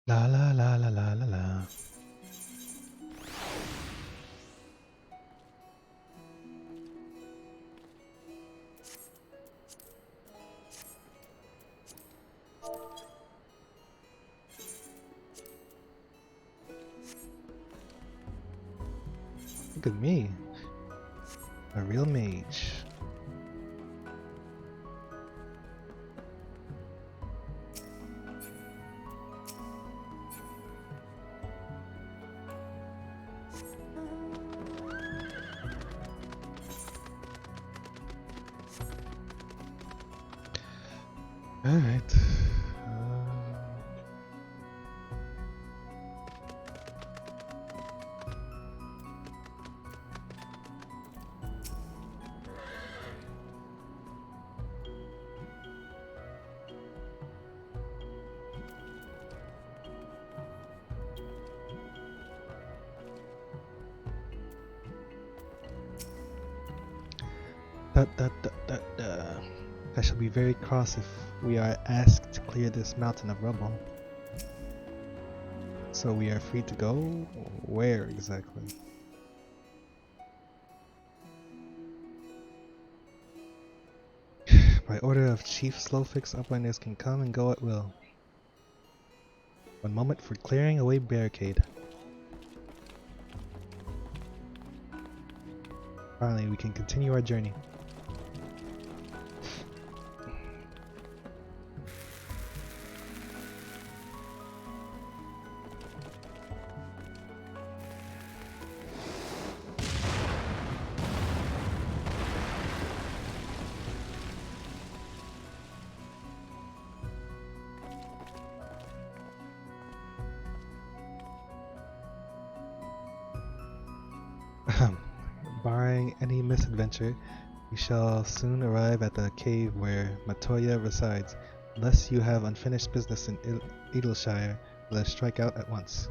La la la la la la la. Look at me, a real mage. All right. I shall be very cross if we are asked to clear this mountain of rubble. So we are free to go? Where exactly? By order of Chief Slowfix, uplanders can come and go at will. One moment for clearing away barricade. Finally, we can continue our journey. Barring any misadventure, we shall soon arrive at the cave where Matoya resides. Unless you have unfinished business in Edelshire, let us strike out at once.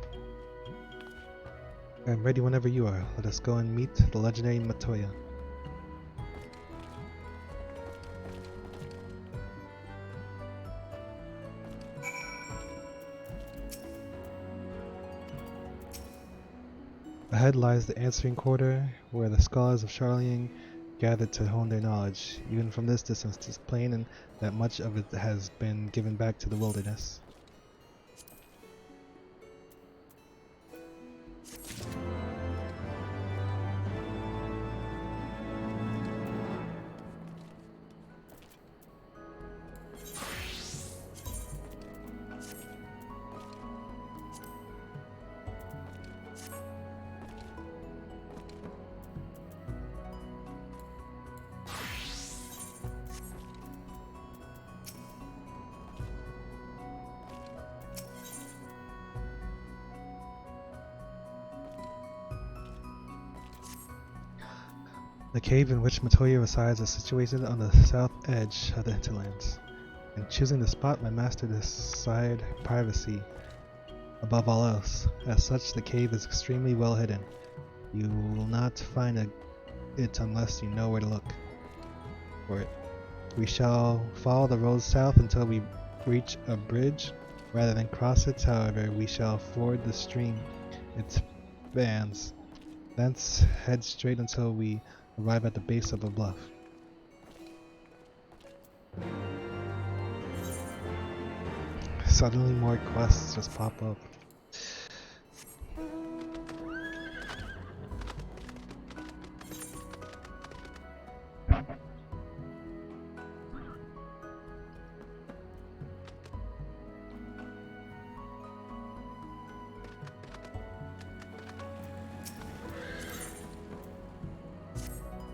I am ready whenever you are. Let us go and meet the legendary Matoya. Ahead lies the answering quarter, where the scholars of Charlene gathered to hone their knowledge. Even from this distance, it is plain that much of it has been given back to the wilderness. The cave in which Matoya resides is situated on the south edge of the hinterlands. In choosing the spot, my master decided privacy above all else. As such, the cave is extremely well hidden. You will not find it unless you know where to look for it. We shall follow the road south until we reach a bridge. Rather than cross it, however, we shall ford the stream it spans. Thence head straight until we arrive at the base of a bluff. Suddenly more quests just pop up.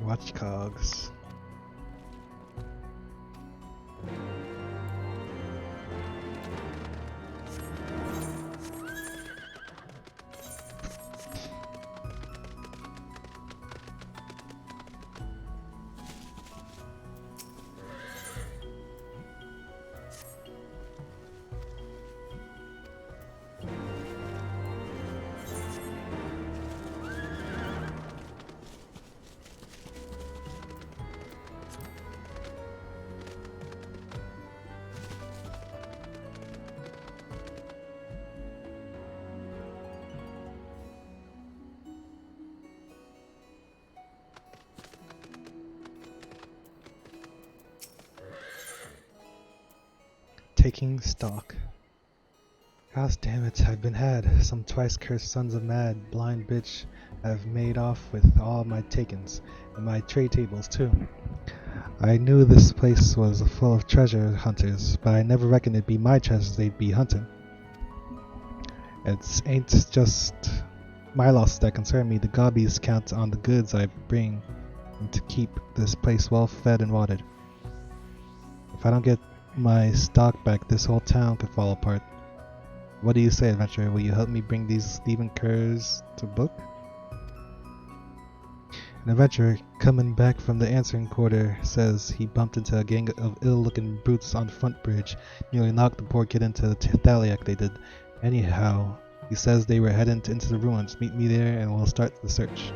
Watchcogs. Taking stock. Gosh damn it, I've been had. Some twice cursed sons of mad, blind bitch have made off with all my takings, and my trade tables too. I knew this place was full of treasure hunters, but I never reckoned it'd be my treasures they'd be hunting. It ain't just my losses that concern me. The gobbies count on the goods I bring to keep this place well fed and watered. If I don't get my stock back, this whole town could fall apart. What do you say, adventurer? Will you help me bring these Stephen Curs to book? An adventurer coming back from the answering quarter says he bumped into a gang of ill-looking brutes on the front bridge, nearly knocked the poor kid into the thaliac they did. Anyhow, he says they were heading into the ruins. Meet me there and we'll start the search.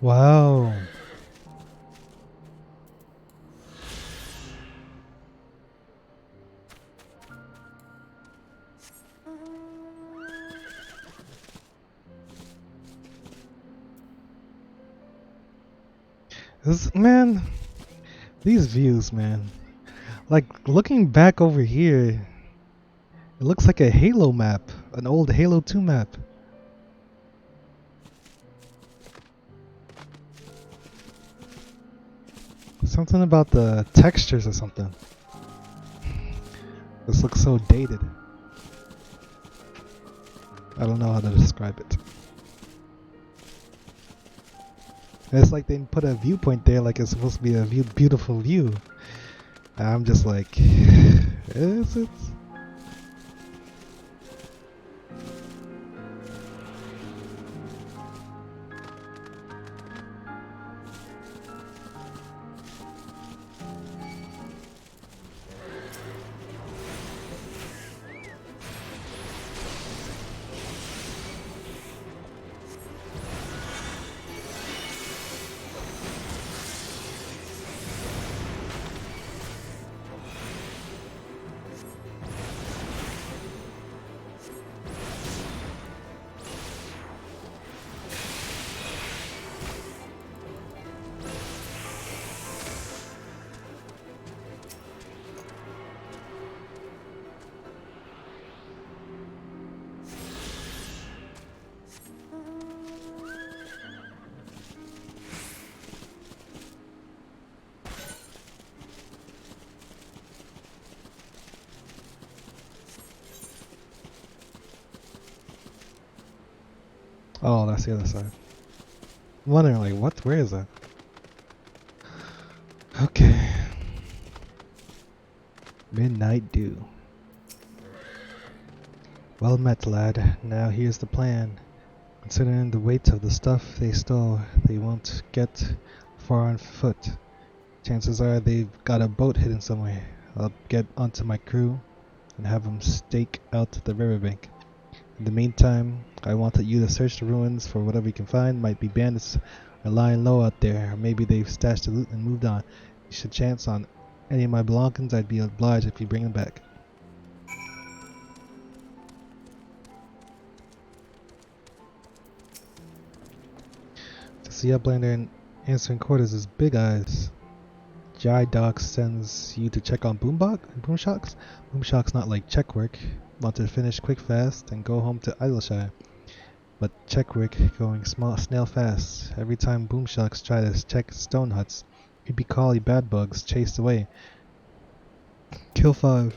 Wow. Man, these views, man. Like, looking back over here, it looks like a Halo map, an old Halo 2 map. Something about the textures or something. This looks so dated. I don't know how to describe it. It's like they put a viewpoint there like it's supposed to be a beautiful view. And I'm just like, it's oh, that's the other side. I'm wondering, like, what? Where is that? Okay. Midnight Dew. Well met, lad. Now here's the plan. Considering the weight of the stuff they stole, they won't get far on foot. Chances are they've got a boat hidden somewhere. I'll get onto my crew and have them stake out the riverbank. In the meantime, I wanted you to search the ruins for whatever you can find. Might be bandits are lying low out there, or maybe they've stashed the loot and moved on. You should chance on any of my belongings. I'd be obliged if you bring them back. To see Uplander in answering quarters is Big Eyes. Jai Doc sends you to check on Boomshocks? Boomshocks not like check work. Wanted to finish quick fast and go home to Idleshire. But check work going snail fast. Every time Boomshocks try to check stone huts, creepy collie bad bugs chased away. Kill 5.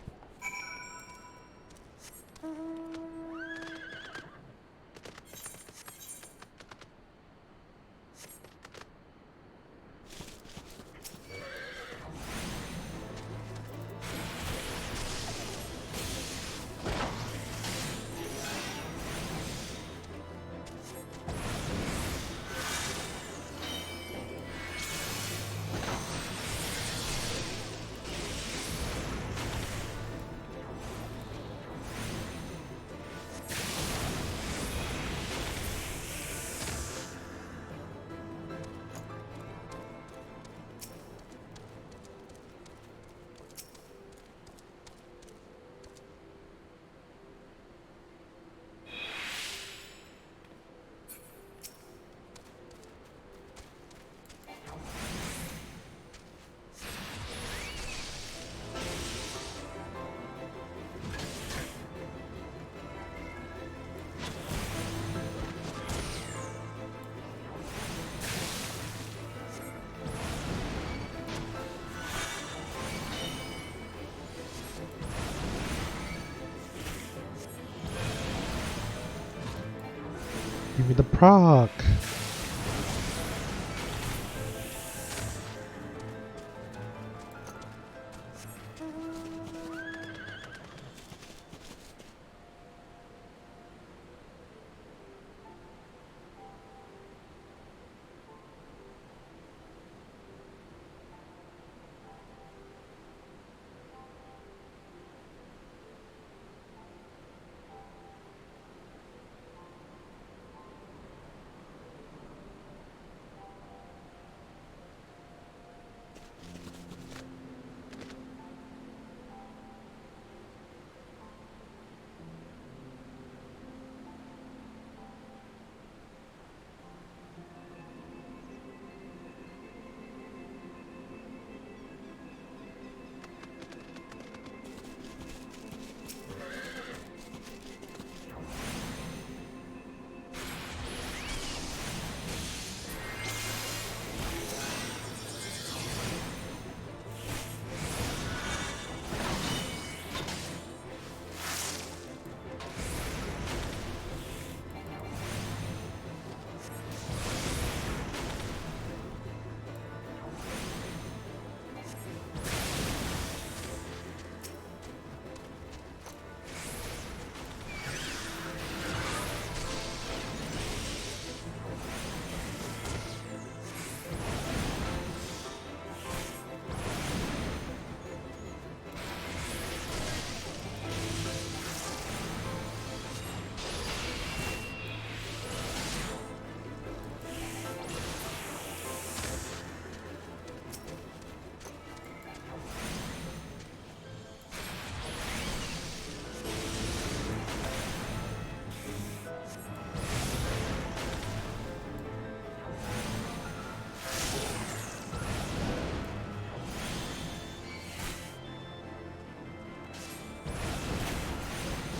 Give me the proc.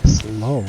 Slow.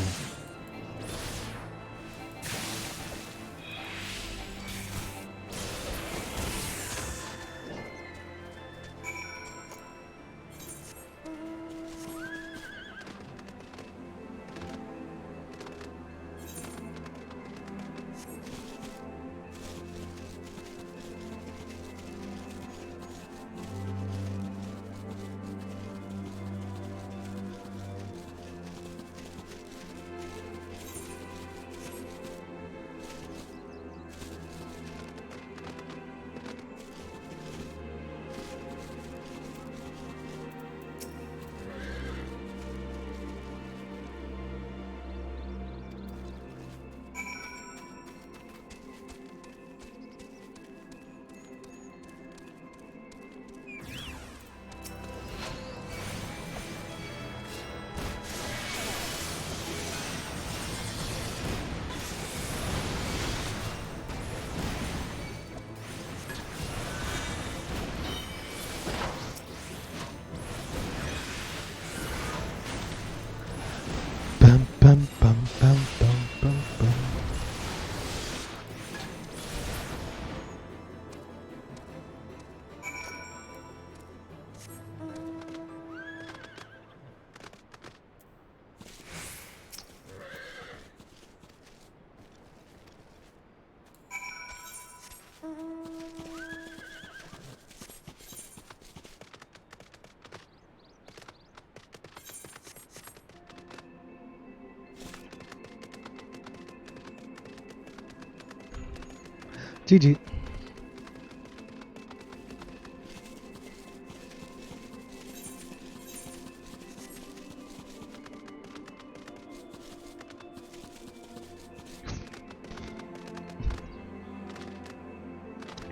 GG.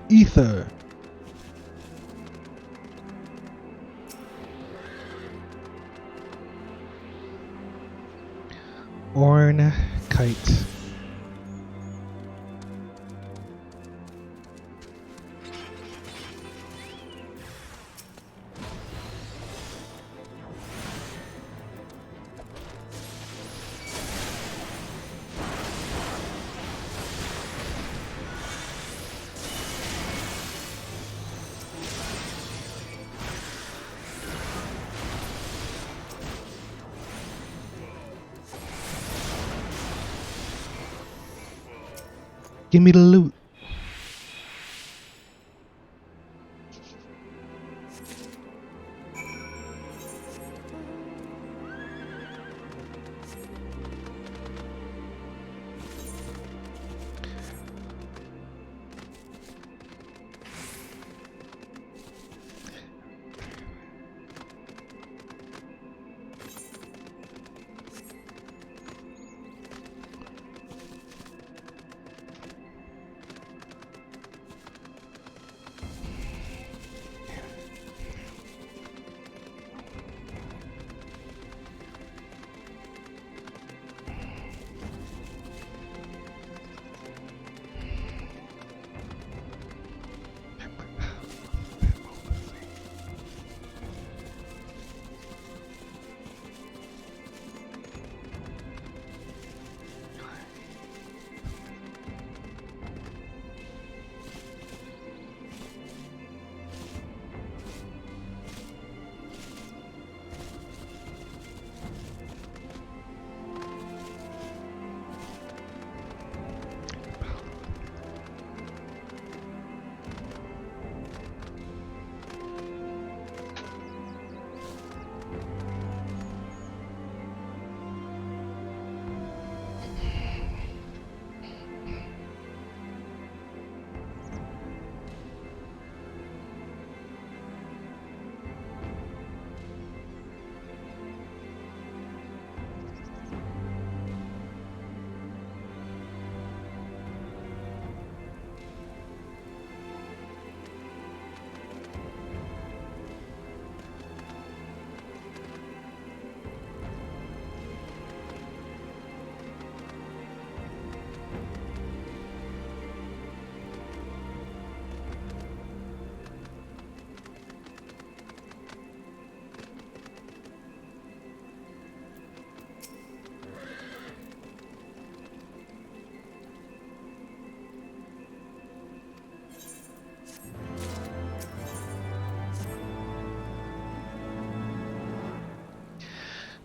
Ether. Orn kite. Give me the loot.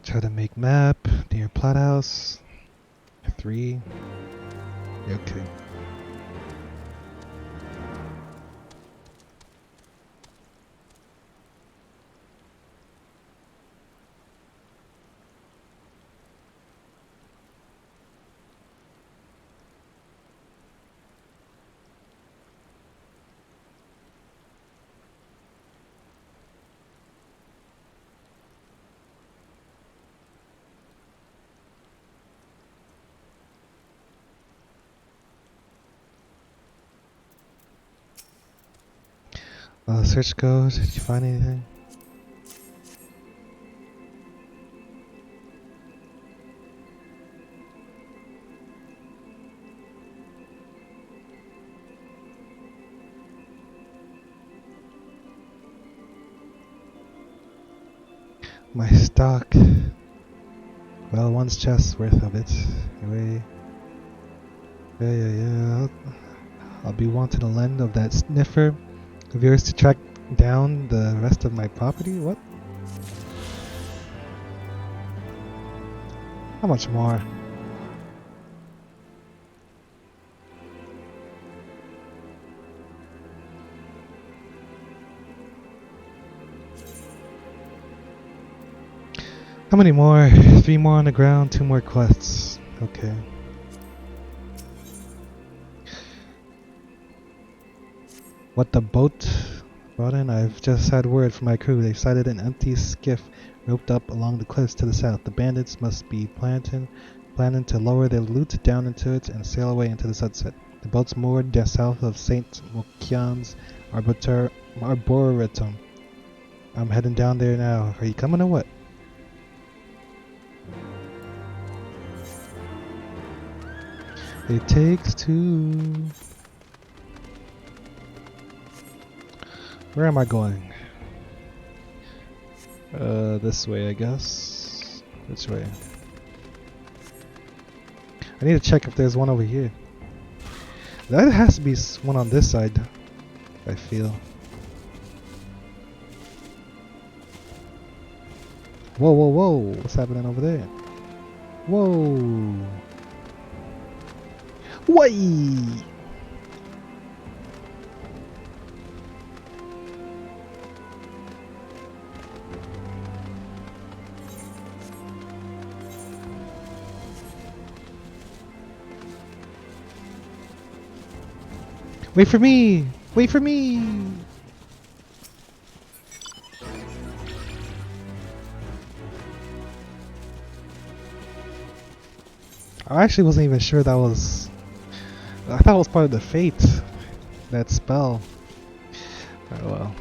Try to make map near plot house. 3. Okay. Search goes. Did you find anything? My stock. Well, one's chest worth of it. Anyway. Yeah. I'll be wanting to lend of that sniffer of yours to track down the rest of my property? What? How much more? How many more? 3 more on the ground, 2 more quests. Okay. What the boat brought in? I've just had word from my crew. They've sighted an empty skiff roped up along the cliffs to the south. The bandits must be planning to lower their loot down into it and sail away into the sunset. The boat's moored just south of St. Mokian's Arboretum. I'm heading down there now. Are you coming or what? It takes two. Where am I going? This way, I guess. Which way? I need to check if there's one over here. There has to be one on this side, I feel. Whoa, whoa, whoa! What's happening over there? Whoa! Whee! Wait for me! Wait for me! I actually wasn't even sure that was... I thought it was part of the fate. That spell. Oh well.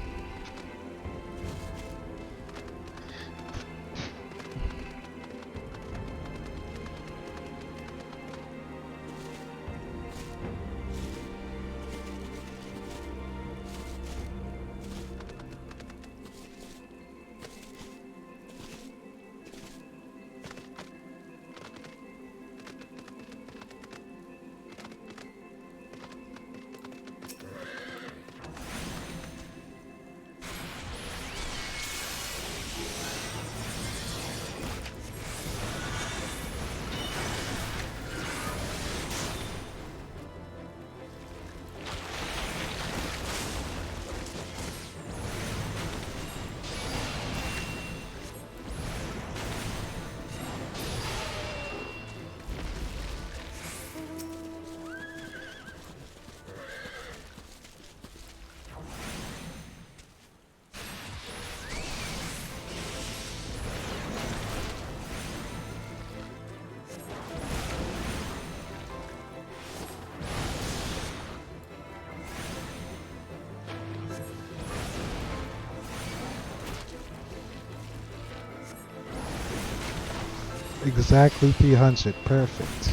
Exactly 300. Perfect.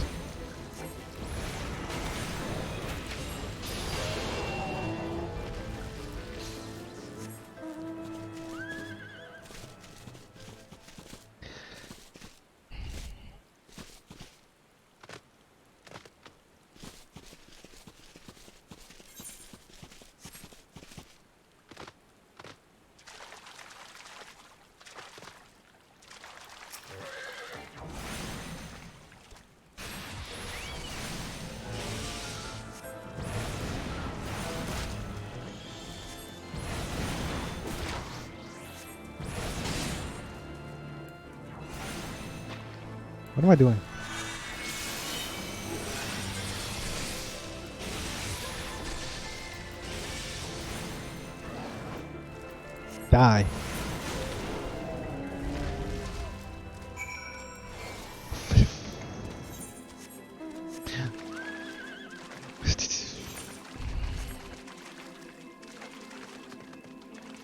What am I doing? Die.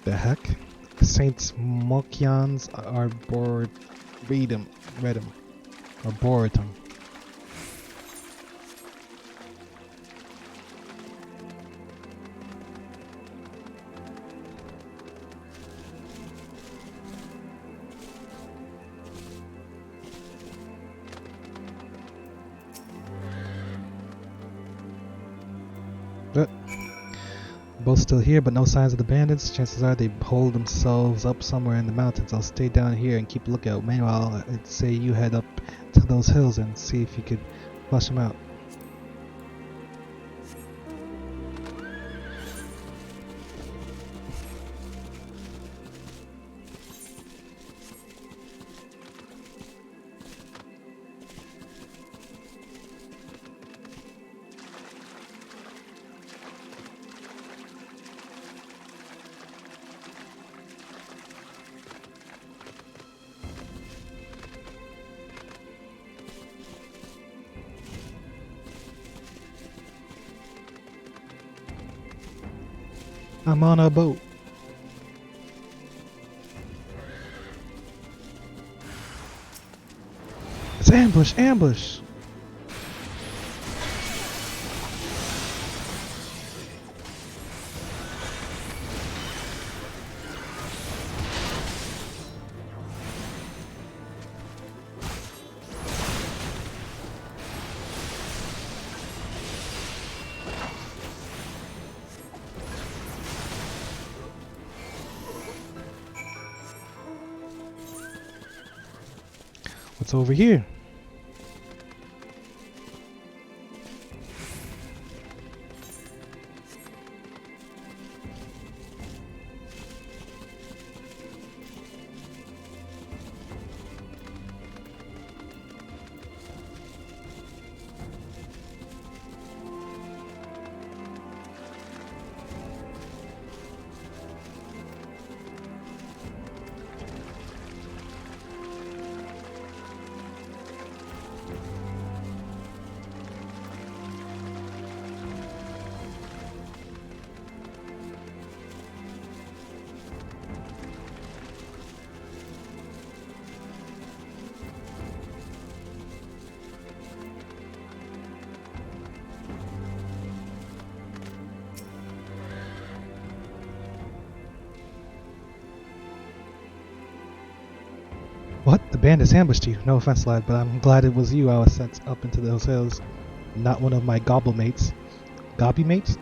The heck? Saint Mokian's Arboretum. Arboretum. Both still here, but no signs of the bandits. Chances are they hold themselves up somewhere in the mountains. I'll stay down here and keep a lookout. Meanwhile, I'd say you head up to those hills and see if you could flush them out. I'm on a boat. It's ambush, ambush! What's over here? What? The bandits ambushed you. No offense, lad, but I'm glad it was you I was sent up into those hills. Not one of my gobble mates. Gobby mates?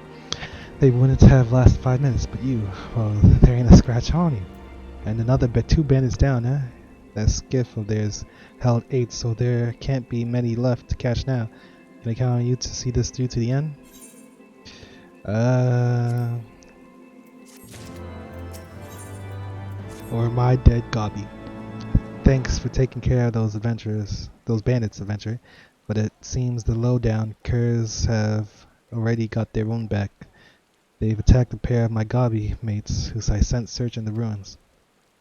They wouldn't have lasted 5 minutes, but you, well, there ain't a scratch on you. And another 2 bandits down, eh? That skiff of theirs held 8, so there can't be many left to catch now. Can I count on you to see this through to the end? Or my dead Gobby. Thanks for taking care of those bandits adventure, but it seems the lowdown curs have already got their own back. They've attacked a pair of my Gobby mates who I sent searching the ruins.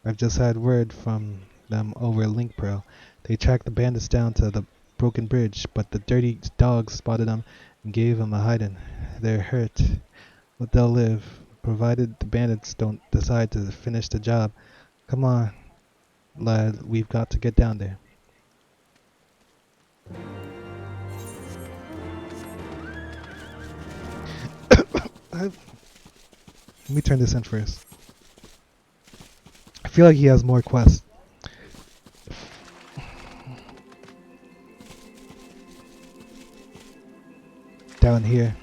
I've just had word from them over Link Pearl. They tracked the bandits down to the broken bridge, but the dirty dogs spotted them and gave them a hiding. They're hurt, but they'll live, provided the bandits don't decide to finish the job. Come on, lad, we've got to get down there. Let me turn this in first. I feel like he has more quests. Down here.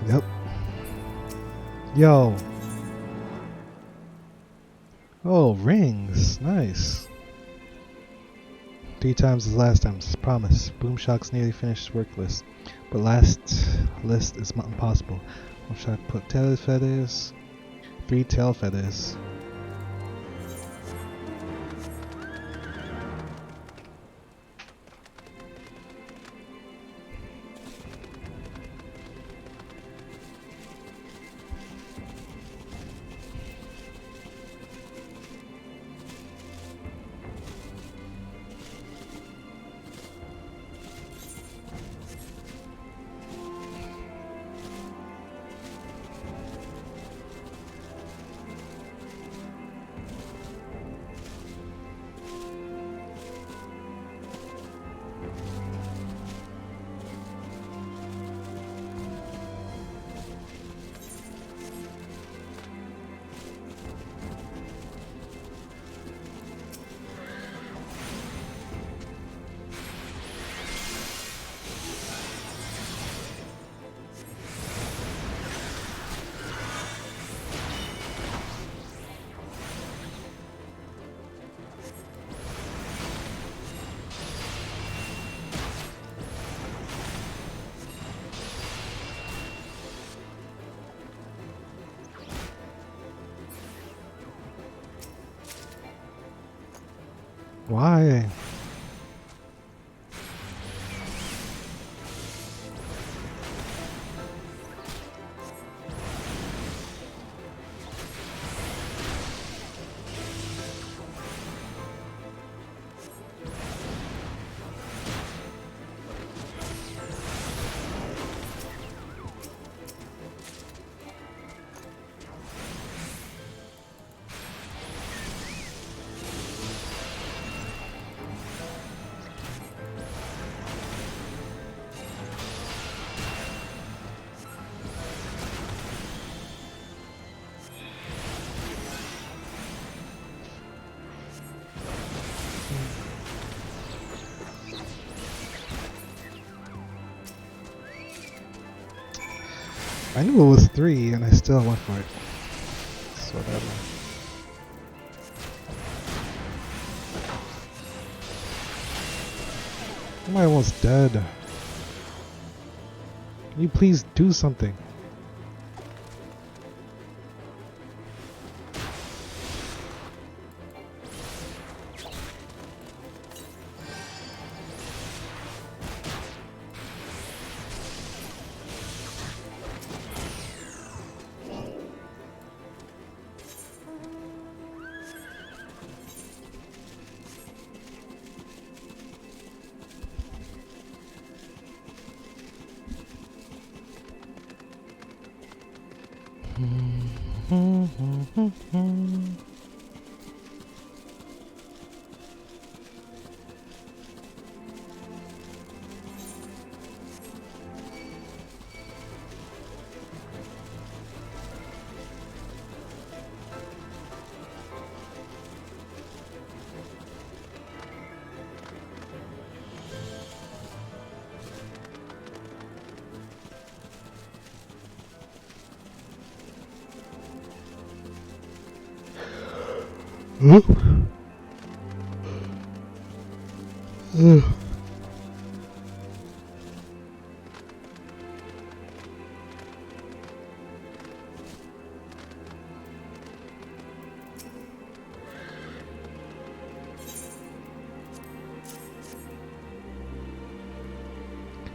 Yep. Yo. Oh, rings. Nice. 3 times as last time. Promise. Boomshock's nearly finished work list. But last list is impossible. Boomshock put tail feathers. 3 tail feathers. Why? I knew it was 3 and I still went for it. So whatever. Am I almost dead? Can you please do something?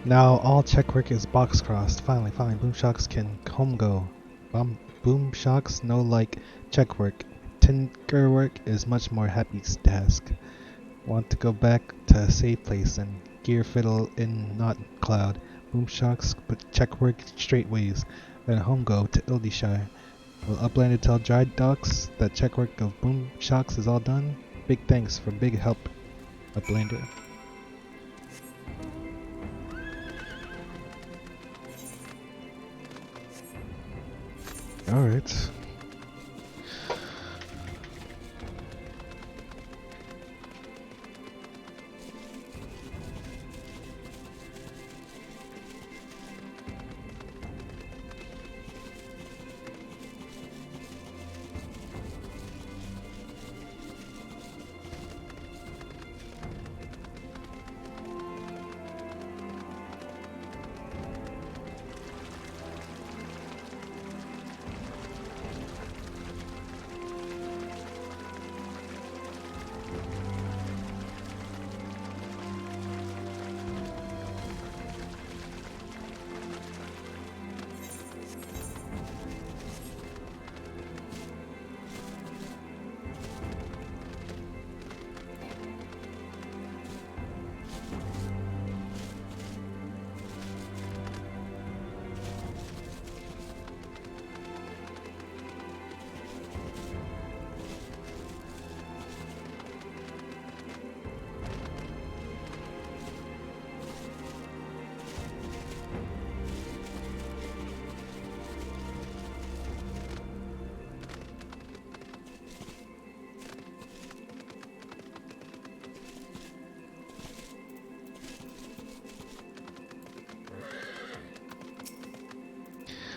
Now all check work is box crossed. Finally, Boom Shocks can home go. Boom Shocks no like check work. Tinker work is much more happy task. Want to go back to a safe place and gear fiddle in not cloud. Boom Shocks put check work straight ways. Then home go to Ildishire. Will Uplander tell Dry Docks that check work of Boom Shocks is all done? Big thanks for big help, Uplander. Alright.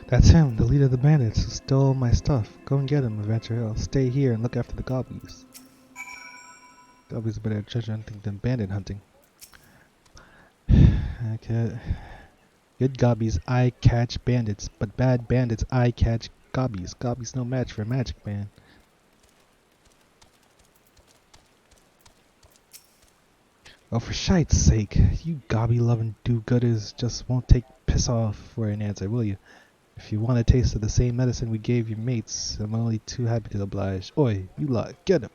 That's him, the leader of the bandits who stole my stuff. Go and get him, Adventure Hill. Stay here and look after the gobbies. Gobbies are better at treasure hunting than bandit hunting. Okay. Good gobbies eye catch bandits, but bad bandits eye catch gobbies. Gobbies no match for Magic Man. Oh, for shite's sake, you gobby-loving do-gooders just won't take piss off for an answer, will you? If you want a taste of the same medicine we gave your mates, I'm only too happy to oblige. Oi, you lot, get him!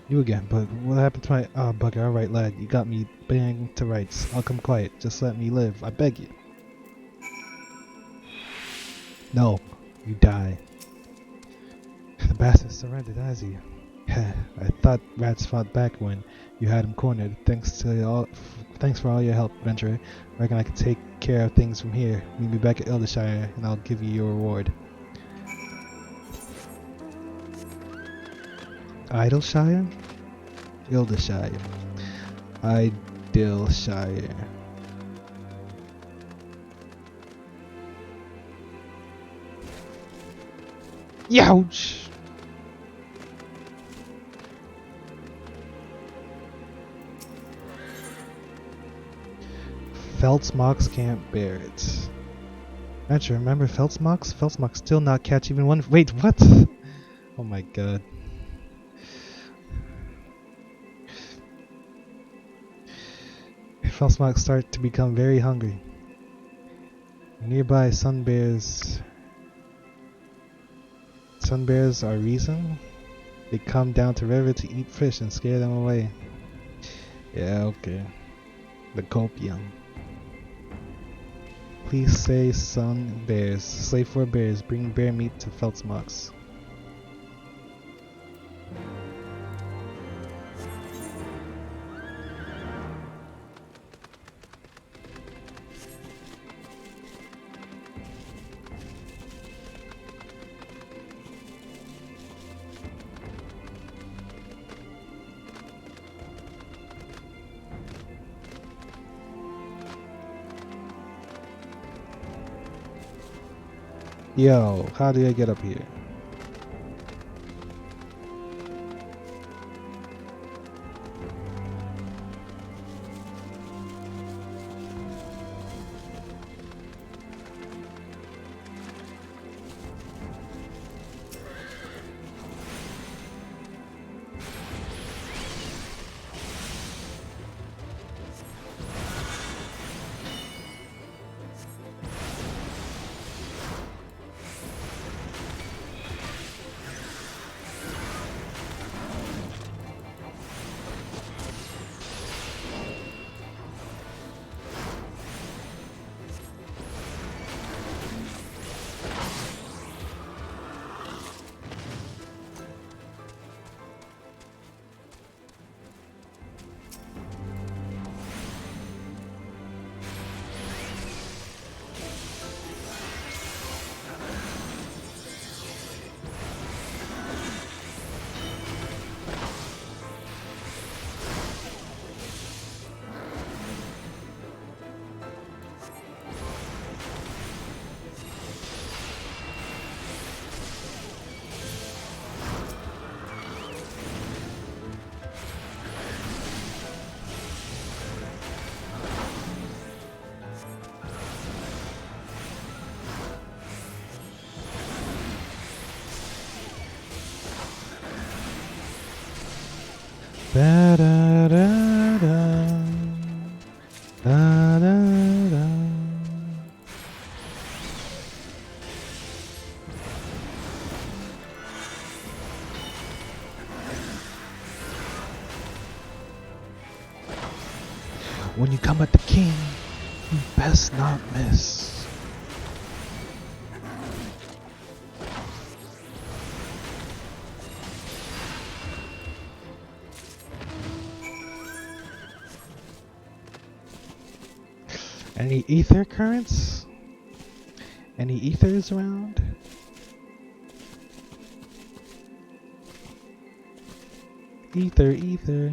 You again, but what happened to my... Oh, bugger, alright lad, you got me banged to rights. I'll come quiet, just let me live, I beg you. No, you die. The bastard surrendered, has he? I thought rats fought back when you had him cornered. Thanks for all your help, adventurer. Reckon I can take care of things from here. Meet me back at Eldershire, and I'll give you your reward. Idleshire? Eldershire. Idleshire. Youch! Feltzmox can't bear it. Don't you remember Feltzmox? Feltzmox still not catch even one. Wait, what? Oh my god. Feltzmox start to become very hungry. Nearby sun bears are reason. They come down to river to eat fish and scare them away. Yeah, okay. The copium. Please say sun bears. Slay 4 bears. Bring bear meat to Feltzmox. Yo, how do I get up here? Da da da da da da da. When you come at the king, you best not miss. Any ether currents? Any ethers around? Ether.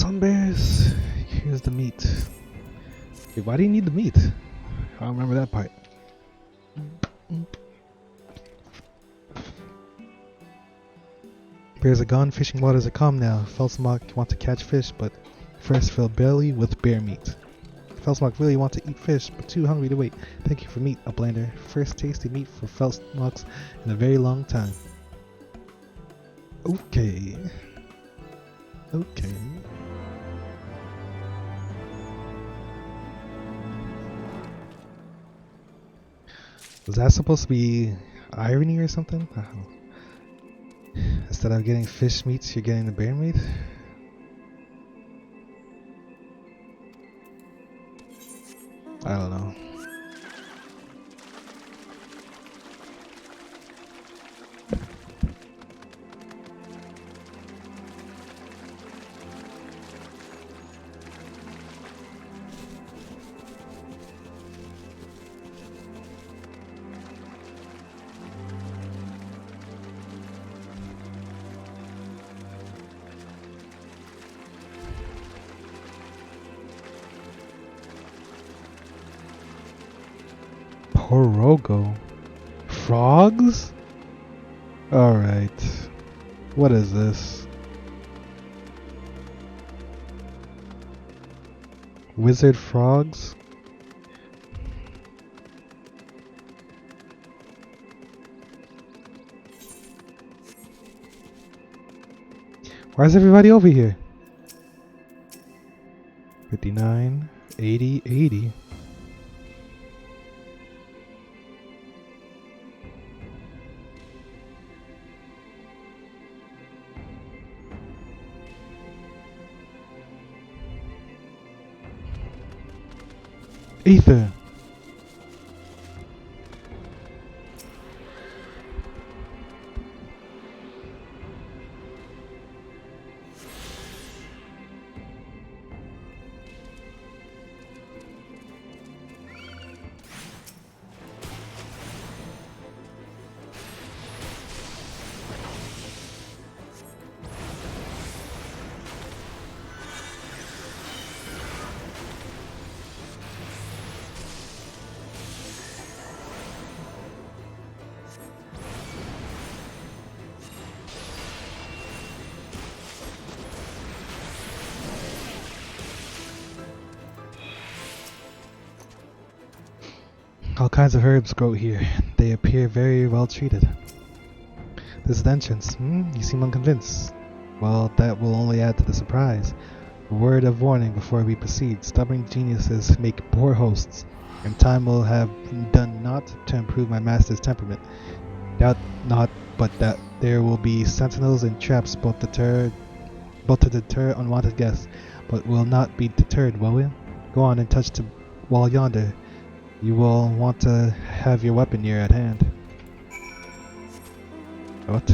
some bears. Here's the meat. Wait, why do you need the meat? I don't remember that part. Bears are gone, fishing waters are calm now. Felsmock wants to catch fish, but first fill belly with bear meat. Felsmock really wants to eat fish, but too hungry to wait. Thank you for meat, Uplander. First tasty meat for Felsmocks in a very long time. Okay. Okay. Was that supposed to be irony or something? I don't know. Instead of getting fish meats, you're getting the bear meat? I don't know. Porogo? Frogs? Alright. What is this? Wizard frogs? Why is everybody over here? 59, 80, 80. Ether. All kinds of herbs grow here. They appear very well treated. This is the entrance. You seem unconvinced. Well, that will only add to the surprise. A word of warning before we proceed. Stubborn geniuses make poor hosts, and time will have done naught to improve my master's temperament. Doubt not, but that there will be sentinels and traps both to deter unwanted guests, but will not be deterred, will we? Go on and touch the wall yonder. You will want to have your weapon near at hand. What?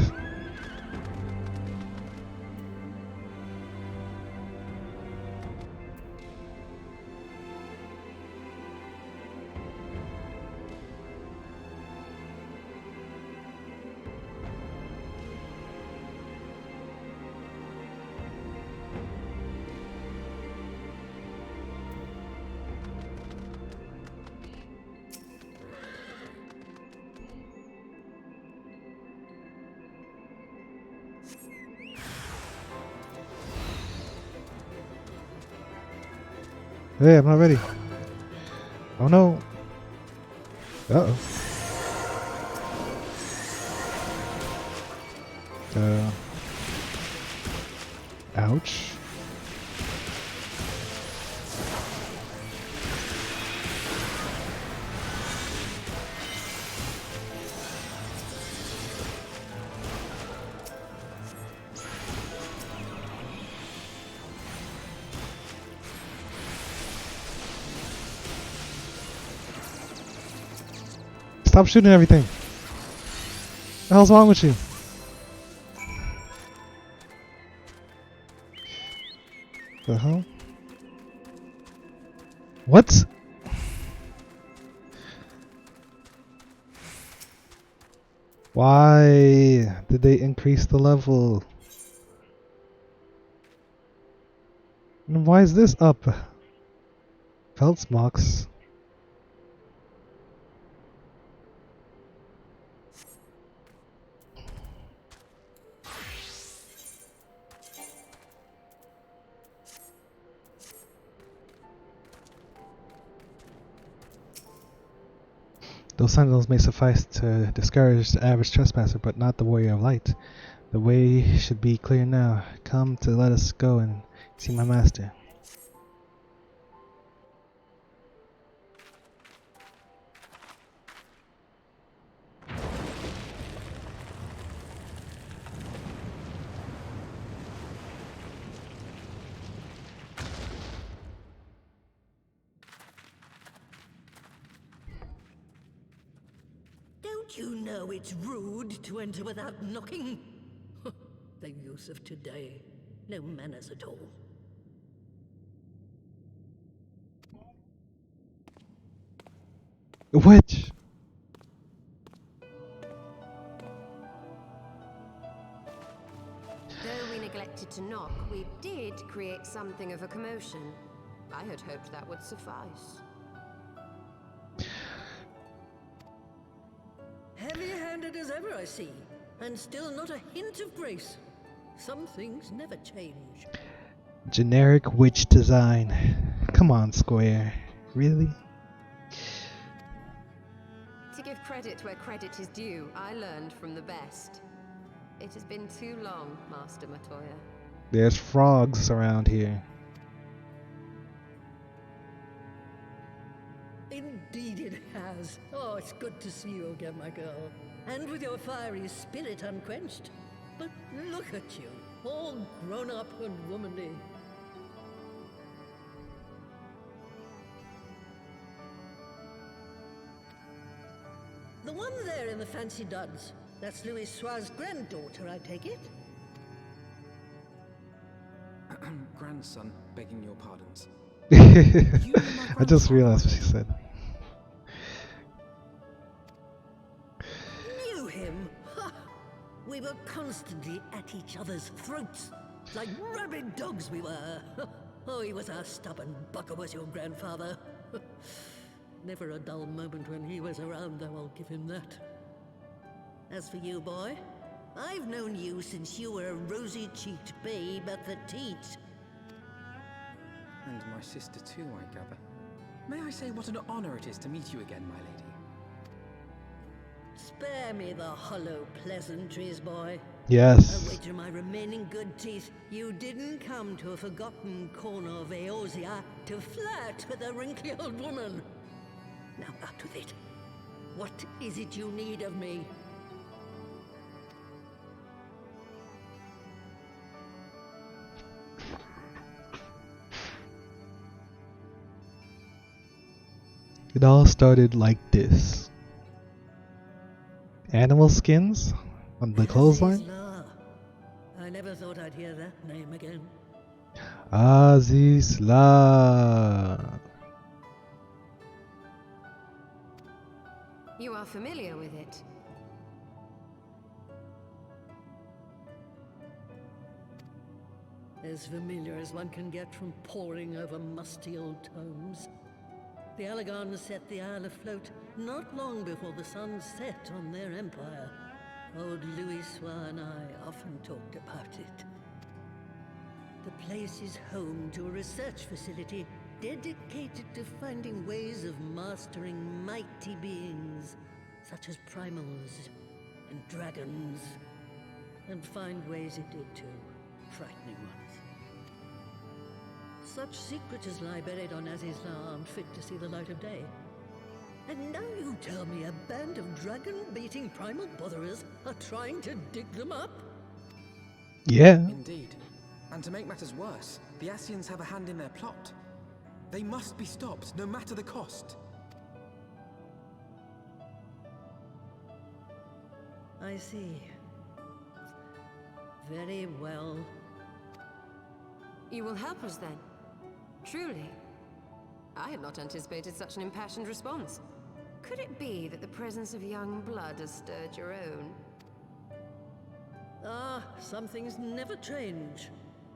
Hey, I'm not ready. Oh no. Uh-oh. Ouch. Stop shooting everything. What the hell's wrong with you? The hell? What? Why did they increase the level? And why is this up? Feldsmox. Those sentinels may suffice to discourage the average trespasser, but not the warrior of light. The way should be clear now. Come to let us go and see my master. Don't you know it's rude to enter without knocking? The youth of today. No manners at all. Which? Though we neglected to knock, we did create something of a commotion. I had hoped that would suffice. Heavy-handed as ever, I see. And still not a hint of grace. Some things never change. Generic witch design. Come on, Square. Really? To give credit where credit is due, I learned from the best. It has been too long, Master Matoya. There's frogs around here. Indeed it has. Oh, it's good to see you again, my girl. And with your fiery spirit unquenched. But look at you, all grown up and womanly. The one there in the fancy duds, that's Louis Soir's granddaughter, I take it? Grandson, begging your pardons. I just realized what she said. Knew him? Ha! We were constantly at each other's throats. Like rabid dogs we were. Oh, he was a stubborn bucker, was your grandfather. Never a dull moment when he was around, though, I'll give him that. As for you, boy, I've known you since you were a rosy-cheeked babe at the teat. And my sister too, I gather. May I say what an honor it is to meet you again, my lady? Spare me the hollow pleasantries, boy. Yes. I wager my remaining good teeth you didn't come to a forgotten corner of Eorzea to flirt with a wrinkly old woman. Now out with it. What is it you need of me? It all started like this. Animal skins on the clothesline? Azizla. I never thought I'd hear that name again. Azizla. You are familiar with it. As familiar as one can get from poring over musty old tomes. The Alagons set the Isle afloat not long before the sun set on their empire. Old Louis Soir and I often talked about it. The place is home to a research facility dedicated to finding ways of mastering mighty beings, such as primals and dragons, and find ways it did too, frightening ones. Such secrets lie buried on Azizla aren't fit to see the light of day. And now you tell me a band of dragon-beating primal botherers are trying to dig them up? Yeah. Indeed. And to make matters worse, the Ascians have a hand in their plot. They must be stopped, no matter the cost. I see. Very well. You will help us then? Truly? I had not anticipated such an impassioned response. Could it be that the presence of young blood has stirred your own? Ah, some things never change.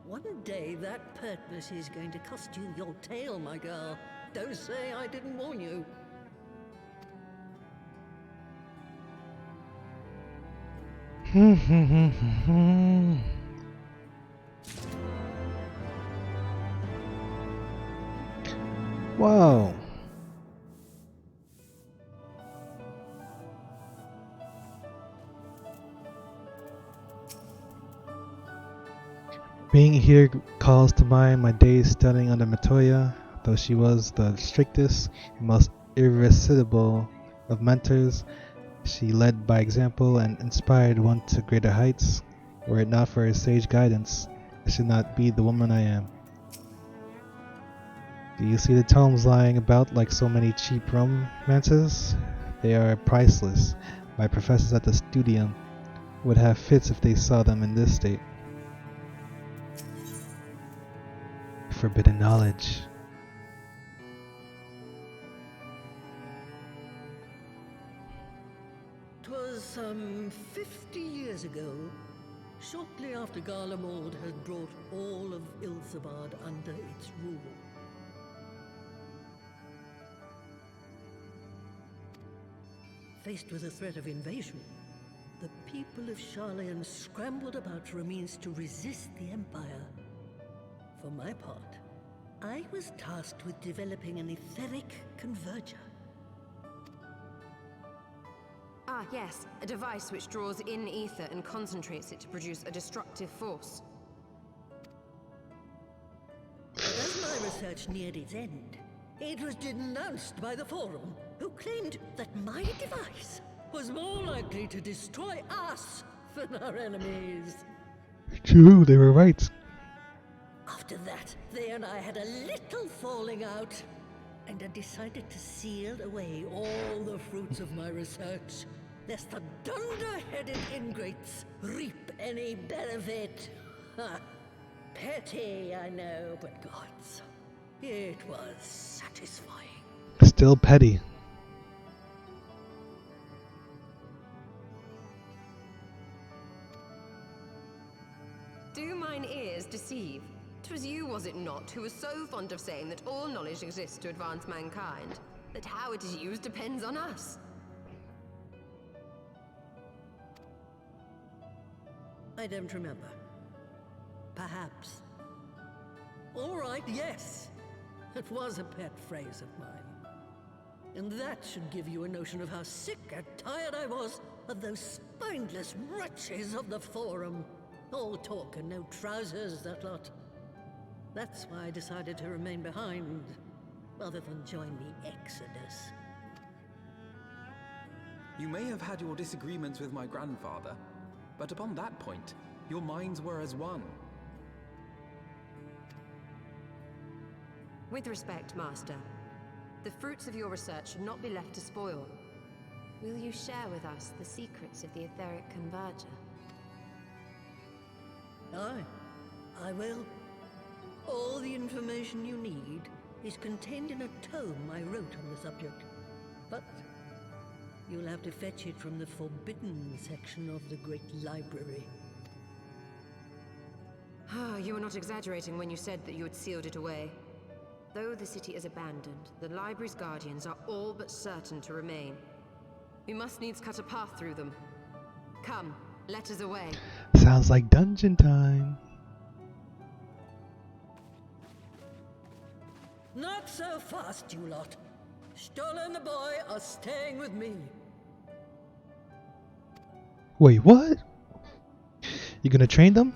One day that pertness is going to cost you your tail, my girl. Don't say I didn't warn you. Wow. Being here calls to mind my days studying under Matoya. Though she was the strictest and most irresistible of mentors, she led by example and inspired one to greater heights. Were it not for her sage guidance, I should not be the woman I am. Do you see the tomes lying about like so many cheap romances? They are priceless. My professors at the studium would have fits if they saw them in this state. Forbidden knowledge. 'Twas some 50 years ago, shortly after Garlemald had brought all of Ilsabard under its rule. Faced with the threat of invasion, the people of Sharlayan scrambled about for a means to resist the Empire. For my part, I was tasked with developing an etheric converger. Ah, yes, a device which draws in ether and concentrates it to produce a destructive force. But as my research neared its end, it was denounced by the Forum, who claimed that my device was more likely to destroy us than our enemies. True, they were right. After that, they and I had a little falling out, and I decided to seal away all the fruits of my research, lest the dunder-headed ingrates reap any benefit. Ha! Petty, I know, but gods, it was satisfying. Still petty. Do mine ears deceive? 'Twas you, was it not, who was so fond of saying that all knowledge exists to advance mankind, that how it is used depends on us? I don't remember. Perhaps. All right, yes. It was a pet phrase of mine. And that should give you a notion of how sick and tired I was of those spineless wretches of the Forum. All talk and no trousers, that lot. That's why I decided to remain behind, rather than join the Exodus. You may have had your disagreements with my grandfather, but upon that point, your minds were as one. With respect, Master, the fruits of your research should not be left to spoil. Will you share with us the secrets of the etheric converger? Aye, I will. All the information you need is contained in a tome I wrote on the subject. But you'll have to fetch it from the forbidden section of the Great Library. Ah, you were not exaggerating when you said that you had sealed it away. Though the city is abandoned, the library's guardians are all but certain to remain. We must needs cut a path through them. Come, let us away. Sounds like dungeon time. Not so fast, you lot. Stola and the boy are staying with me. Wait, what? You gonna train them?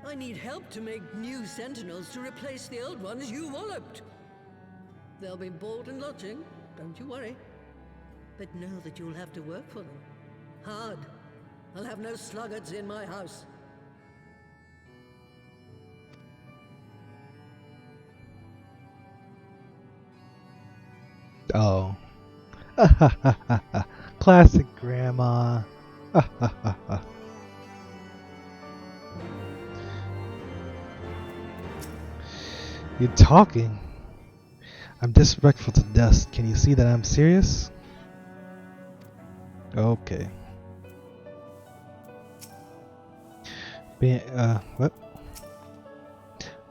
I need help to make new sentinels to replace the old ones you walloped. They'll be board and lodging, don't you worry. But know that you'll have to work for them. Hard. I'll have no sluggards in my house. Oh. Classic grandma. You're talking. I'm disrespectful to dust. Can you see that I'm serious? Okay. What?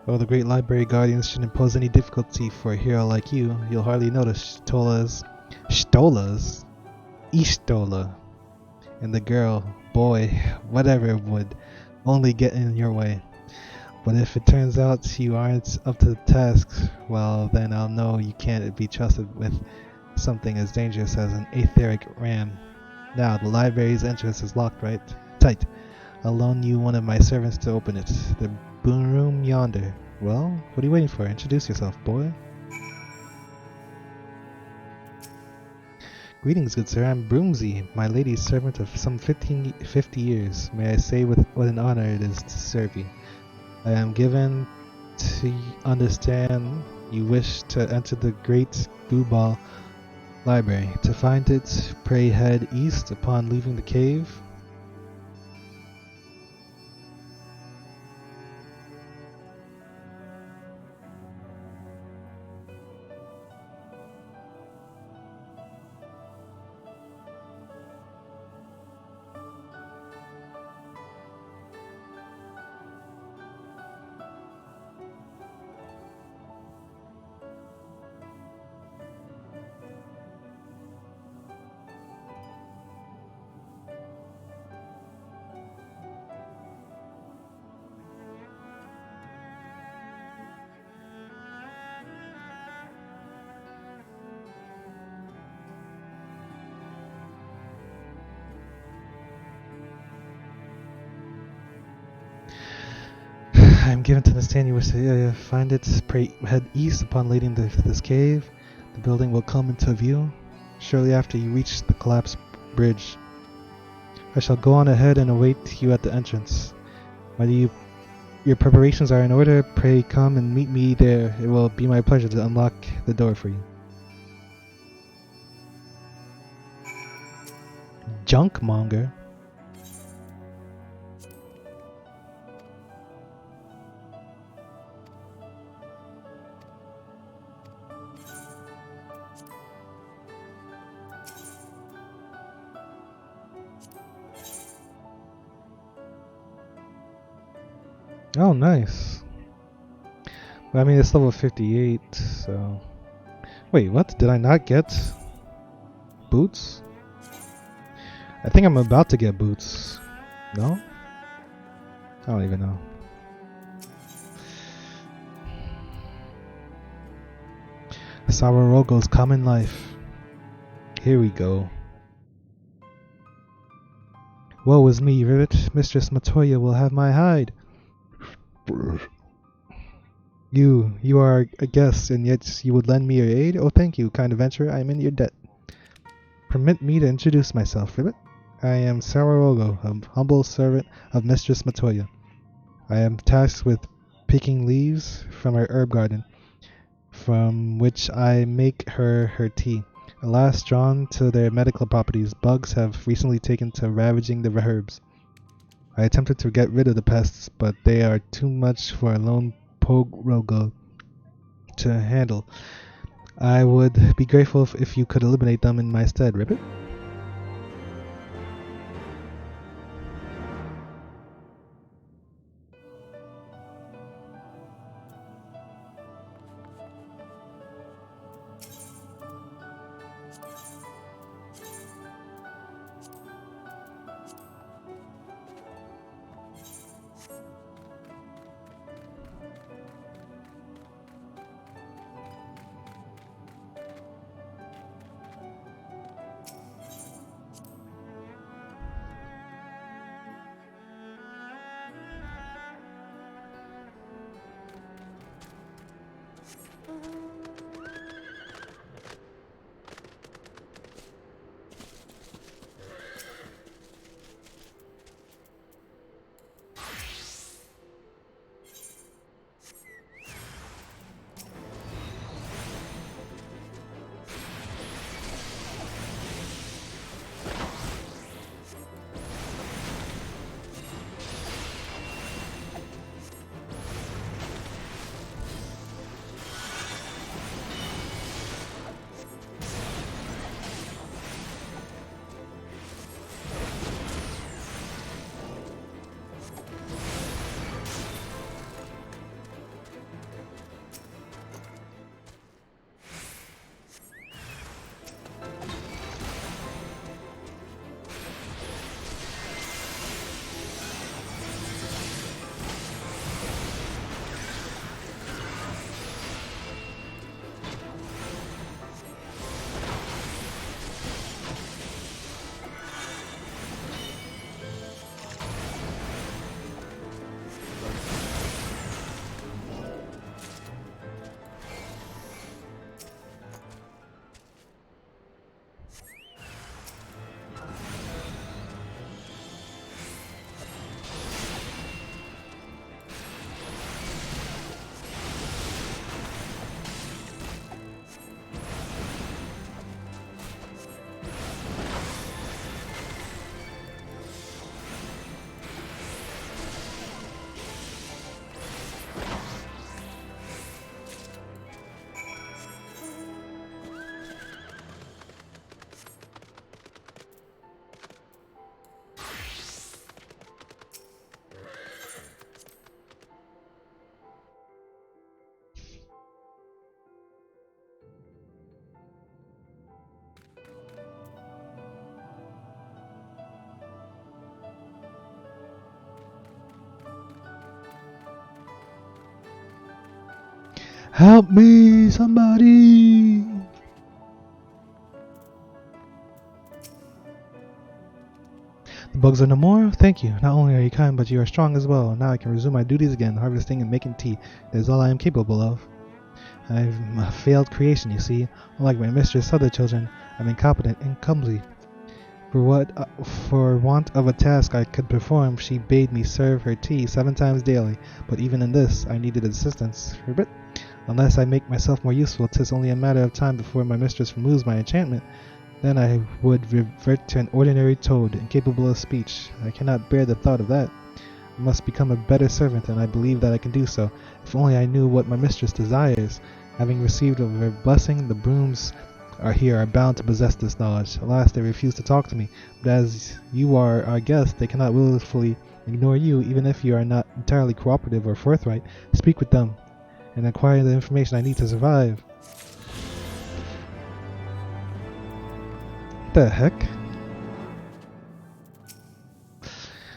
Though the great library guardians shouldn't pose any difficulty for a hero like you, you'll hardly notice Ishtola, and the girl, boy, whatever would only get in your way. But if it turns out you aren't up to the task, well, then I'll know you can't be trusted with something as dangerous as an etheric ram. Now, the library's entrance is locked right tight. I'll loan you one of my servants to open it. The boon room yonder. Well, what are you waiting for? Introduce yourself, boy. Greetings, good sir. I'm Broomsy, my lady's servant of some 50 years. May I say with what an honor it is to serve you. I am given to understand you wish to enter the great Gooball library. To find it, pray head east upon leaving the cave. I am given to understand you wish to find it. Pray head east upon leading this cave. The building will come into view shortly after you reach the collapsed bridge. I shall go on ahead and await you at the entrance. Whether your preparations are in order, pray come and meet me there. It will be my pleasure to unlock the door for you. Junkmonger? Oh, nice. Well, I mean, it's level 58, so... Wait, what? Did I not get boots? I think I'm about to get boots. No? I don't even know. Sawarago's common life. Here we go. Woe is me, Rivet. Mistress Matoya will have my hide. You are a guest, and yet you would lend me your aid? Oh, thank you, kind adventurer. I am in your debt. Permit me to introduce myself, Rivet. I am Sawarago, a humble servant of Mistress Matoya. I am tasked with picking leaves from her herb garden, from which I make her tea. Alas, drawn to their medical properties, bugs have recently taken to ravaging the herbs. I attempted to get rid of the pests, but they are too much for a lone Pogrogo to handle. I would be grateful if you could eliminate them in my stead, Ribbit. Help me, somebody! The bugs are no more? Thank you. Not only are you kind, but you are strong as well. Now I can resume my duties again, harvesting and making tea. That is all I am capable of. I'm a failed creation, you see. Unlike my mistress' other children, I'm incompetent and clumsy. For want of a task I could perform, she bade me serve her tea 7 times daily. But even in this, I needed assistance. Unless I make myself more useful, 'tis only a matter of time before my mistress removes my enchantment. Then I would revert to an ordinary toad, incapable of speech. I cannot bear the thought of that. I must become a better servant, and I believe that I can do so. If only I knew what my mistress desires. Having received of her blessing, the brooms are bound to possess this knowledge. Alas, they refuse to talk to me, but as you are our guest, they cannot willfully ignore you, even if you are not entirely cooperative or forthright. Speak with them, and acquire the information I need to survive. What the heck?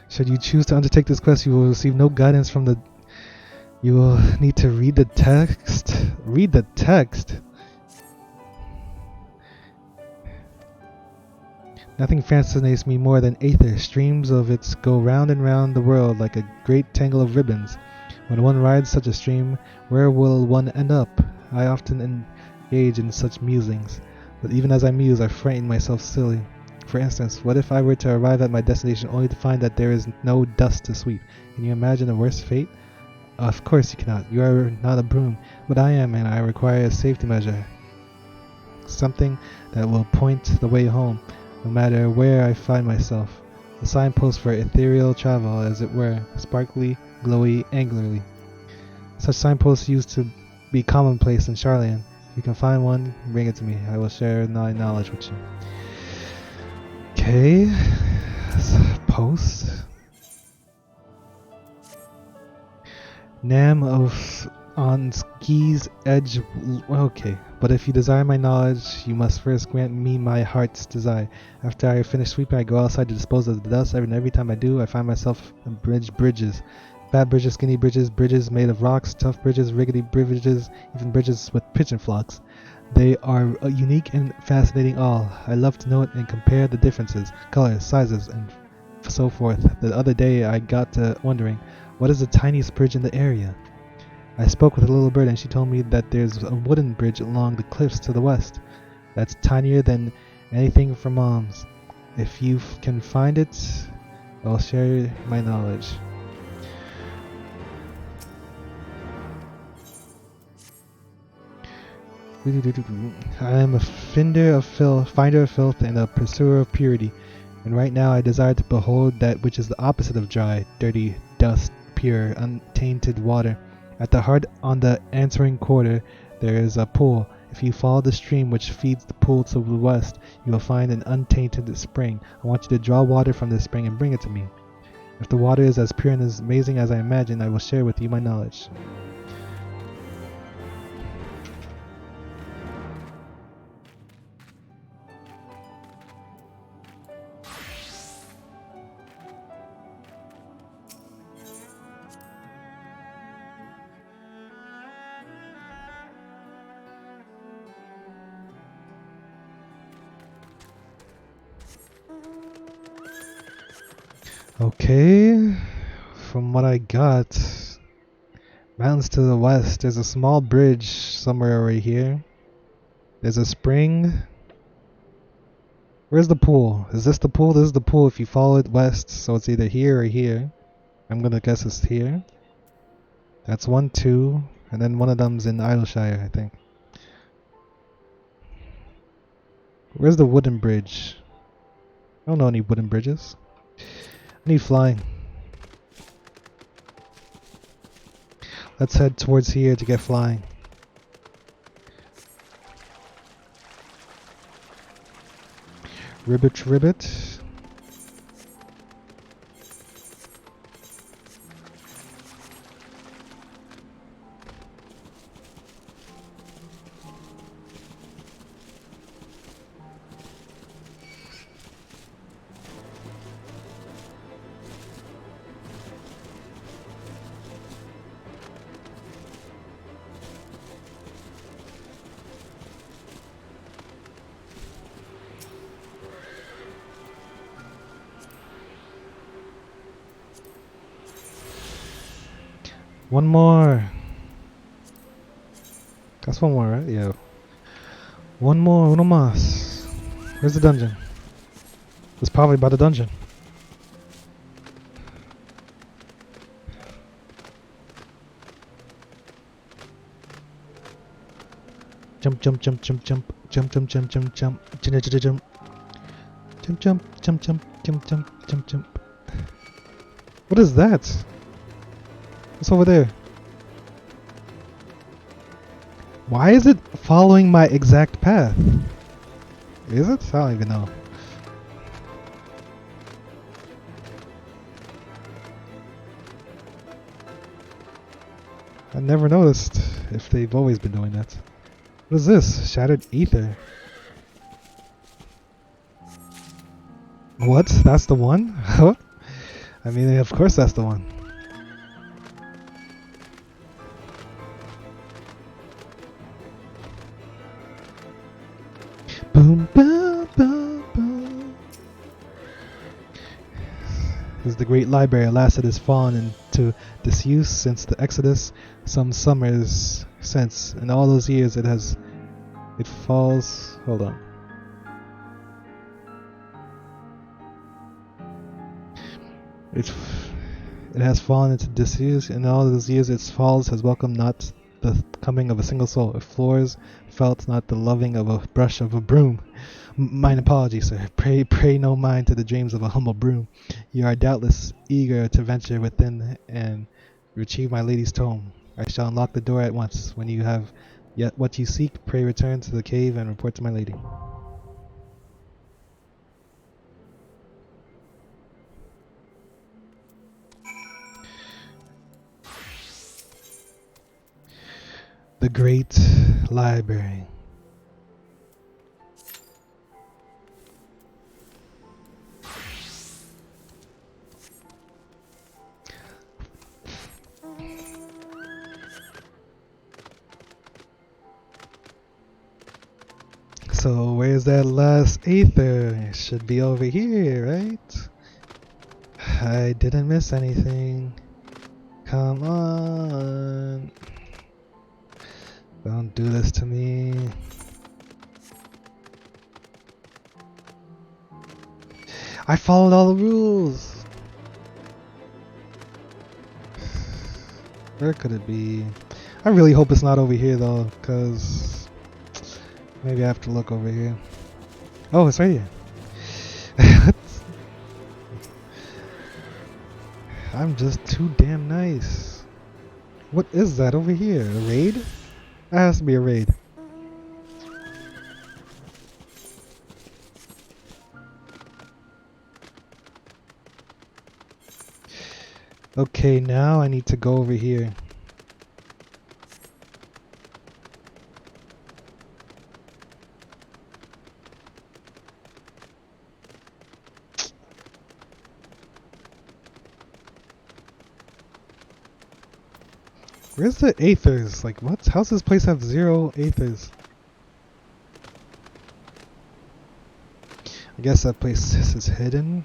Should you choose to undertake this quest, you will receive no guidance from the... You will need to read the text. Read the text? Nothing fascinates me more than aether. Streams of it go round and round the world like a great tangle of ribbons. When one rides such a stream, where will one end up? I often engage in such musings, but even as I muse, I frighten myself silly. For instance, what if I were to arrive at my destination only to find that there is no dust to sweep? Can you imagine a worse fate? Of course you cannot. You are not a broom, but I am, and I require a safety measure. Something that will point the way home, no matter where I find myself. A signpost for ethereal travel, as it were, sparkly, glowy, angularly. Such signposts used to be commonplace in Charlian. If you can find one, bring it to me. I will share my knowledge with you. Okay. Post. Nam of on Ski's edge. Okay, but if you desire my knowledge, you must first grant me my heart's desire. After I finish sweeping, I go outside to dispose of the dust, and every time I do, I find myself on bridges. Fat bridges, skinny bridges, bridges made of rocks, tough bridges, rickety bridges, even bridges with pigeon flocks. They are unique and fascinating all. I love to note and compare the differences, colors, sizes, and so forth. The other day I got to wondering, what is the tiniest bridge in the area? I spoke with a little bird and she told me that there's a wooden bridge along the cliffs to the west. That's tinier than anything from Mom's. If you can find it, I'll share my knowledge. I am a finder of filth and a pursuer of purity, and right now I desire to behold that which is the opposite of dry, dirty, dust, pure, untainted water. At the heart on the answering quarter there is a pool. If you follow the stream which feeds the pool to the west, you will find an untainted spring. I want you to draw water from this spring and bring it to me. If the water is as pure and as amazing as I imagine, I will share with you my knowledge. Okay, from what I got, mountains to the west, there's a small bridge somewhere right here. There's a spring. Where's the pool? Is this the pool? This is the pool if you follow it west, so it's either here or here. I'm gonna guess it's here. That's 1, 2, and then one of them's in Idleshire, I think. Where's the wooden bridge? I don't know any wooden bridges. I need flying. Let's head towards here to get flying. Ribbit, ribbit. One more. That's one more, right? Yeah. One more, uno más. Where's the dungeon? It's probably by the dungeon. Jump, jump, jump, jump, jump, jump, jump, jump, jump, jump, jump, jump, jump, jump, jump, jump, jump, jump, jump, jump. What is that? What's over there? Why is it following my exact path? Is it? I don't even know. I never noticed if they've always been doing that. What is this? Shattered ether. What? That's the one? I mean, of course that's the one. Boom, boom, boom, boom. This is the great library. Alas, it has fallen into disuse since the Exodus, some summers since. In all those years, it falls. Hold on. It has fallen into disuse. In all those years, its falls has welcomed not the coming of a single soul. Its floors felt not the loving of a brush of a broom. Mine apologies, sir. Pray no mind to the dreams of a humble broom. You are doubtless eager to venture within and retrieve my lady's tome. I shall unlock the door at once. When you have yet what you seek, pray return to the cave and report to my lady. The Great Library. So where's that last ether? It should be over here, right? I didn't miss anything. Come on. Don't do this to me. I followed all the rules. Where could it be? I really hope it's not over here though, because maybe I have to look over here. Oh, it's right here. I'm just too damn nice. What is that over here? A raid? That has to be a raid. Okay, now I need to go over here. Where's the aethers? Like, what? How's this place have 0 aethers? I guess that place is hidden.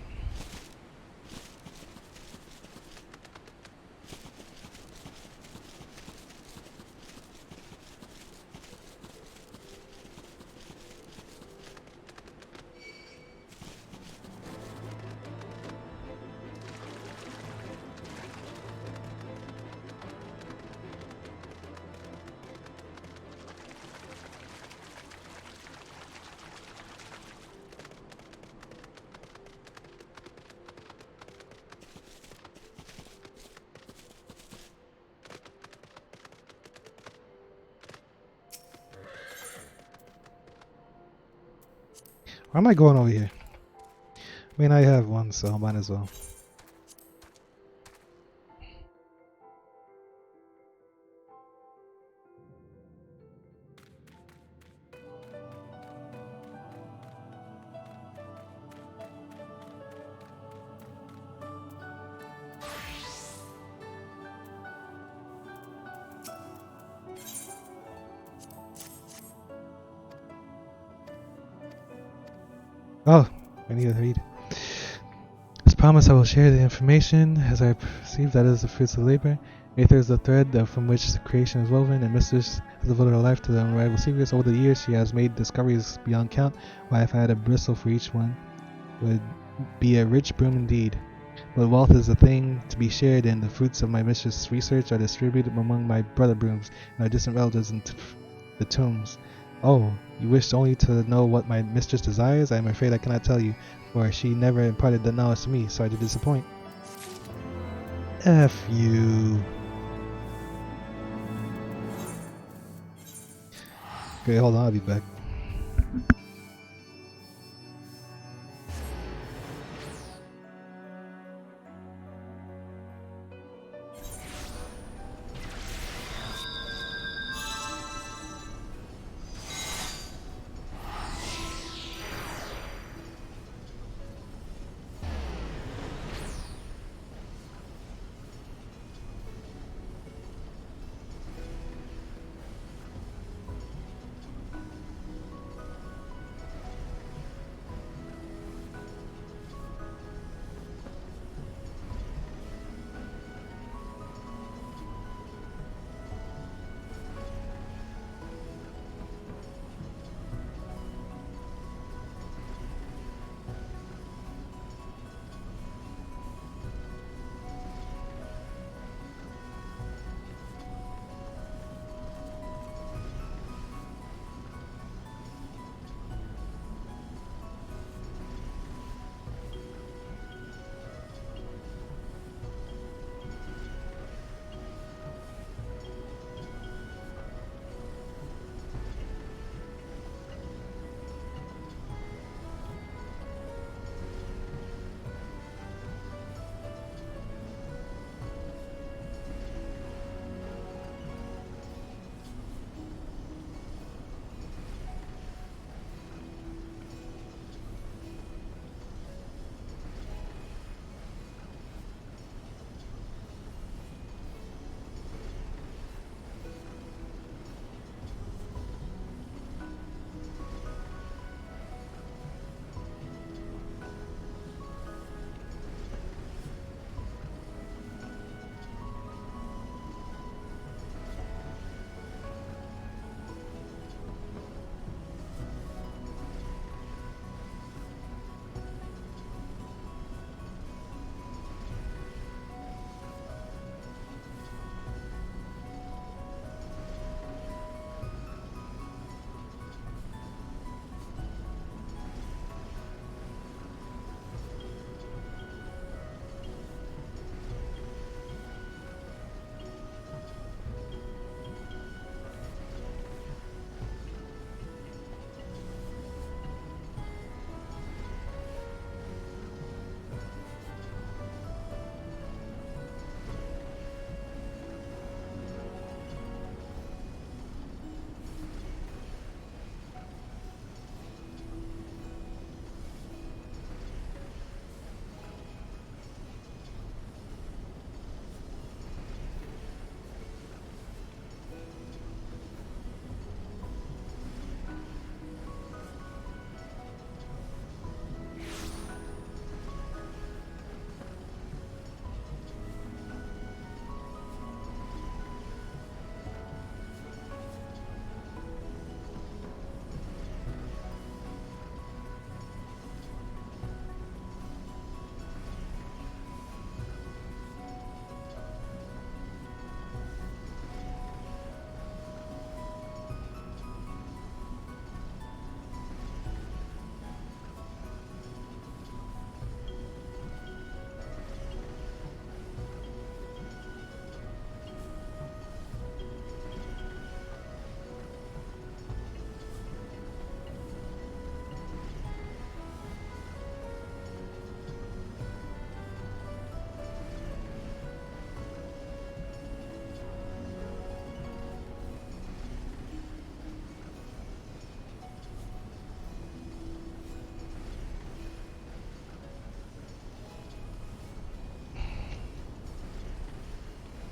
Why am I going over here? I mean, I have one, so might as well. Oh, I need to read. It's promise I will share the information as I perceive that is the fruits of labor. Aether is the thread from which the creation is woven, and Mistress has devoted her life to the unrivaled secrets. Over the years, she has made discoveries beyond count. Why I've had a bristle for each one would be a rich broom indeed. But wealth is a thing to be shared, and the fruits of my mistress' research are distributed among my brother brooms and our distant relatives in the tombs. Oh, you wish only to know what my mistress desires? I am afraid I cannot tell you, for she never imparted the knowledge to me. Sorry to disappoint. F you. Okay, hold on, I'll be back.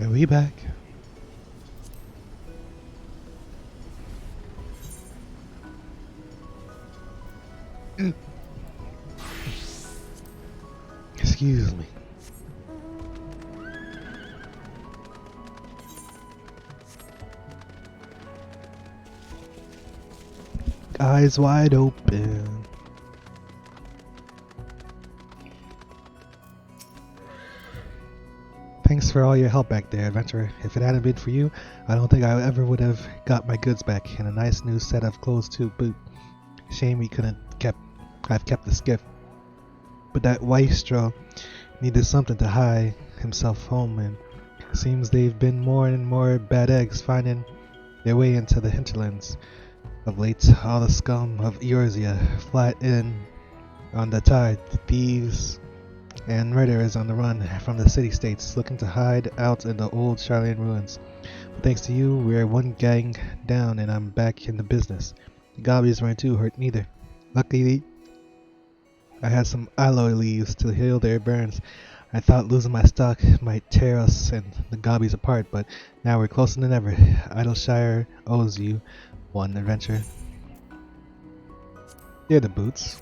Are we back? Excuse me. Eyes wide open. Thanks for all your help back there, adventurer. If it hadn't been for you, I don't think I ever would have got my goods back, and a nice new set of clothes to boot. Shame we couldn't I've kept the skiff. But that wastrel needed something to hide himself home, and seems they've been more and more bad eggs finding their way into the hinterlands. Of late, all the scum of Eorzea flat in on the tide, thieves and murderers on the run from the city-states, looking to hide out in the old Charlian ruins. But thanks to you, we're one gang down and I'm back in the business. The gobbies weren't too hurt neither. Luckily, I had some aloe leaves to heal their burns. I thought losing my stock might tear us and the gobbies apart, but now we're closer than ever. Idleshire owes you one adventure. They're the boots.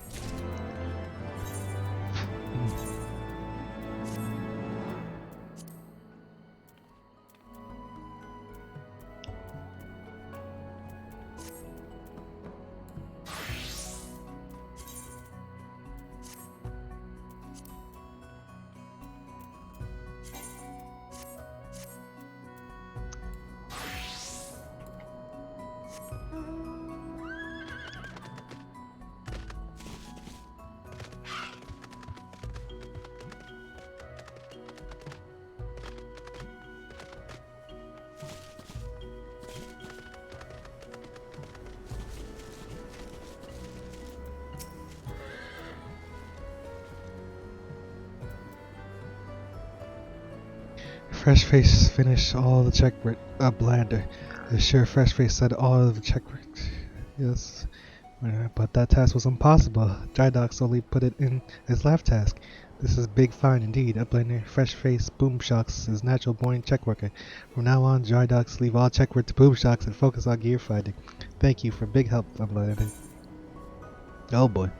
Fresh face finished all the check work. Blander. Sure, Fresh face said all of the check work. Yes, but that task was impossible. Drydock's only put it in as left task. This is big find indeed. Blander, Fresh face, Boomshocks is natural born check worker. From now on, Drydocks leave all check work to Boomshocks and focus on gear finding. Thank you for big help, Blander. Oh boy.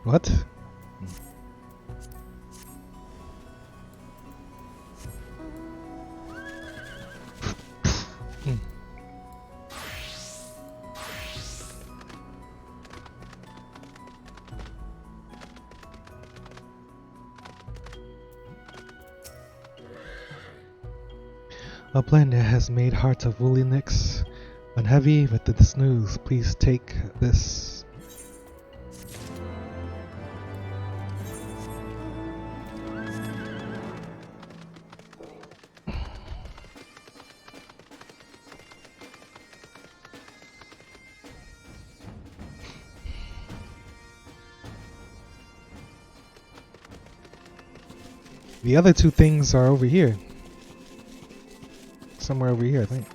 What? A blender has made hearts of woolly nicks unheavy with the snooze. Please take this. The other two things are over here. Somewhere over here, I think.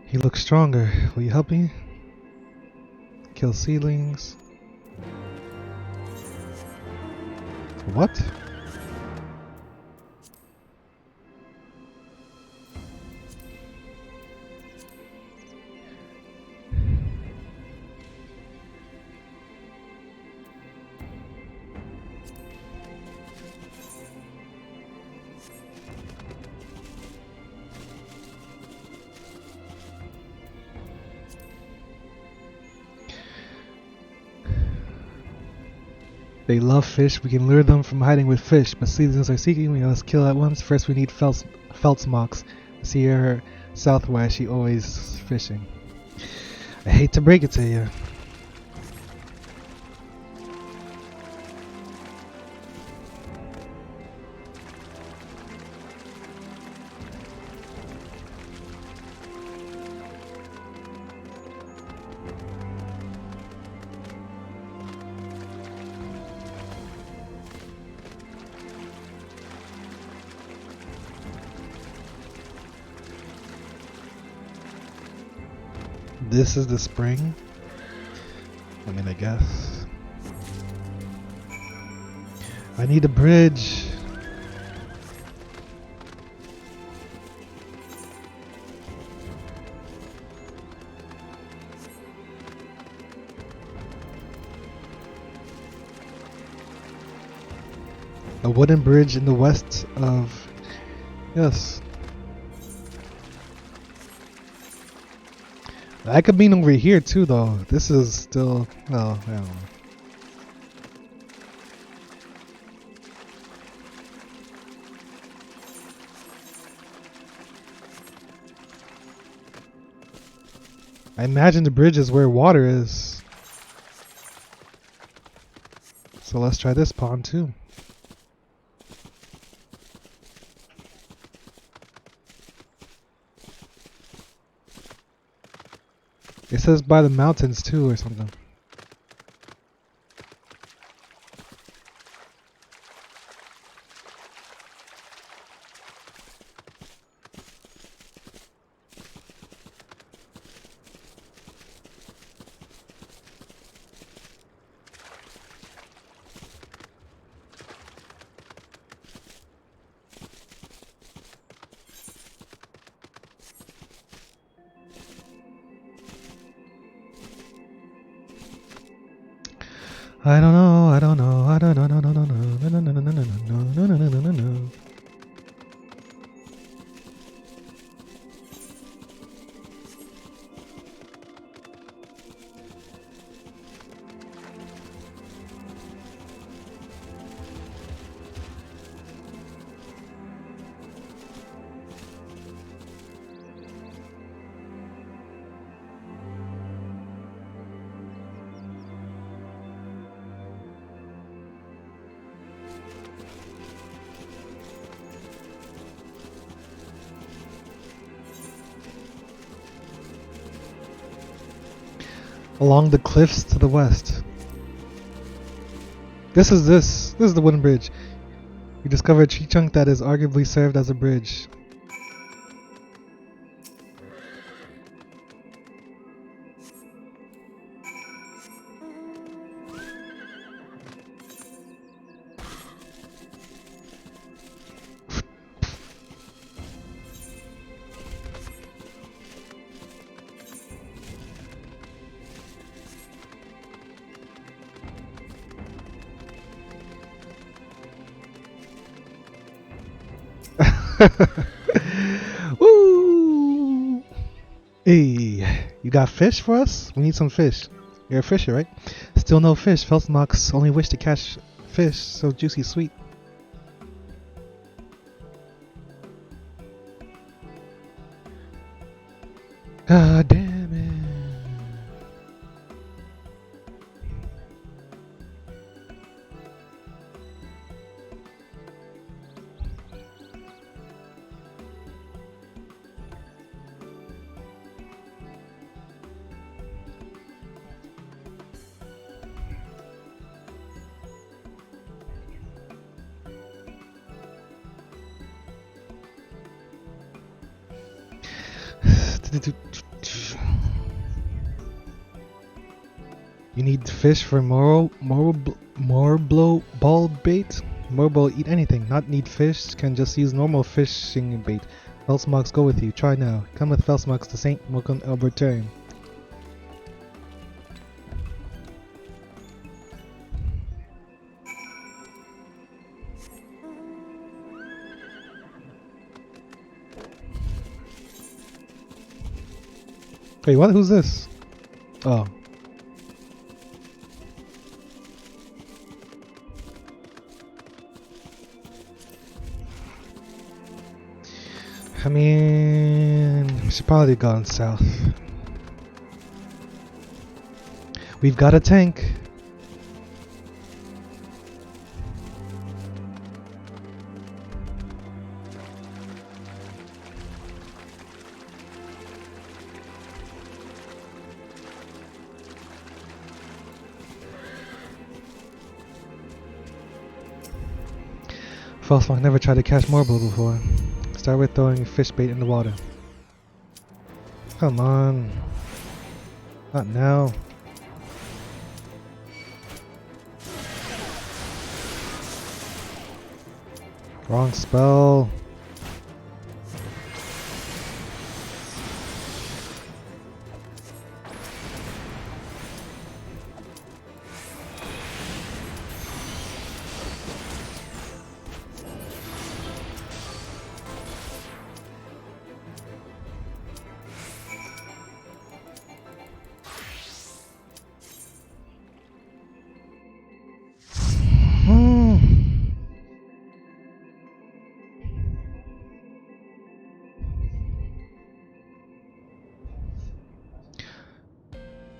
He looks stronger. Will you help me? Kill seedlings. What? They love fish. We can lure them from hiding with fish, but seasons are seeking. We must kill at once. First, we need Feltzmox. See her southwest. She always fishing. I hate to break it to you. This is the spring. I mean, I guess. I need a bridge. A wooden bridge in the west of... Yes. I could mean over here too, though. This is still... Well, I don't know. I imagine the bridge is where water is. So let's try this pond too. It says by the mountains too or something. I don't know, I don't know, I don't know, no, no, no, no, no, no, no, no, no, no, no, no, no, no, no. Along the cliffs to the west. This is the wooden bridge. You discover a tree trunk that is arguably served as a bridge. Woo! Hey, you got fish for us? We need some fish. You're a fisher, right? Still no fish. Feltzmox only wish to catch fish, so juicy sweet. God damn it. You need fish for more ball bait. Morbo eat anything, not need fish, can just use normal fishing bait. Feltzmox go with you, try now. Come with Feltzmox to St. Mokum Albertine. Wait, what? Who's this? Oh. I mean, we should probably go south. We've got a tank. Frostfunk never tried to catch Morble before. Start with throwing fish bait in the water. Come on. Not now. Wrong spell.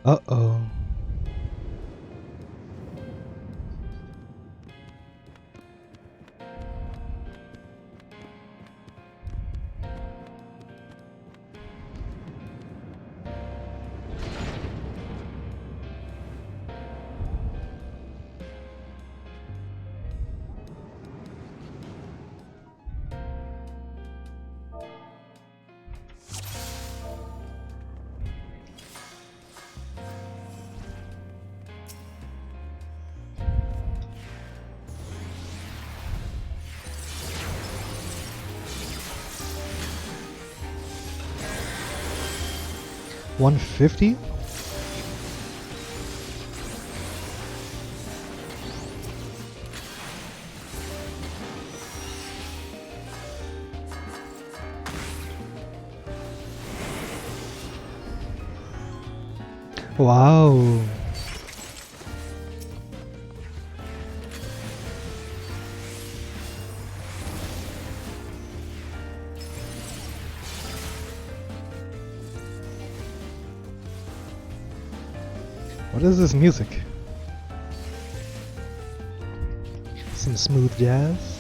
Uh-oh. $150? Wow. What is this music? Some smooth jazz?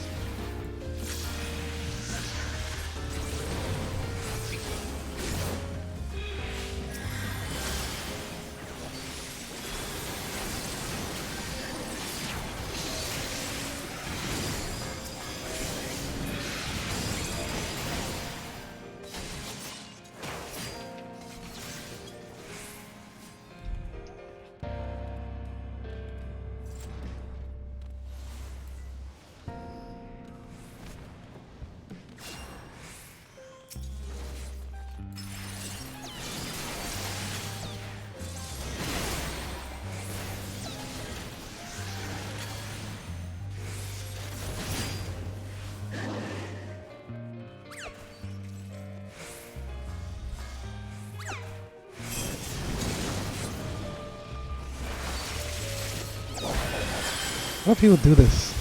Why do people do this?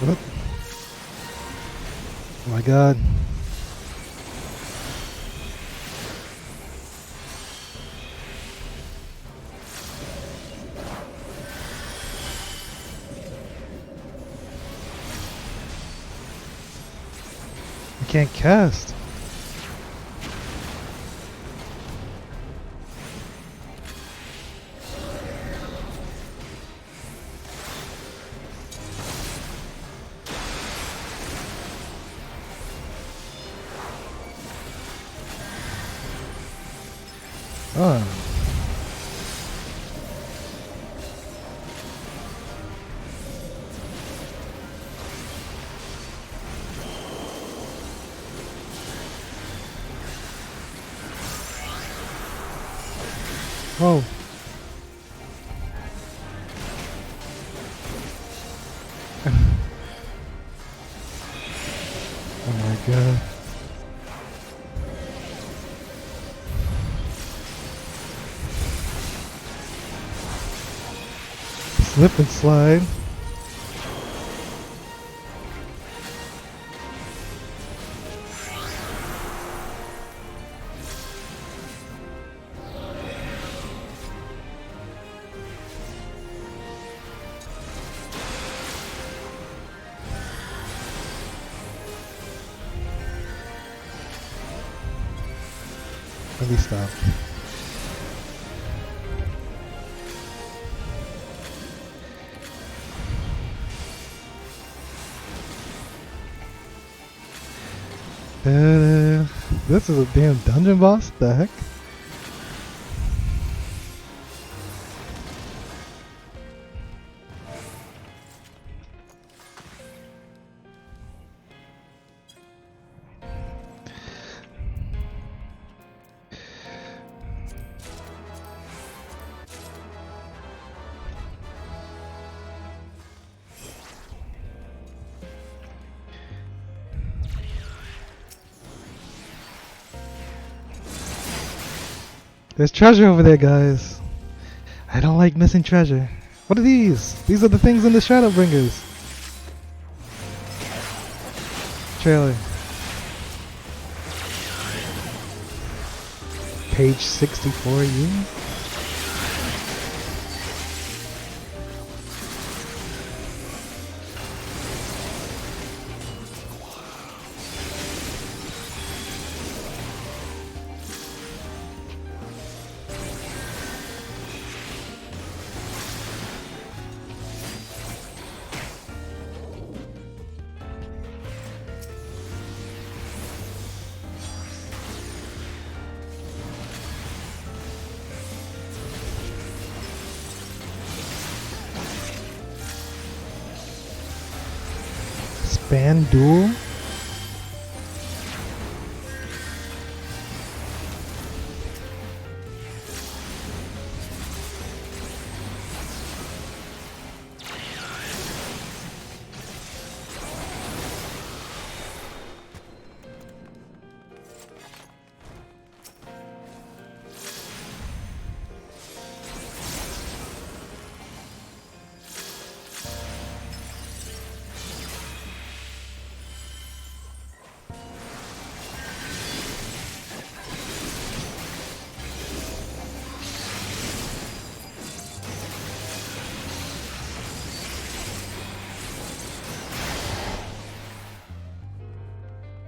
What? Oh my god. I can't cast. Oh. Whoa. Oh my god. Slip and slide. Let me stop. This is a damn dungeon boss? The heck? There's treasure over there, guys. I don't like missing treasure. What are these? These are the things in the Shadowbringers. Trailer. Page 64, you? Span duel?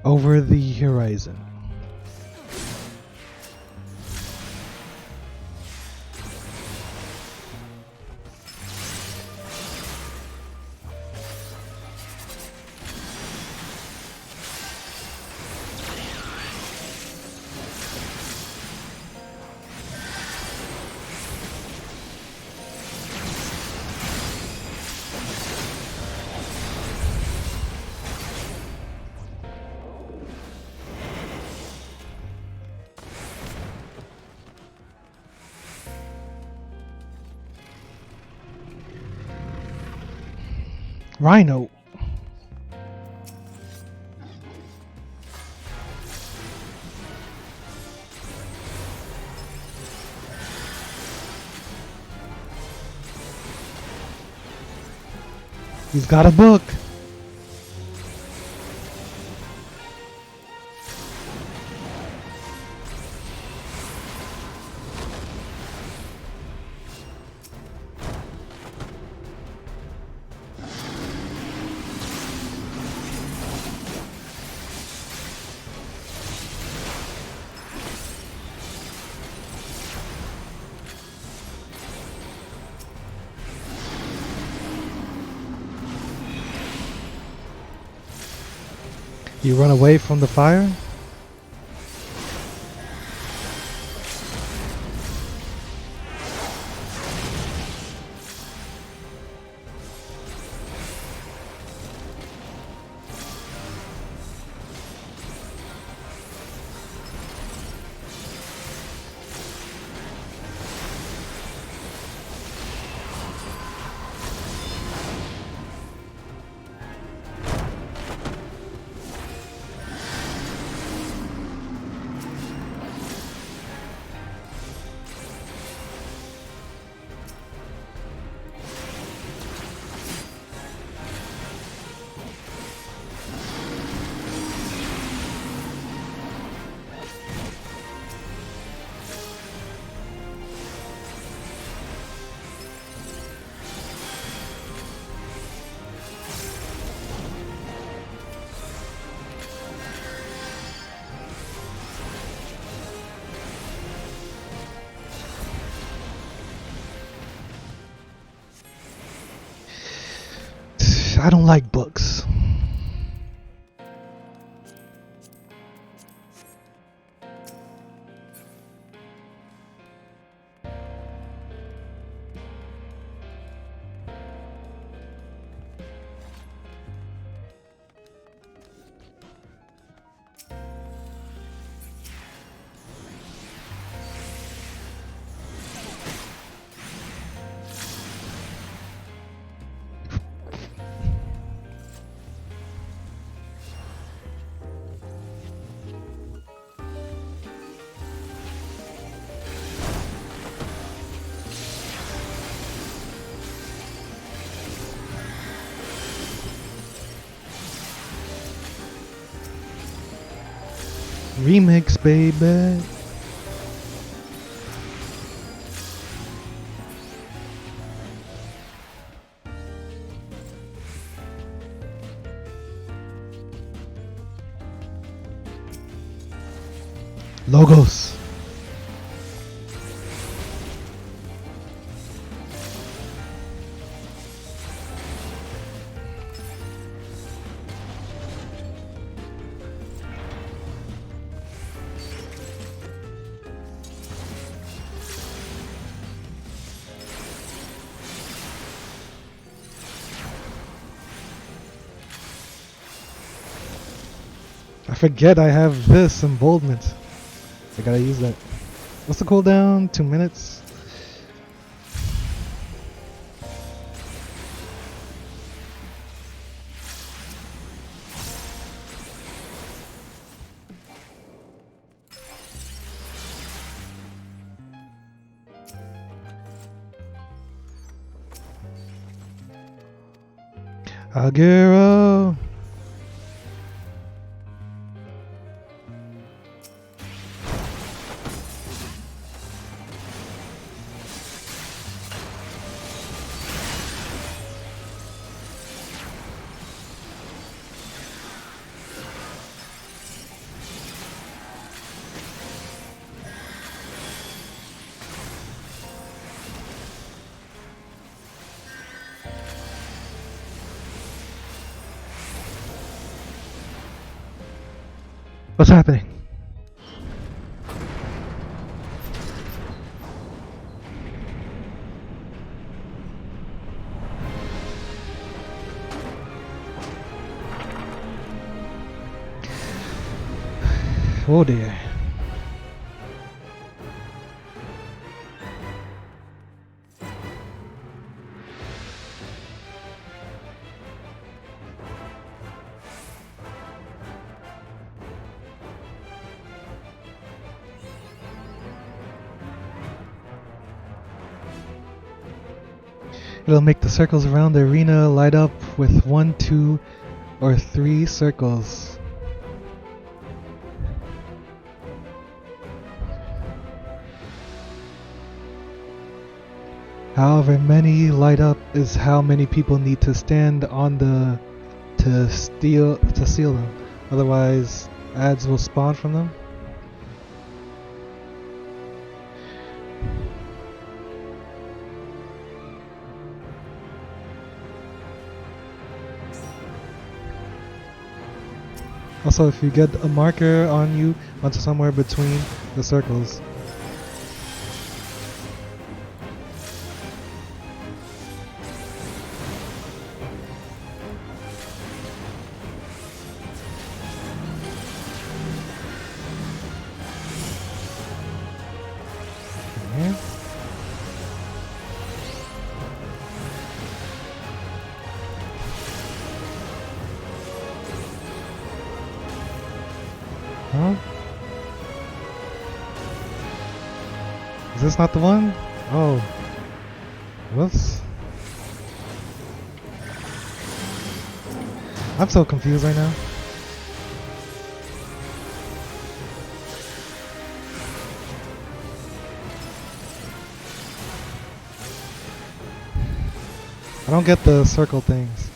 Over the horizon. Rhino. He's got a book. You run away from the fire? I don't like books. Remix, baby. Logos. I forget I have this emboldenment. I gotta use that. What's the cooldown? 2 minutes? Aguro! What's happening? Oh dear. It'll make the circles around the arena light up with 1, 2, or 3 circles. However many light up is how many people need to stand on the to seal them. Otherwise, ads will spawn from them. Also, if you get a marker on you onto somewhere between the circles, okay. Huh? Is this not the one? Oh. Whoops. I'm so confused right now. I don't get the circle things.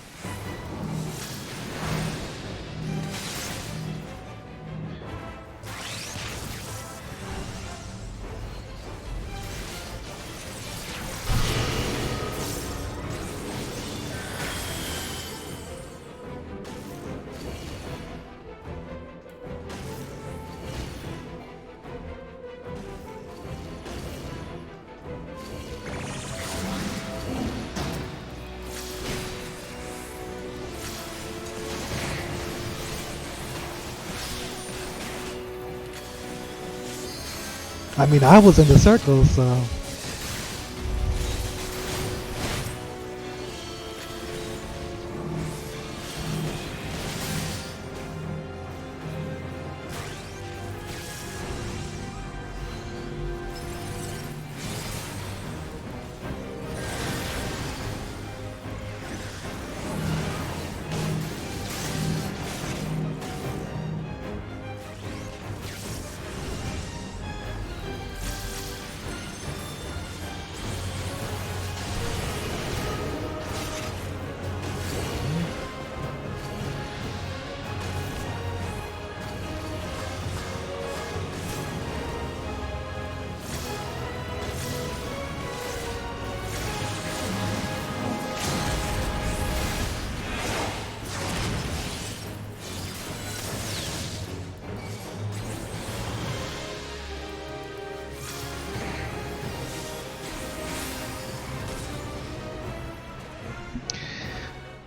I mean, I was in the circle, so.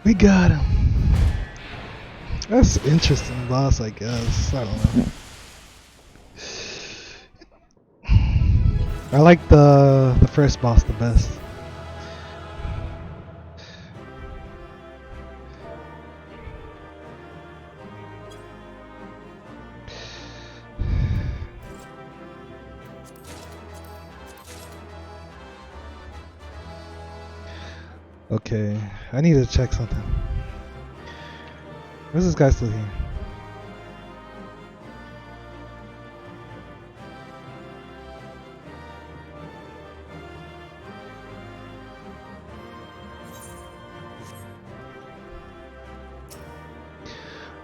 We got him. That's interesting boss, I guess. I don't know. I like the first boss the best. Okay, I need to check something. Where's this guy still here?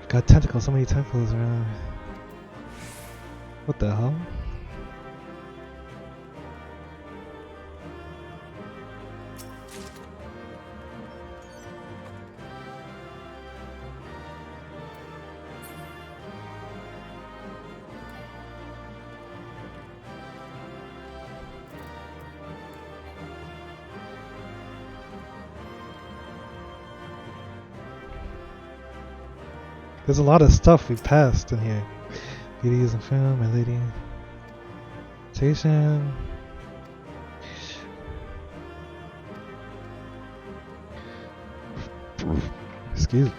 Got tentacles, so many tentacles around. What the hell? There's a lot of stuff we passed in here. Beauty is in film, my lady. Station. Excuse me.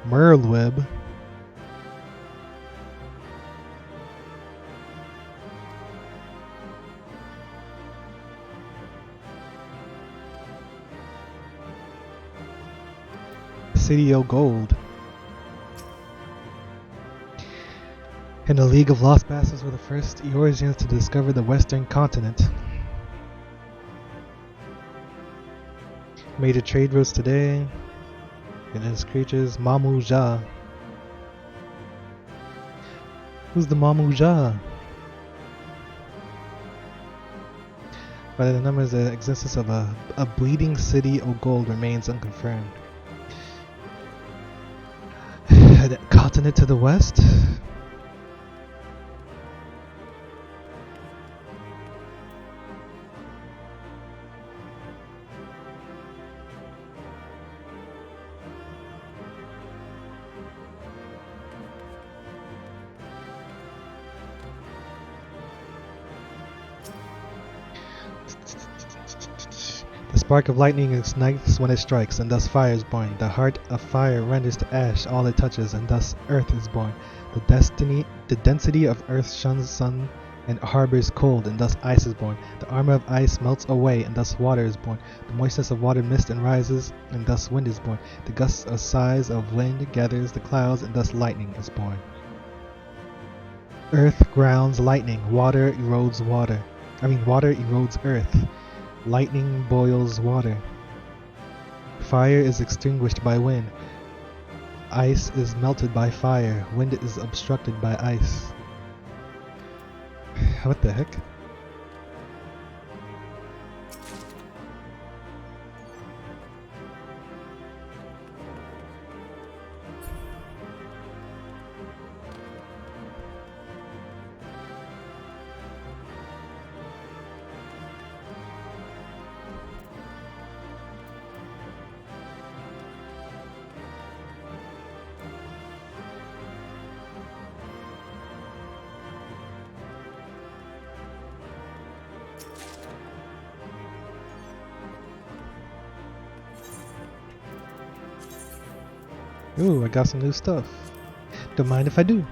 Merlweb. City of Gold. And the League of Lost Bastards were the first Eorzeans to discover the Western continent. Major trade routes today. And his creatures, Mamu Ja. Who's the Mamu Ja? By the numbers, the existence of a bleeding city of gold remains unconfirmed. The continent to the west? spark of lightning ignites when it strikes, and thus fire is born. The heart of fire renders to ash all it touches, and thus earth is born. The density of earth shuns sun and harbors cold, and thus ice is born. The armor of ice melts away, and thus water is born. The moistness of water mist and rises, and thus wind is born. The gusts of sighs of wind gathers the clouds, and thus lightning is born. Earth grounds lightning, water erodes earth. Lightning boils water. Fire is extinguished by wind. Ice is melted by fire. Wind is obstructed by ice. What the heck? Ooh, I got some new stuff. Don't mind if I do.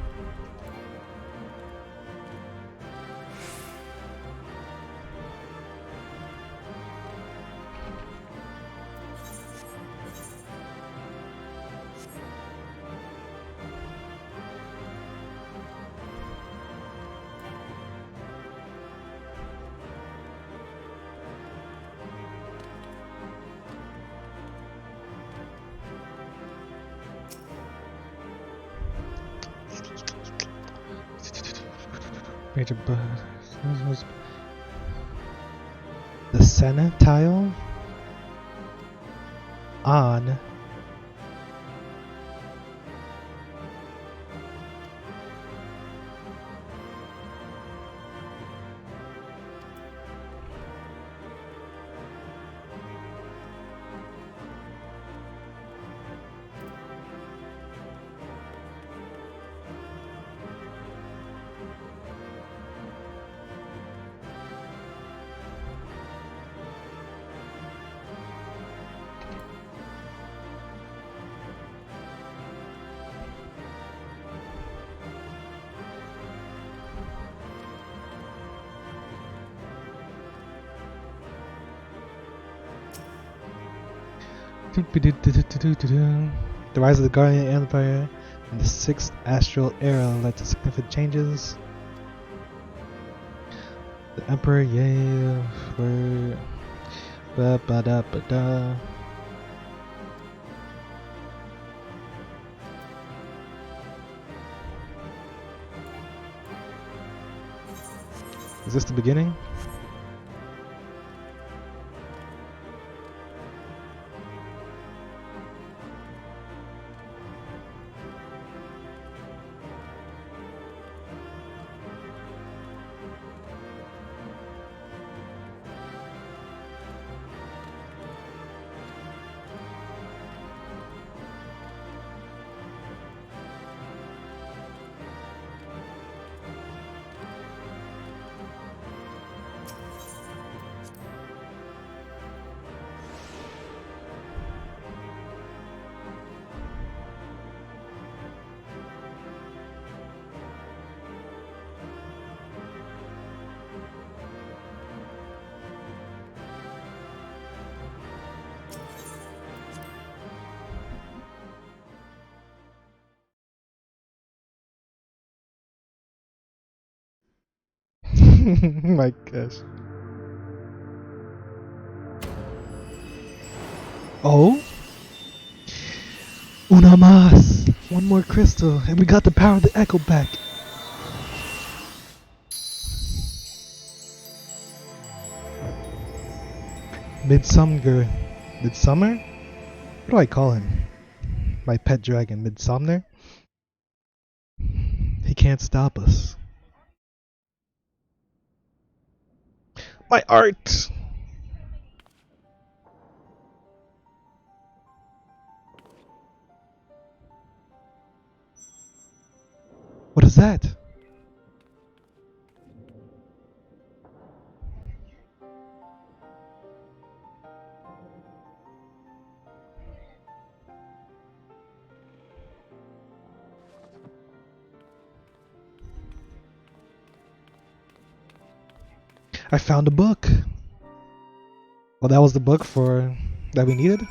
Major the Senatile on the rise of the Guardian Empire and the Sixth Astral Era led to significant changes. The Emperor, yay, ba-ba-da-ba-da. Is this the beginning? My gosh. Oh? Una más! One more crystal, and we got the power of the echo back. Midsummer? What do I call him? My pet dragon, Midsummer? He can't stop us. My art! What is that? I found a book. Well, that was the book for that we needed.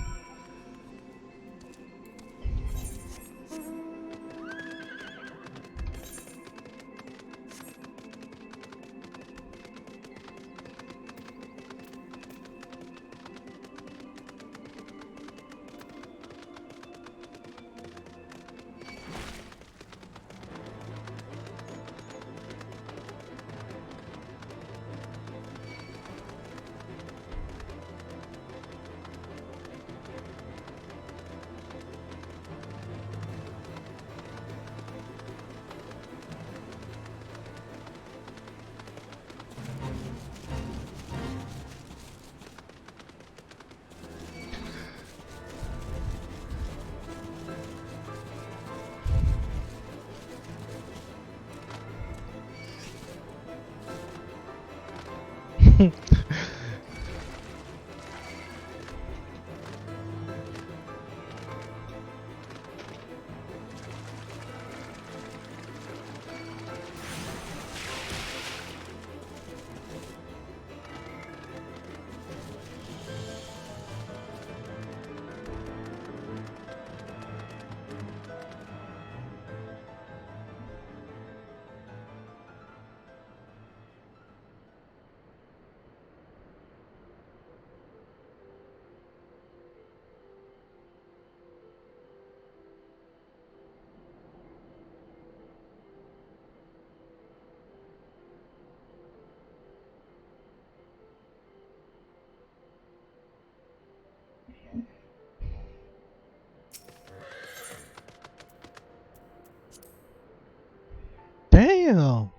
Damn.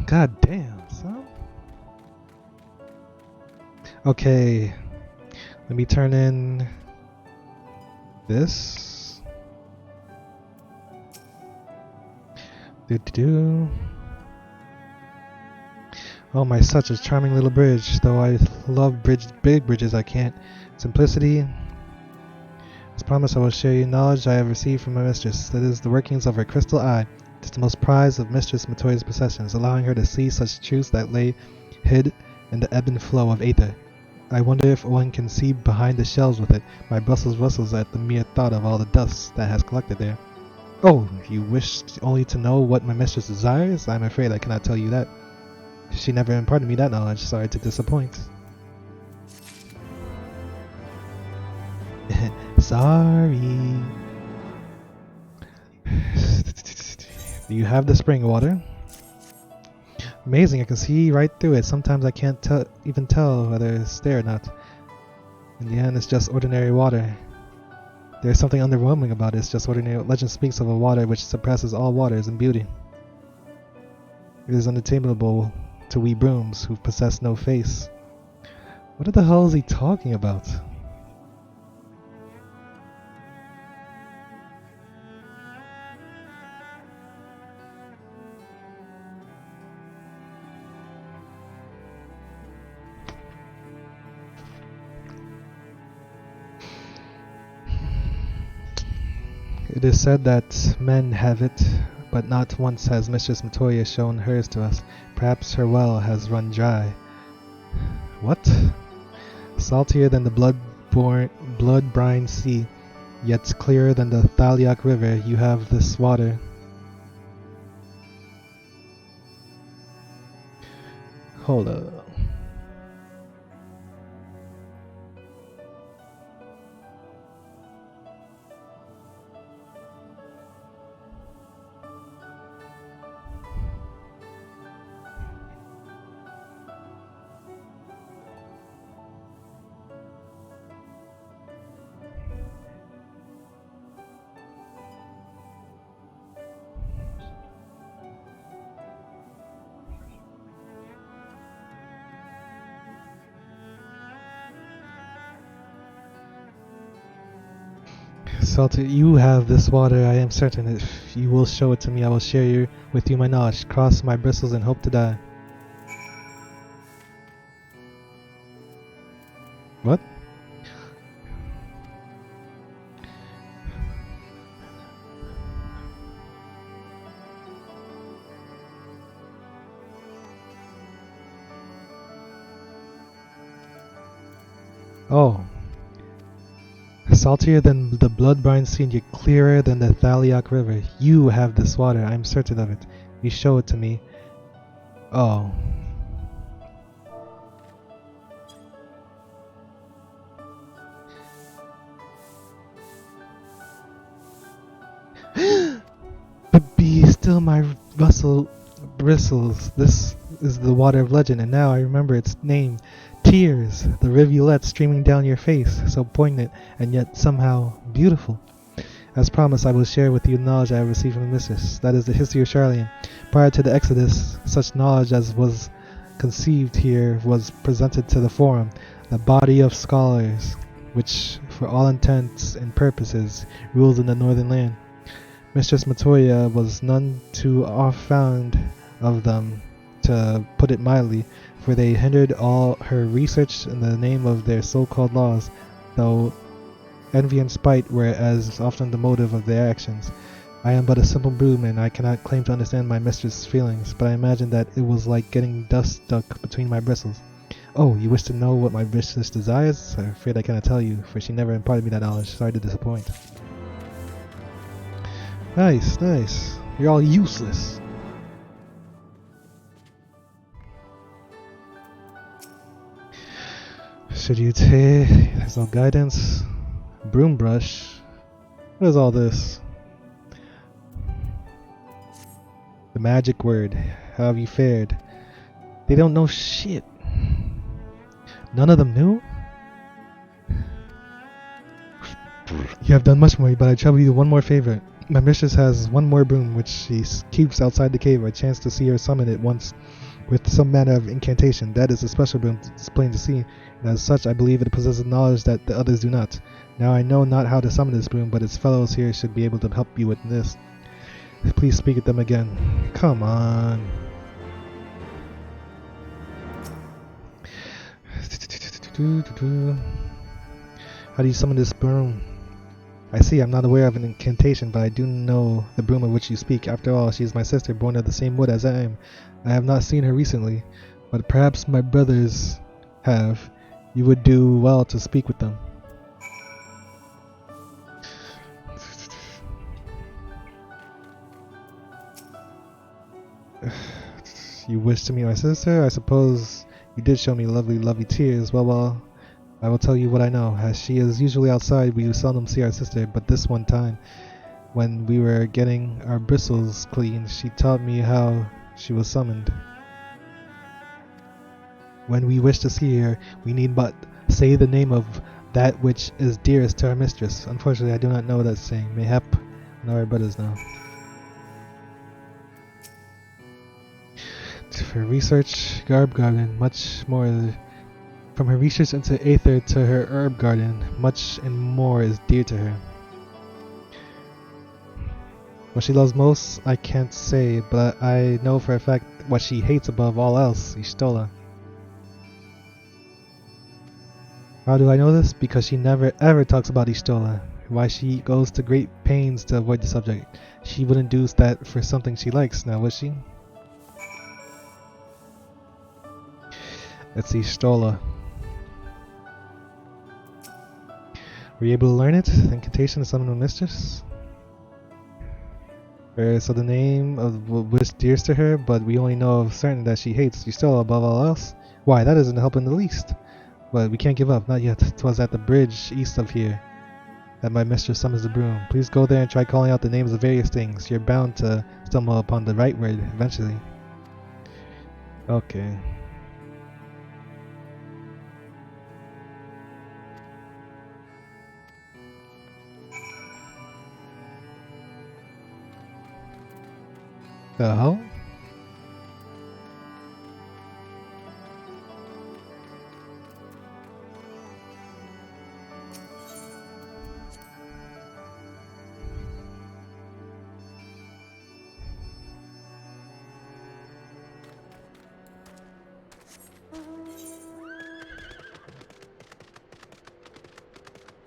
God damn, son. Okay. Let me turn in this. Do. Oh my, such a charming little bridge. Though I love big bridges, I can't. Simplicity. As promised, I will share you knowledge I have received from my mistress. That is the workings of her crystal eye. It is the most prized of Mistress Matoya's possessions, allowing her to see such truths that lay hid in the ebb and flow of aether. I wonder if one can see behind the shells with it. My Brussels rustles at the mere thought of all the dust that has collected there. Oh, you wish only to know what my mistress desires? I am afraid I cannot tell you that. She never imparted me that knowledge. Sorry to disappoint. Sorry. Do you have the spring water? Amazing, I can see right through it. Sometimes I can't even tell whether it's there or not. In the end, it's just ordinary water. There's something underwhelming about it. It's just ordinary. Legend speaks of a water which surpasses all waters in beauty. It is unattainable to we brooms who possess no face. What the hell is he talking about? It is said that men have it, but not once has Mistress Matoya shown hers to us. Perhaps her well has run dry. What? Saltier than the blood-brine sea, yet clearer than the Thaliak River, you have this water. Hold up. Salty, you have this water, I am certain. If you will show it to me, I will share with you my knowledge, cross my bristles and hope to die. What? Oh. Saltier than the blood brine sea, yet clearer than the Thaliok River. You have this water, I'm certain of it. You show it to me. Oh. But be still my bristles. This is the water of legend, and now I remember its name. Tears, the rivulet streaming down your face, so poignant and yet somehow beautiful. As promised, I will share with you knowledge I have received from the mistress. That is the history of Charlian. Prior to the Exodus, such knowledge as was conceived here was presented to the Forum, the body of scholars, which, for all intents and purposes, rules in the northern land. Mistress Matoya was none too fond of them, to put it mildly, for they hindered all her research in the name of their so-called laws, though envy and spite were as often the motive of their actions. I am but a simple broom, and I cannot claim to understand my mistress's feelings, but I imagine that it was like getting dust stuck between my bristles. Oh, you wish to know what my mistress desires? I'm afraid I cannot tell you, for she never imparted me that knowledge. Sorry to disappoint. Nice, nice. You're all useless. Should you take... There's no guidance. Broom brush. What is all this? The magic word. How have you fared? They don't know shit. None of them knew? You have done much more, but I trouble you one more favor. My mistress has one more broom which she keeps outside the cave. I chanced to see her summon it once with some manner of incantation. That is a special broom, it's plain to see, and as such I believe it possesses knowledge that the others do not. Now I know not how to summon this broom, but its fellows here should be able to help you with this. Please speak at them again. Come on. How do you summon this broom? I see, I'm not aware of an incantation, but I do know the broom of which you speak. After all, she is my sister, born of the same wood as I am. I have not seen her recently, but perhaps my brothers have. You would do well to speak with them. You wish to meet my sister? I suppose you did show me lovely tears. Well, I will tell you what I know. As she is usually outside, we seldom see our sister, but this one time, when we were getting our bristles cleaned, she taught me how she was summoned. When we wish to see her, we need but say the name of that which is dearest to our mistress. Unfortunately, I do not know that saying. Mayhap none of our brothers know. For research, herb garden, much more. From her research into Aether to her herb garden, much and more is dear to her. What she loves most, I can't say, but I know for a fact what she hates above all else, Ishtola. How do I know this? Because she never ever talks about Ishtola. Why she goes to great pains to avoid the subject. She wouldn't do that for something she likes, now would she? It's Ishtola. Were you able to learn it? The incantation to summon a mistress? So the name of which dearest to her, but we only know of certain that she hates Ishtola above all else? Why, that doesn't help in the least. But we can't give up, not yet. 'Twas at the bridge east of here that my mistress summons the broom. Please go there and try calling out the names of various things. You're bound to stumble upon the right word eventually. Okay. The hell?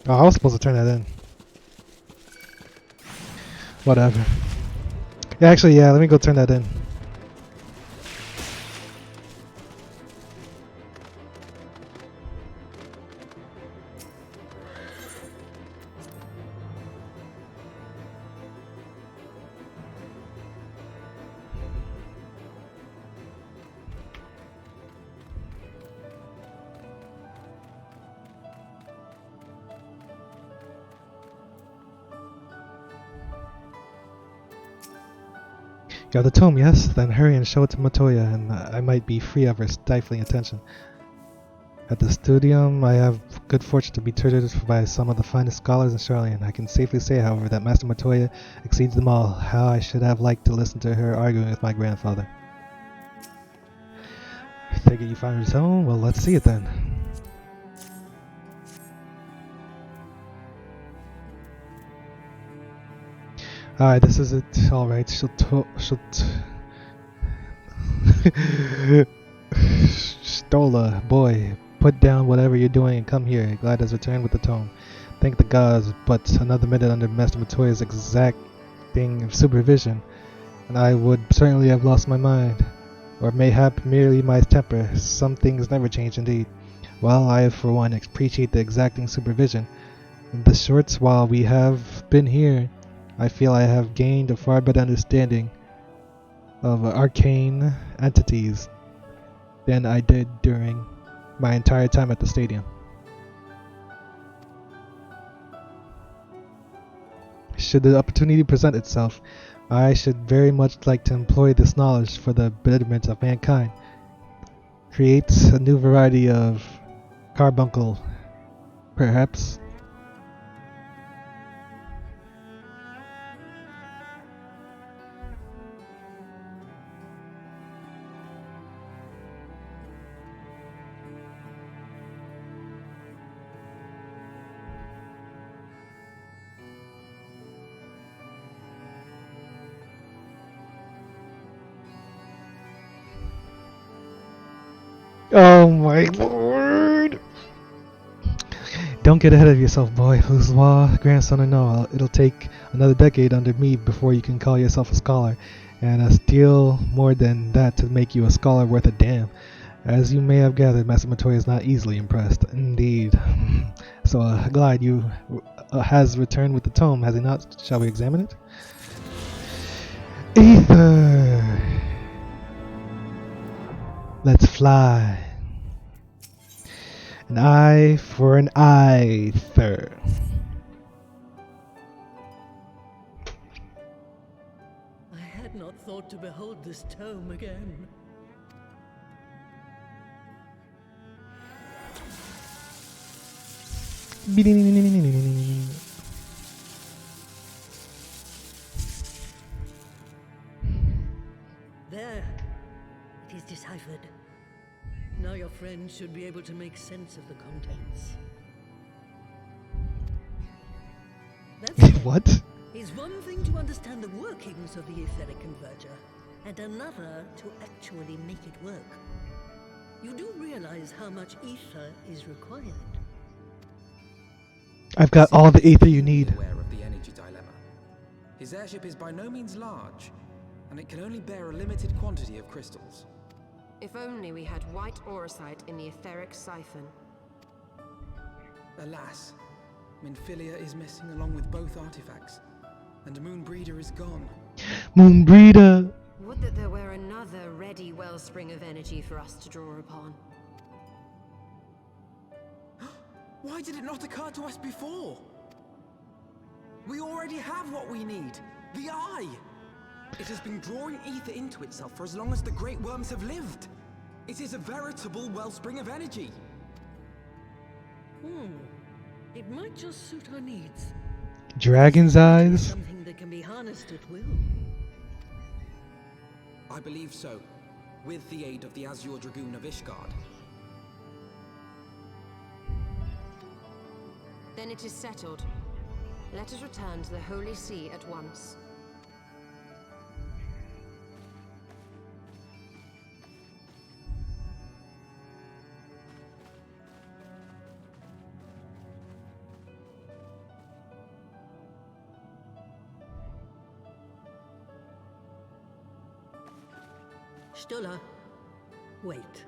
Oh, I was supposed to turn that in. Whatever. Yeah, actually, yeah, let me go turn that in. You have the tome, yes? Then hurry and show it to Matoya, and I might be free of her stifling attention. At the studium, I have good fortune to be tutored by some of the finest scholars in Charlian. I can safely say, however, that Master Matoya exceeds them all. How I should have liked to listen to her arguing with my grandfather. I take it you found her tome? Well, let's see it then. Alright, this is it. Alright, Stola, boy, put down whatever you're doing and come here. Glad has returned with the tome. Thank the gods, but another minute under Master Matoya's exacting supervision, and I would certainly have lost my mind. Or mayhap merely my temper. Some things never change indeed. Well, I, for one, appreciate the exacting supervision. In the short while we have been here, I feel I have gained a far better understanding of arcane entities than I did during my entire time at the stadium. Should the opportunity present itself, I should very much like to employ this knowledge for the betterment of mankind. Create a new variety of carbuncle, perhaps. Oh my lord! Don't get ahead of yourself, boy. Bourgeois, grandson or no, it'll take another decade under me before you can call yourself a scholar, and a deal more than that to make you a scholar worth a damn. As you may have gathered, Master Matoya is not easily impressed. Indeed. So, Glide, you has returned with the tome, has he not? Shall we examine it? Ether! Let's fly. An eye for an ether. I had not thought to behold this tome again. There. It is deciphered. Now your friend should be able to make sense of the contents. That's What? It's one thing to understand the workings of the etheric converter, and another to actually make it work. You do realize how much ether is required? I've got all the ether you need. Aware of the energy dilemma. His airship is by no means large, and it can only bear a limited quantity of crystals. If only we had white aurosite in the etheric siphon. Alas, Minfilia is missing along with both artifacts, and Moonbreeder is gone. Moonbreeder! Would that there were another ready wellspring of energy for us to draw upon. Why did it not occur to us before? We already have what we need, the Eye! It has been drawing ether into itself for as long as the Great Worms have lived. It is a veritable wellspring of energy. It might just suit our needs. Dragon's eyes? Something that can be harnessed at will. I believe so, with the aid of the Azure Dragoon of Ishgard. Then it is settled. Let us return to the Holy See at once. Stola, wait.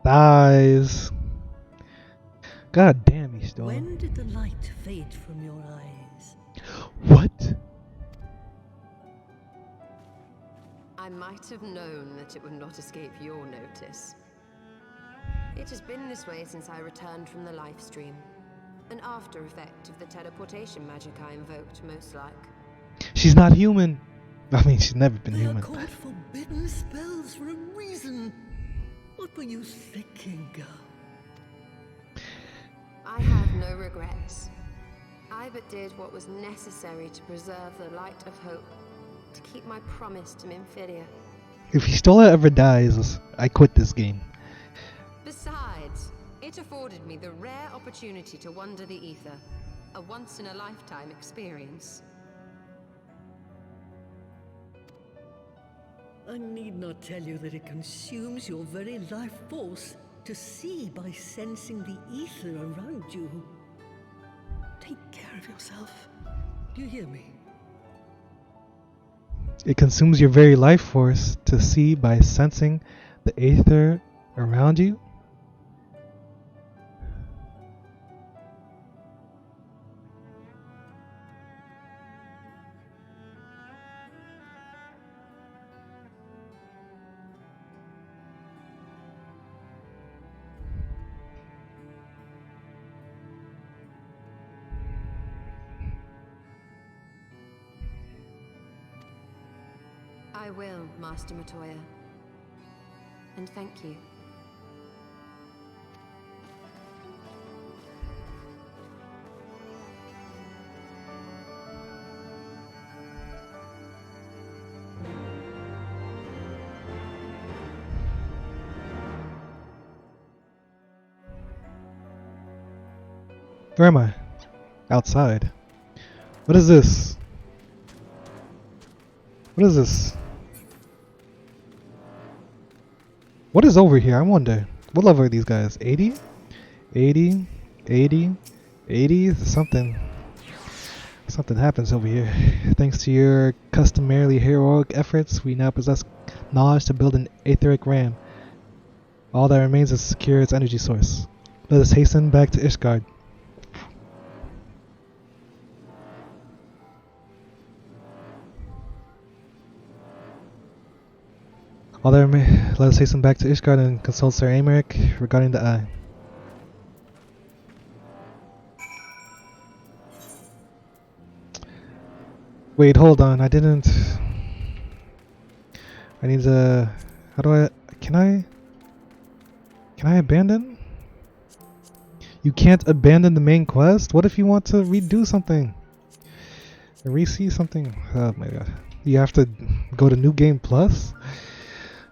Dies. God damn, he stole. When did the light fade from your eyes? What? I might have known that it would not escape your notice. It has been this way since I returned from the life stream. An after effect of the teleportation magic I invoked, most like. She's not human. I mean, she's never been They human. are called forbidden spells for a reason. What were you thinking, girl? I have no regrets. I but did what was necessary to preserve the light of hope, to keep my promise to Minfilia. If Stola ever dies, I quit this game. Besides, it afforded me the rare opportunity to wander the ether, a once-in-a-lifetime experience. I need not tell you that it consumes your very life force to see by sensing the ether around you. Take care of yourself. Do you hear me? It consumes your very life force to see by sensing the aether around you. I will, Master Matoya. And thank you. Where am I? Outside. What is this? What is this? What is over here? I wonder. What level are these guys? 80? 80? 80? 80? Something. Something happens over here. Thanks to your customarily heroic efforts, we now possess knowledge to build an etheric ram. All that remains is to secure its energy source. Let us hasten back to Ishgard. Let us hasten back to Ishgard and consult Sir Amaric regarding the eye. Wait, hold on. I didn't. I need to. How do I? Can I abandon? You can't abandon the main quest? What if you want to redo something? Or re-see something? Oh my god. You have to go to New Game Plus?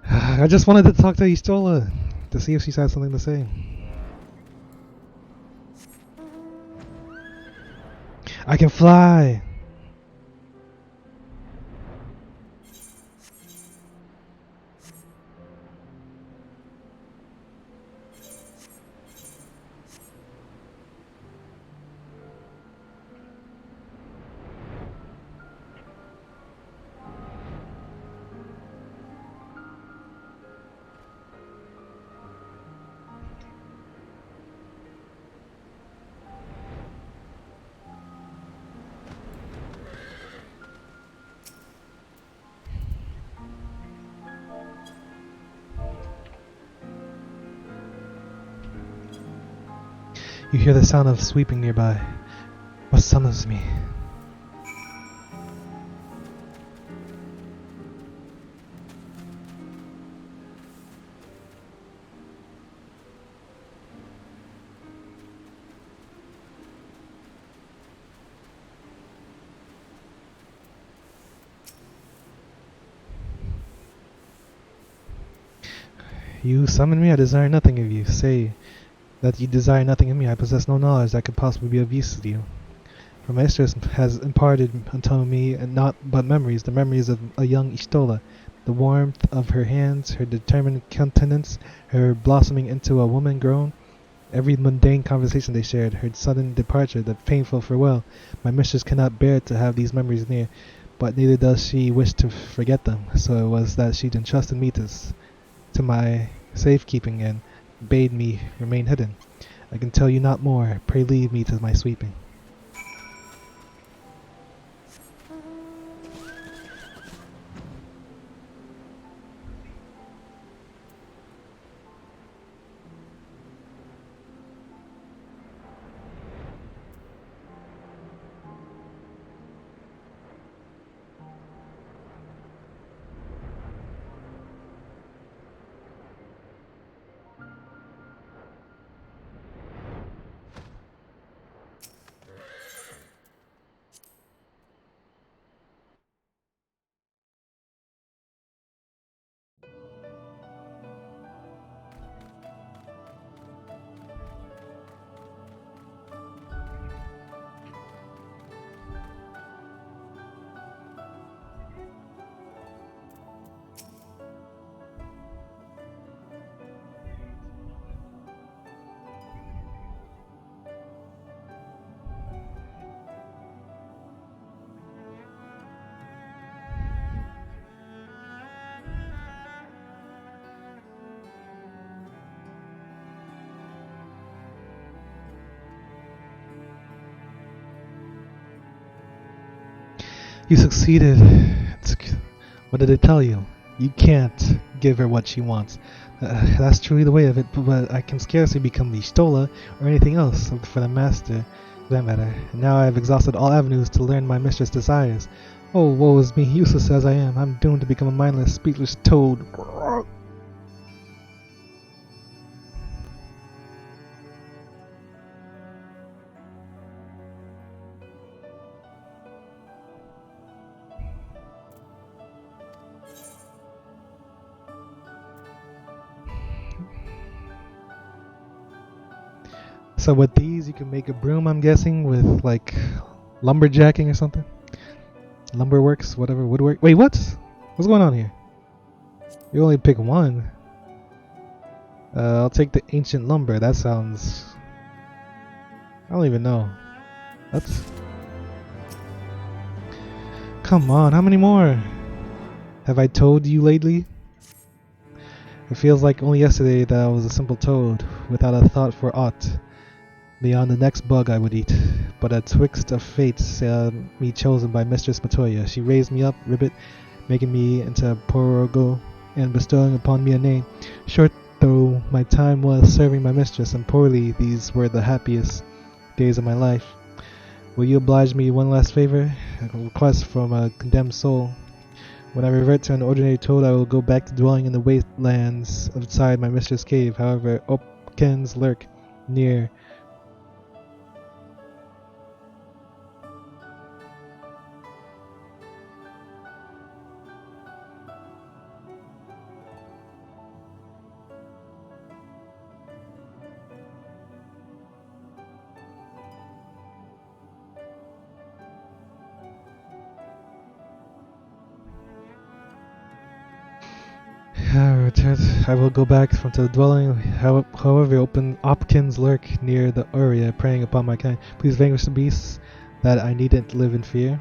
I just wanted to talk to Istola to see if she had something to say. I can fly! You hear the sound of sweeping nearby. What summons me? You summon me? I desire nothing of you. Say that you desire nothing of me. I possess no knowledge that could possibly be of use to you. For my mistress has imparted unto me and not but memories, the memories of a young Istola, the warmth of her hands, her determined countenance, her blossoming into a woman grown, every mundane conversation they shared, her sudden departure, the painful farewell. My mistress cannot bear to have these memories near. but neither does she wish to forget them. So it was that she entrusted me to my safekeeping and bade me remain hidden. I can tell you not more. Pray leave me to my sweeping. You succeeded. What did it tell you? You can't give her what she wants. That's truly the way of it, but I can scarcely become the Stola or anything else for the master, for that matter. And now I have exhausted all avenues to learn my mistress' desires. Oh, woe is me, useless as I am. I'm doomed to become a mindless, speechless toad. So with these, you can make a broom, I'm guessing, with like lumberjacking or something. Lumberworks, whatever, woodwork. Wait, what? What's going on here? You only pick one. I'll take the ancient lumber. That sounds... I don't even know. That's... Come on, how many more? Have I told you lately? It feels like only yesterday that I was a simple toad, without a thought for aught beyond the next bug I would eat. But atwixt of fates, me chosen by Mistress Matoya, she raised me up, ribbit, making me into a porogo, and bestowing upon me a name. Short though my time was serving my mistress, and poorly these were the happiest days of my life. Will you oblige me one last favor? A request from a condemned soul. When I revert to an ordinary toad, I will go back to dwelling in the wastelands outside my mistress' cave. However, Opkins lurk near. I will go back from to the dwelling, however open Opkins lurk near the area, preying upon my kind. Please vanquish the beasts, that I needn't live in fear.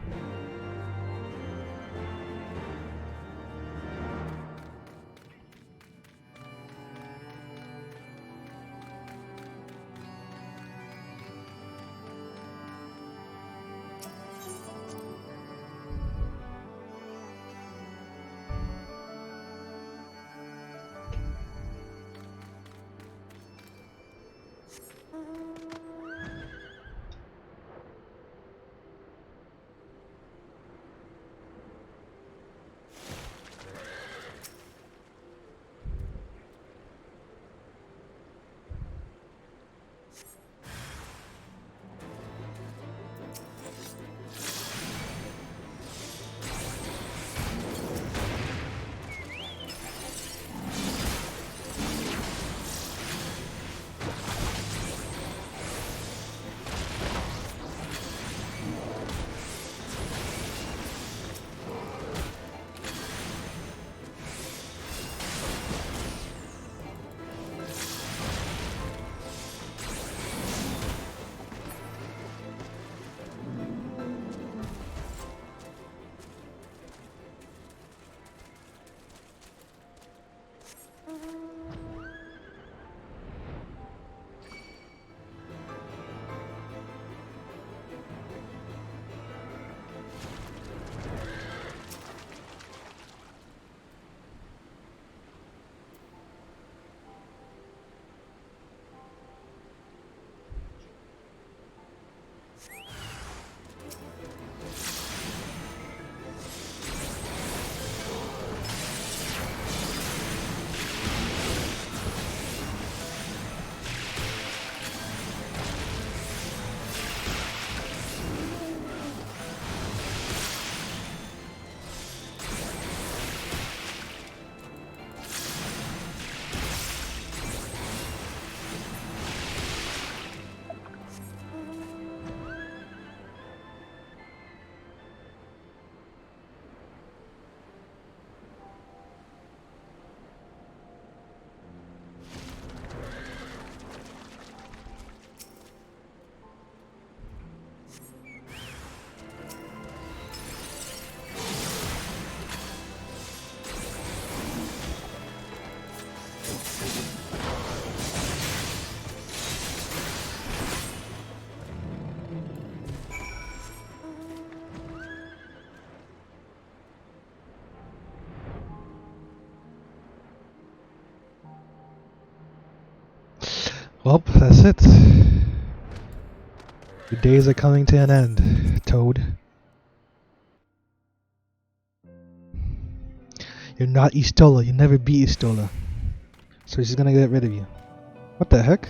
Well, that's it. Your days are coming to an end, Toad. You're not Istola. You never be Istola. So she's gonna get rid of you. What the heck?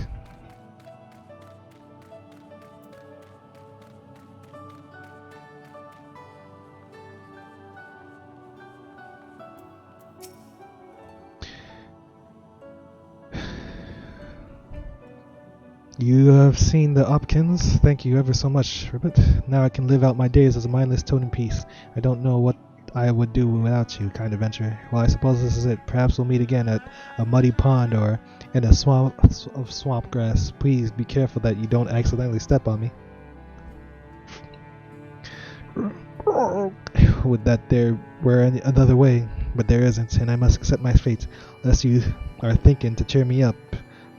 You have seen the Opkins. Thank you ever so much, Ribbit. Now I can live out my days as a mindless toad in peace. I don't know what I would do without you, kind adventurer. Well, I suppose this is it. Perhaps we'll meet again at a muddy pond or in a swamp of swamp grass. Please be careful that you don't accidentally step on me. Would that there were another way, but there isn't, and I must accept my fate. Unless you are thinking to cheer me up,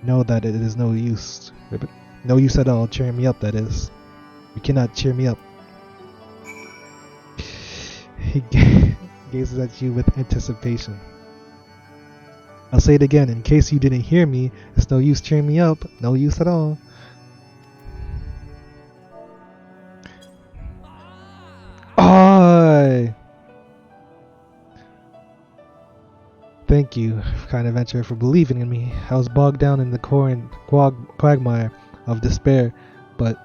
know that it is no use. No use at all cheering me up, that is. You cannot cheer me up. He gazes at you with anticipation. I'll say it again, in case you didn't hear me. It's no use cheering me up. No use at all. Aye! Thank you, kind adventurer, for believing in me. I was bogged down in the quagmire of despair, but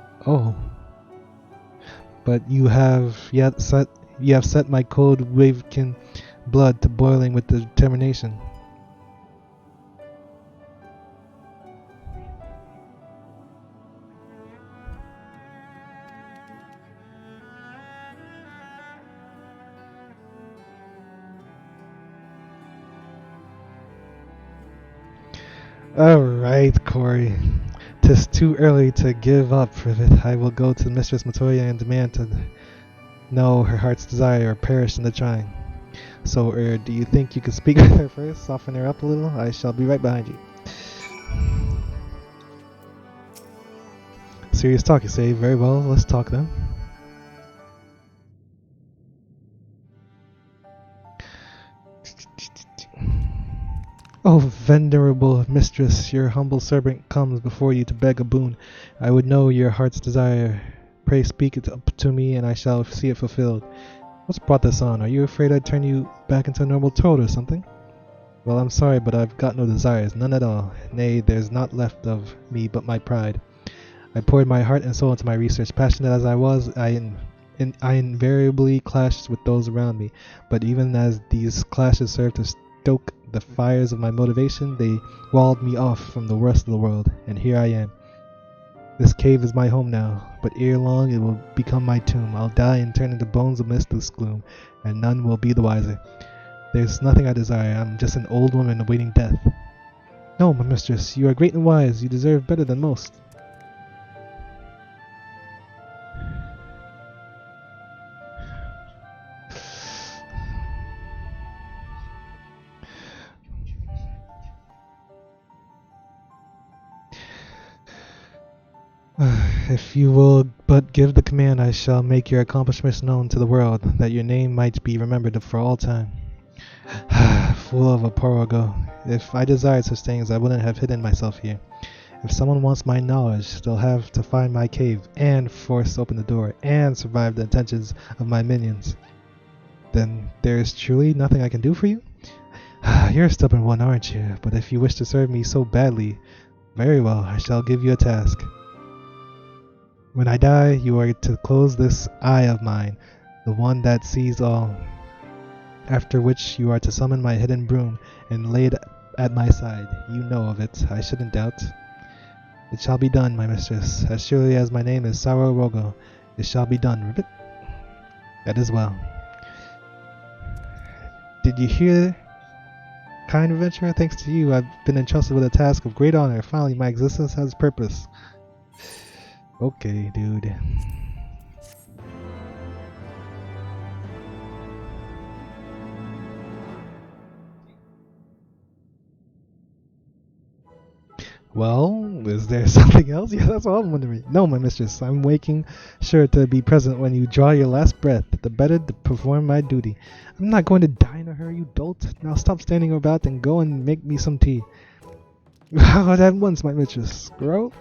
you have set my cold wavekin blood to boiling with determination. Alright, Corey. 'Tis too early to give up for it. I will go to Mistress Matoya and demand to know her heart's desire or perish in the trying. So, do you think you could speak with her first? Soften her up a little? I shall be right behind you. Serious talk, you say? Very well, let's talk then. Oh, venerable mistress, your humble servant comes before you to beg a boon. I would know your heart's desire. Pray speak it up to me, and I shall see it fulfilled. What's brought this on? Are you afraid I'd turn you back into a normal toad or something? Well, I'm sorry, but I've got no desires, none at all. Nay, there's naught left of me but my pride. I poured my heart and soul into my research. Passionate as I was, I invariably clashed with those around me. But even as these clashes served to stoke the fires of my motivation, they walled me off from the rest of the world, and here I am. This cave is my home now, but ere long it will become my tomb. I'll die and turn into bones amidst this gloom, and none will be the wiser. There's nothing I desire. I'm just an old woman awaiting death. No, my mistress, you are great and wise. You deserve better than most. If you will but give the command, I shall make your accomplishments known to the world, that your name might be remembered for all time. Fool of a Porogo. If I desired such things, I wouldn't have hidden myself here. If someone wants my knowledge, they'll have to find my cave, and force open the door, and survive the attentions of my minions. Then there is truly nothing I can do for you? You're a stubborn one, aren't you? But if you wish to serve me so badly, very well, I shall give you a task. When I die, you are to close this eye of mine, the one that sees all. After which you are to summon my hidden broom and lay it at my side. You know of it, I shouldn't doubt. It shall be done, my mistress. As surely as my name is Saro Rogo, it shall be done, Ribbit. That is well. Did you hear, kind adventurer? Thanks to you, I've been entrusted with a task of great honor. Finally, my existence has purpose. Okay, dude. Well, is there something else? Yeah, that's all I'm wondering. No, my mistress, I'm making sure to be present when you draw your last breath, the better to perform my duty. I'm not going to die in a hurry, you dolt. Now stop standing about and go and make me some tea. How that once my mistress, grow.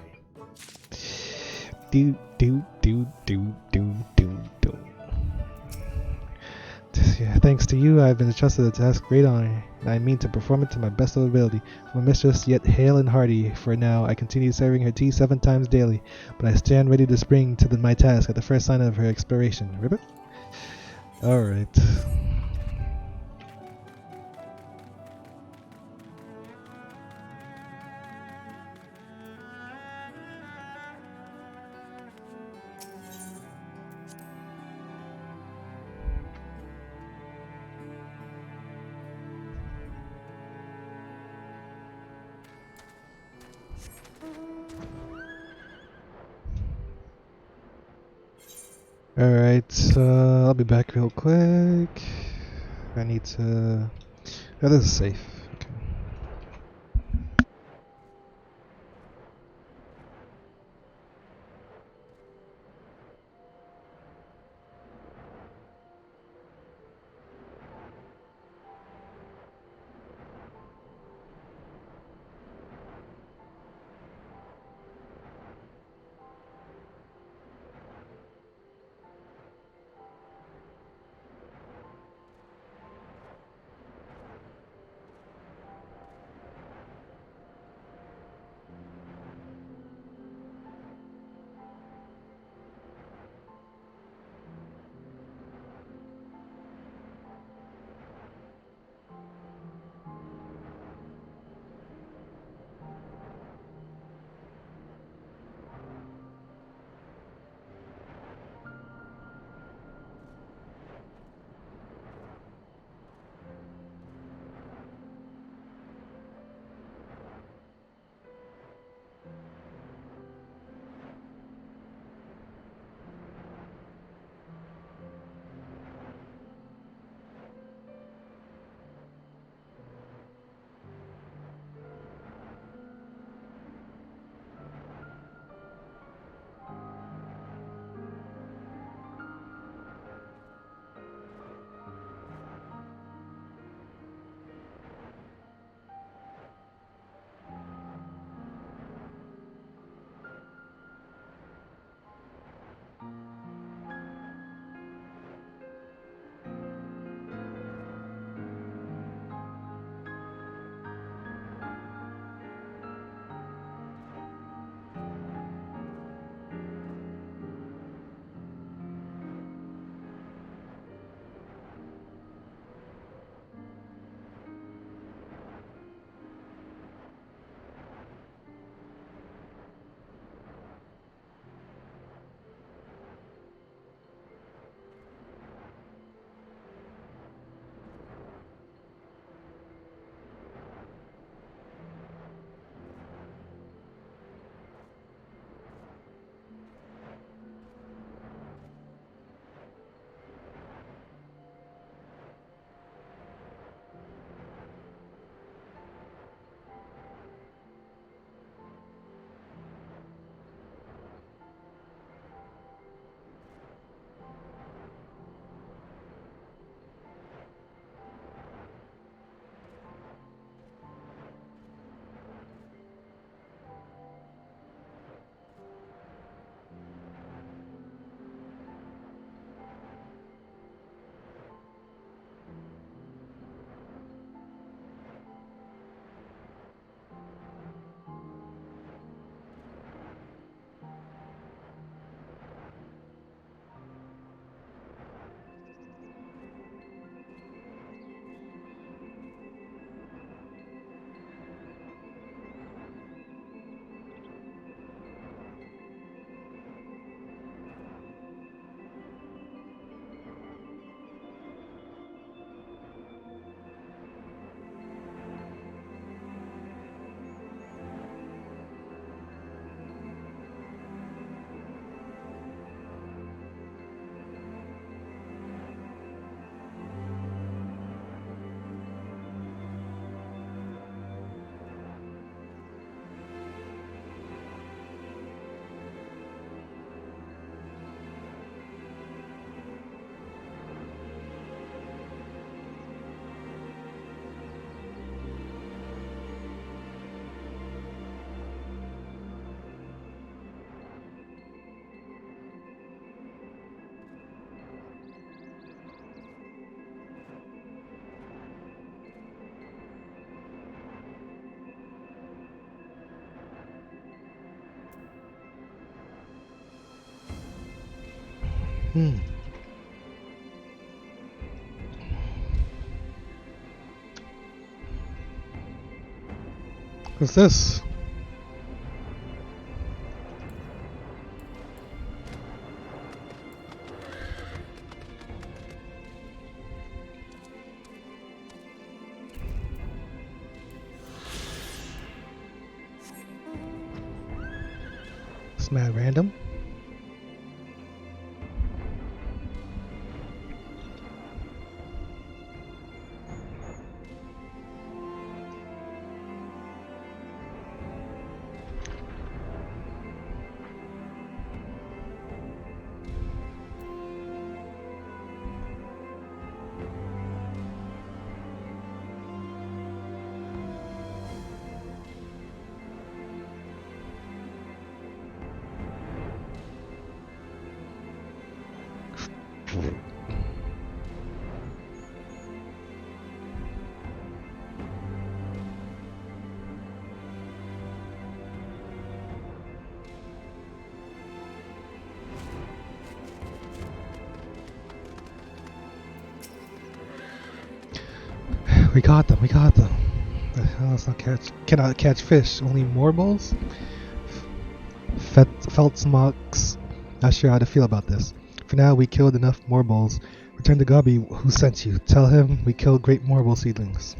Do do do do do do do. Yeah, thanks to you, I've been entrusted a task great honor, and I mean to perform it to my best of ability. For my mistress, yet hale and hearty, for now I continue serving her tea 7 times daily, but I stand ready to spring to my task at the first sign of her expiration. Ribbit? Alright. Alright, I'll be back real quick. I need to... Oh, this is safe. Okay. What's this? It's mad random. We got them, we got them. Let's not cannot catch fish, only morbals? Feldsmox, not sure how to feel about this. For now, we killed enough morbals. Return to Gobby, who sent you. Tell him we killed great morbal seedlings.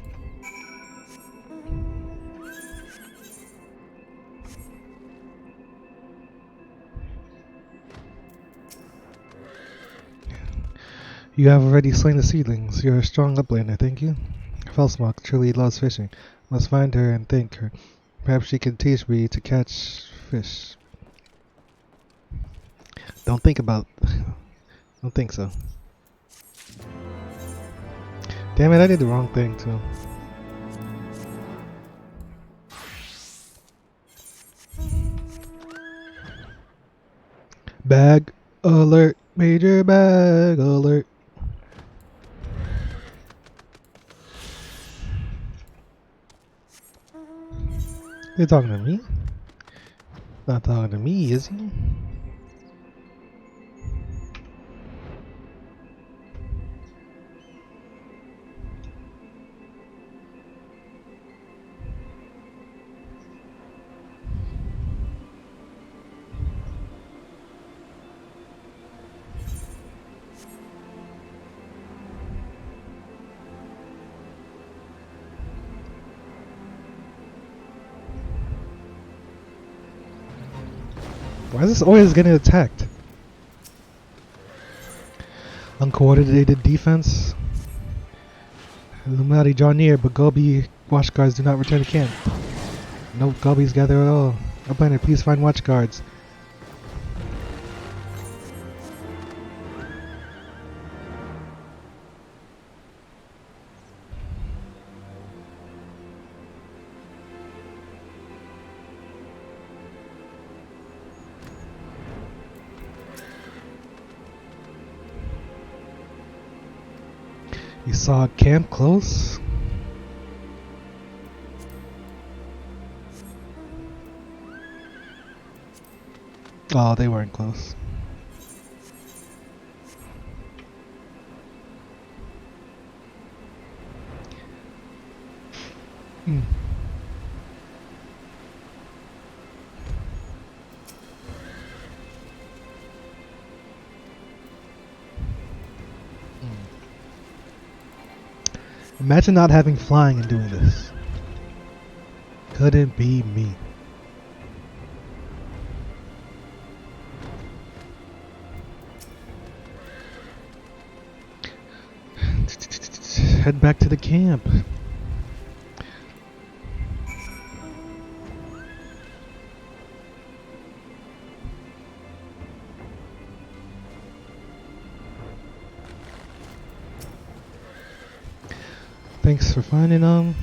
You have already slain the seedlings. You're a strong uplander, thank you. Felsmock truly loves fishing. Must find her and thank her. Perhaps she can teach me to catch fish. Don't think so. Damn it, I did the wrong thing too. Bag alert, major bag alert. You talking to me? Not talking to me, is he? Why is this always getting attacked? Uncoordinated defense. Illuminati draw near, but Gobi watch guards do not return to camp. No Gobbies gather at all. Uplander, please find watch guards. You saw camp close? Oh, they weren't close. Imagine not having flying and doing this. Couldn't be me. Head back to the camp. Thanks for finding them.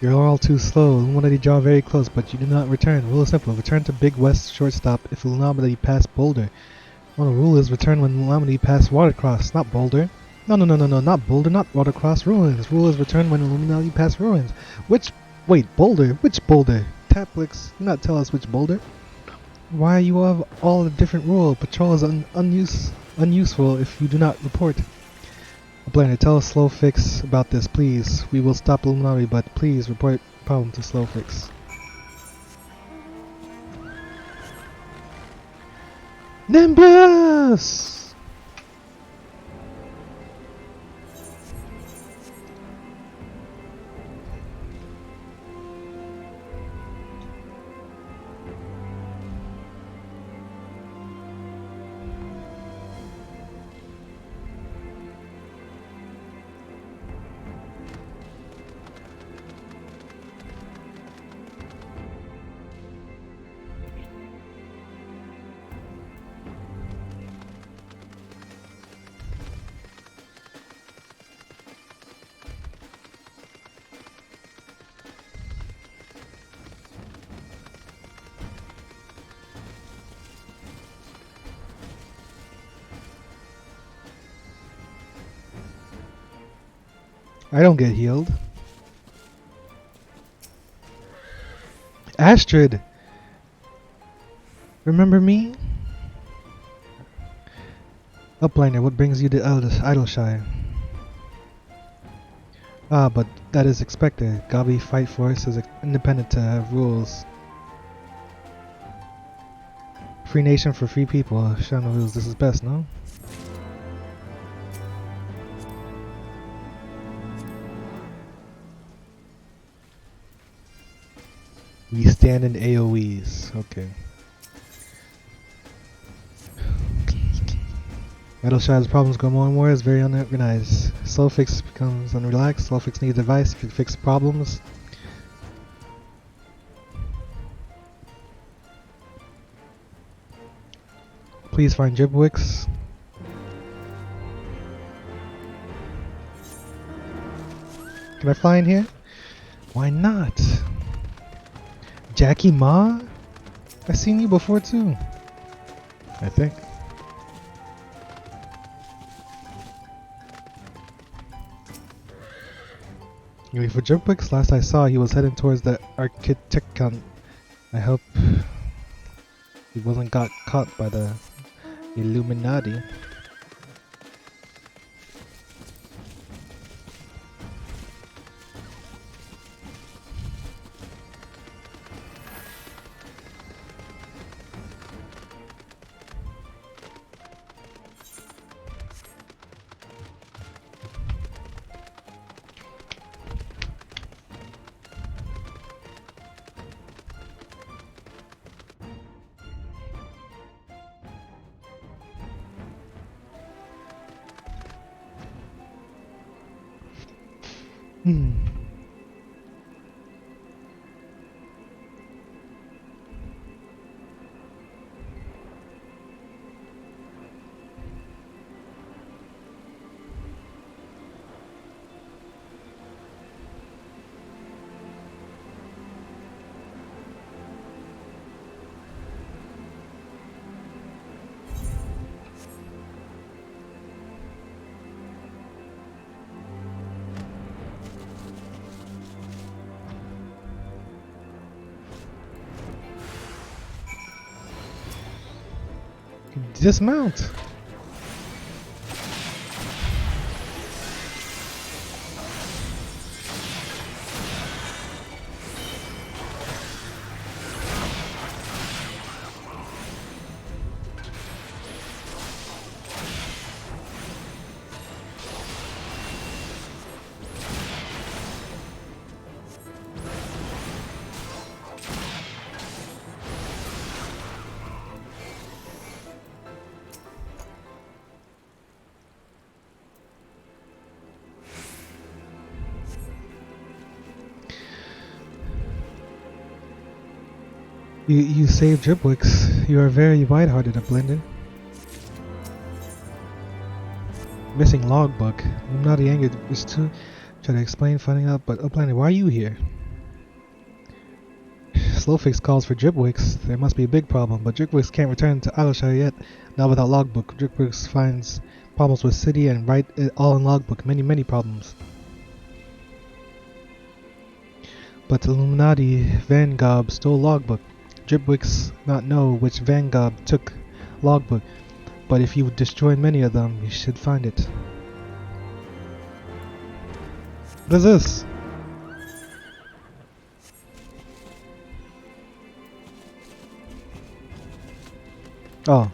You're all too slow. Illuminati draw very close, but you do not return. Rule is simple. Return to Big West shortstop if Illuminati pass Boulder. Well, the rule is return when Illuminati pass Watercross, not Boulder. No, not Boulder, not Watercross, Ruins. Rule is return when Illuminati pass Ruins. Wait, Boulder? Which Boulder? Taplix, do not tell us which Boulder. Why you have all a different rule? Patrol is unuseful if you do not report. Upplander, tell Slowfix about this, please. We will stop Illuminati, but please report problem to Slowfix. Nimbus! I don't get healed. Astrid! Remember me? Upliner, what brings you to Idleshire? Ah, but that is expected. Gabi Fight Force is independent to have rules. Free nation for free people. Shadow rules, this is best, no? We stand in AoEs. Okay. Idleshire's problems grow more and more. It's very unorganized. Slowfix becomes unrelaxed. Slowfix needs advice to fix problems. Please find Dribwicks. Can I fly in here? Why not? Jackie Ma? I've seen you before too. I think. For Dribwicks, last I saw he was heading towards the Architecton. I hope he wasn't got caught by the Illuminati. Dismount! You saved Dribwicks. You are very wide-hearted, Blendon. Missing logbook. I'm not angry. Just to try to explain, finding out. But Upplander, why are you here? Slowfix calls for Dribwicks. There must be a big problem, but Dribwicks can't return to Idleshire yet. Not without logbook. Dribwicks finds problems with city and write it all in logbook. Many problems. But Illuminati Vanguard stole logbook. Dripwicks not know which Vanguard took logbook, but if you destroy many of them, you should find it. What is this? Oh.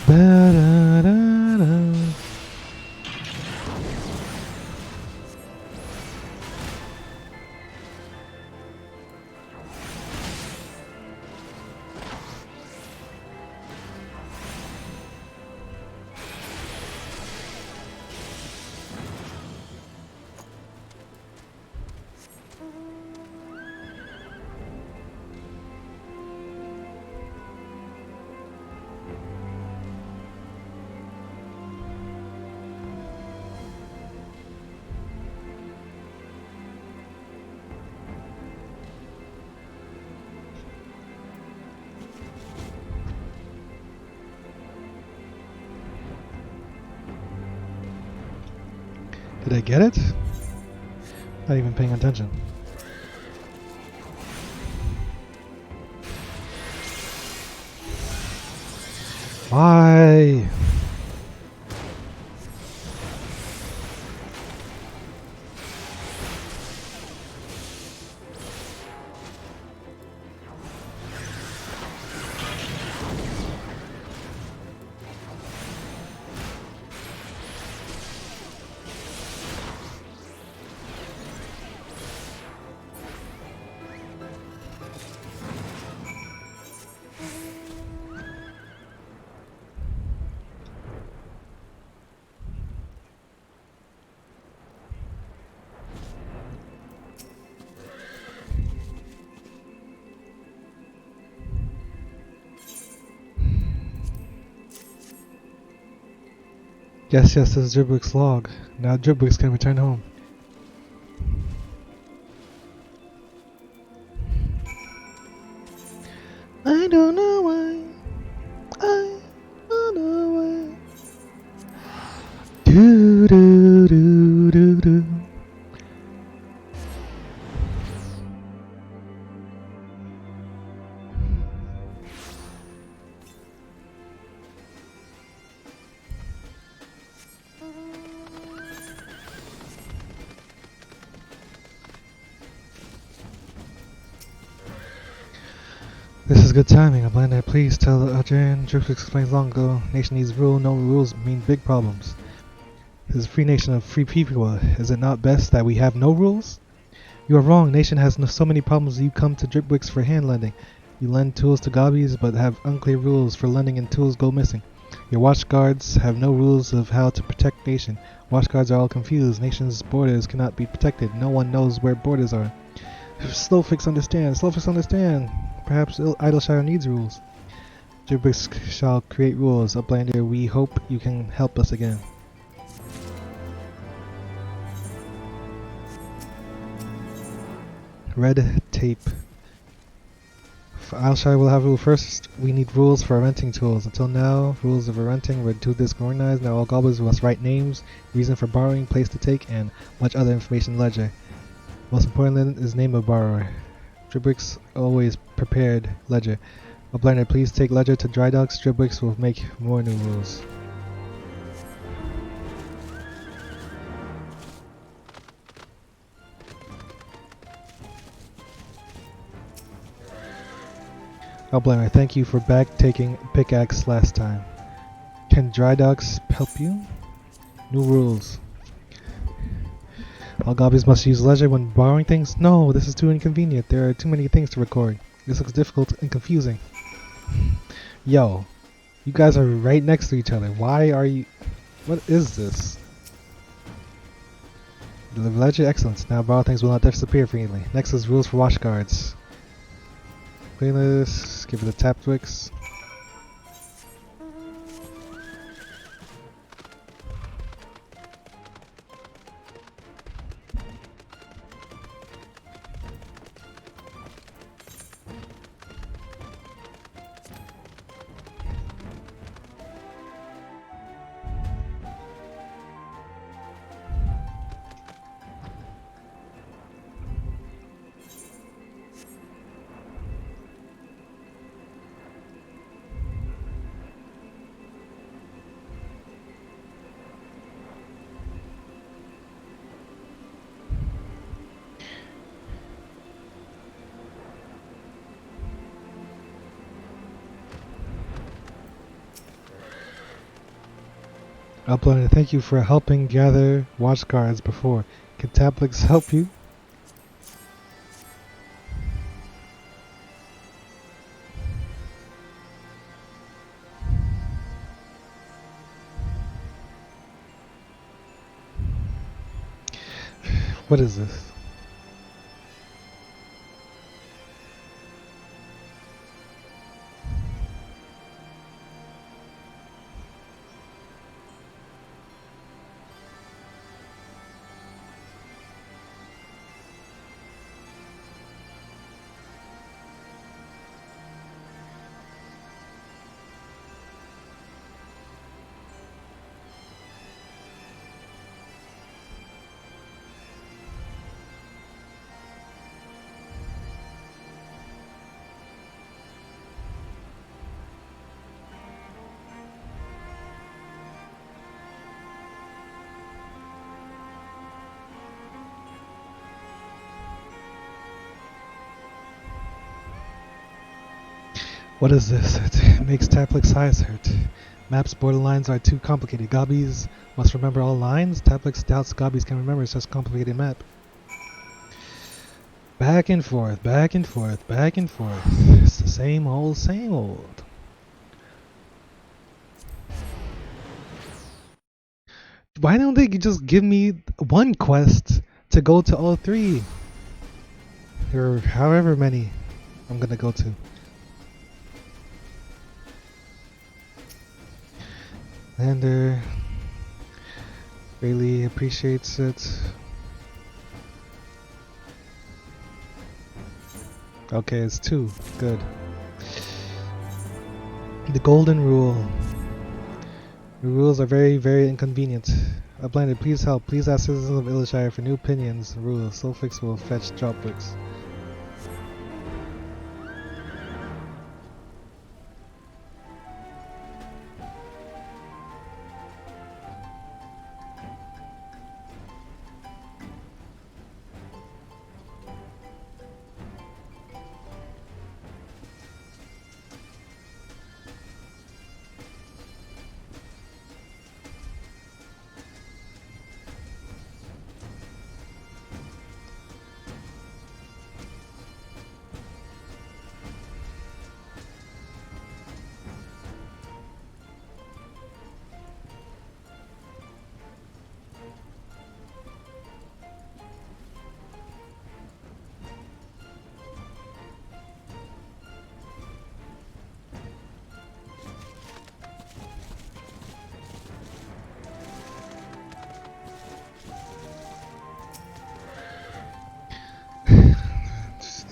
Ba-da-da-da. Did I get it? Not even paying attention. Why? Yes, this is Dripwick's log. Now Dripwick's can return home. I don't know why. I don't know why. Do do do do do. This is good timing. I'm glad that please tell Adrian. Dripwick explains long ago. Nation needs rule. No rules mean big problems. This is a free nation of free people. Is it not best that we have no rules? You are wrong. Nation has so many problems. You come to Dripwicks for hand lending. You lend tools to gobbies, but have unclear rules for lending, and tools go missing. Your watch guards have no rules of how to protect nation. Watch guards are all confused. Nation's borders cannot be protected. No one knows where borders are. Slowfix understand. Slowfix understand. Perhaps Idleshire needs rules. Dripwicks shall create rules. Uplander, we hope you can help us again. Red tape. Idleshire will have rule first. We need rules for renting tools. Until now, rules of renting were too disorganized. Now all goblins must write names, reason for borrowing, place to take, and much other information in ledger. Most important is name of borrower. Dripwicks always prepared ledger. Uplander, please take ledger to dry docks. Dripwicks will make more new rules. Uplander, thank you for back taking pickaxe last time. Can dry docks help you? New rules. All gobbies must use leisure when borrowing things? No, this is too inconvenient. There are too many things to record. This looks difficult and confusing. Yo, you guys are right next to each other. Why are you... What is this? The ledger excellence. Now borrow things will not disappear freely. Next is rules for watch guards. Playlist. Give it a tap Twix. Uploaded. Thank you for helping gather watch guards before. Can Tablix help you? What is this? What is this? It makes Tablix eyes hurt. Maps borderlines are too complicated. Gobbies must remember all lines? Tablix doubts Gobbies can remember such a complicated map. Back and forth, back and forth, back and forth. It's the same old, same old. Why don't they just give me one quest to go to all three? Or however many I'm gonna go to. Lander really appreciates it. Okay, it's 2. Good. The golden rule. The rules are very, very inconvenient. Blinded, please help. Please ask citizens of Illishire for new opinions. Rules. Sulfix will fetch Dropwix.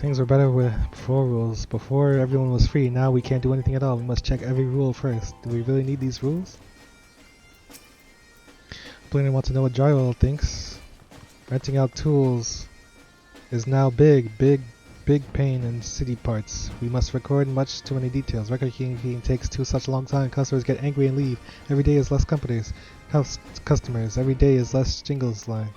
Things were better with before rules. Before everyone was free, now we can't do anything at all. We must check every rule first. Do we really need these rules? Blainer wants to know what Drywall thinks. Renting out tools is now big pain in city parts. We must record much too many details. Record keeping takes such a long time. Customers get angry and leave. Every day is less customers. Every day is less jingles line.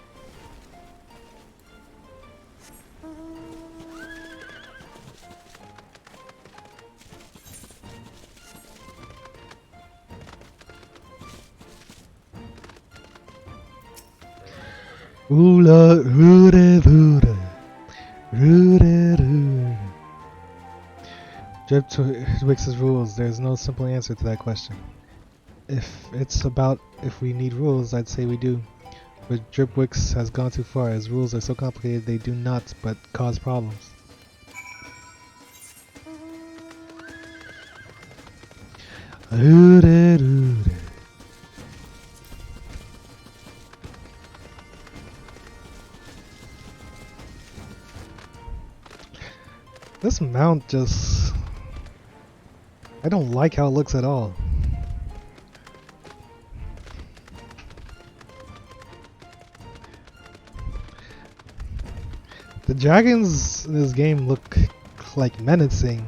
Oola, rooda, rooda, rooda, rooda. Dripwix's rules. There's no simple answer to that question. If it's about if we need rules, I'd say we do. But Dripwix has gone too far. His rules are so complicated they do not but cause problems. Rooda, rooda. This mount just... I don't like how it looks at all. The dragons in this game look like menacing.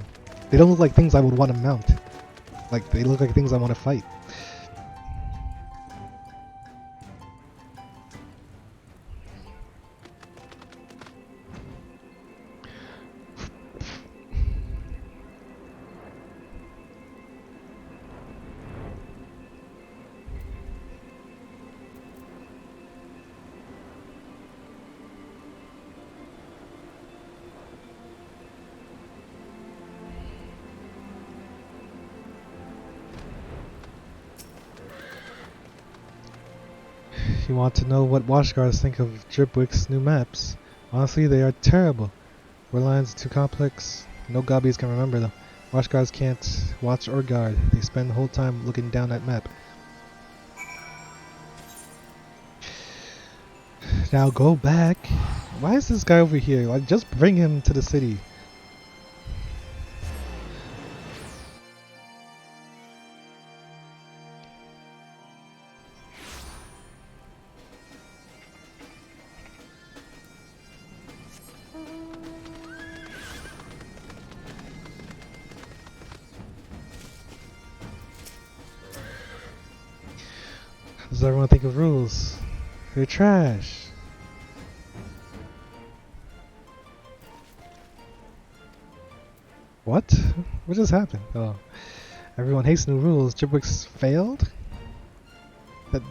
They don't look like things I would want to mount. Like, they look like things I want to fight. You want to know what watchguards think of Dripwix's new maps? Honestly, they are terrible. Word lines are too complex. No gobbies can remember them. Watchguards can't watch or guard. They spend the whole time looking down at map. Now go back. Why is this guy over here? Like, just bring him to the city. What does everyone think of rules? They're trash. What? What just happened? Oh. Everyone hates new rules. Dripwix failed?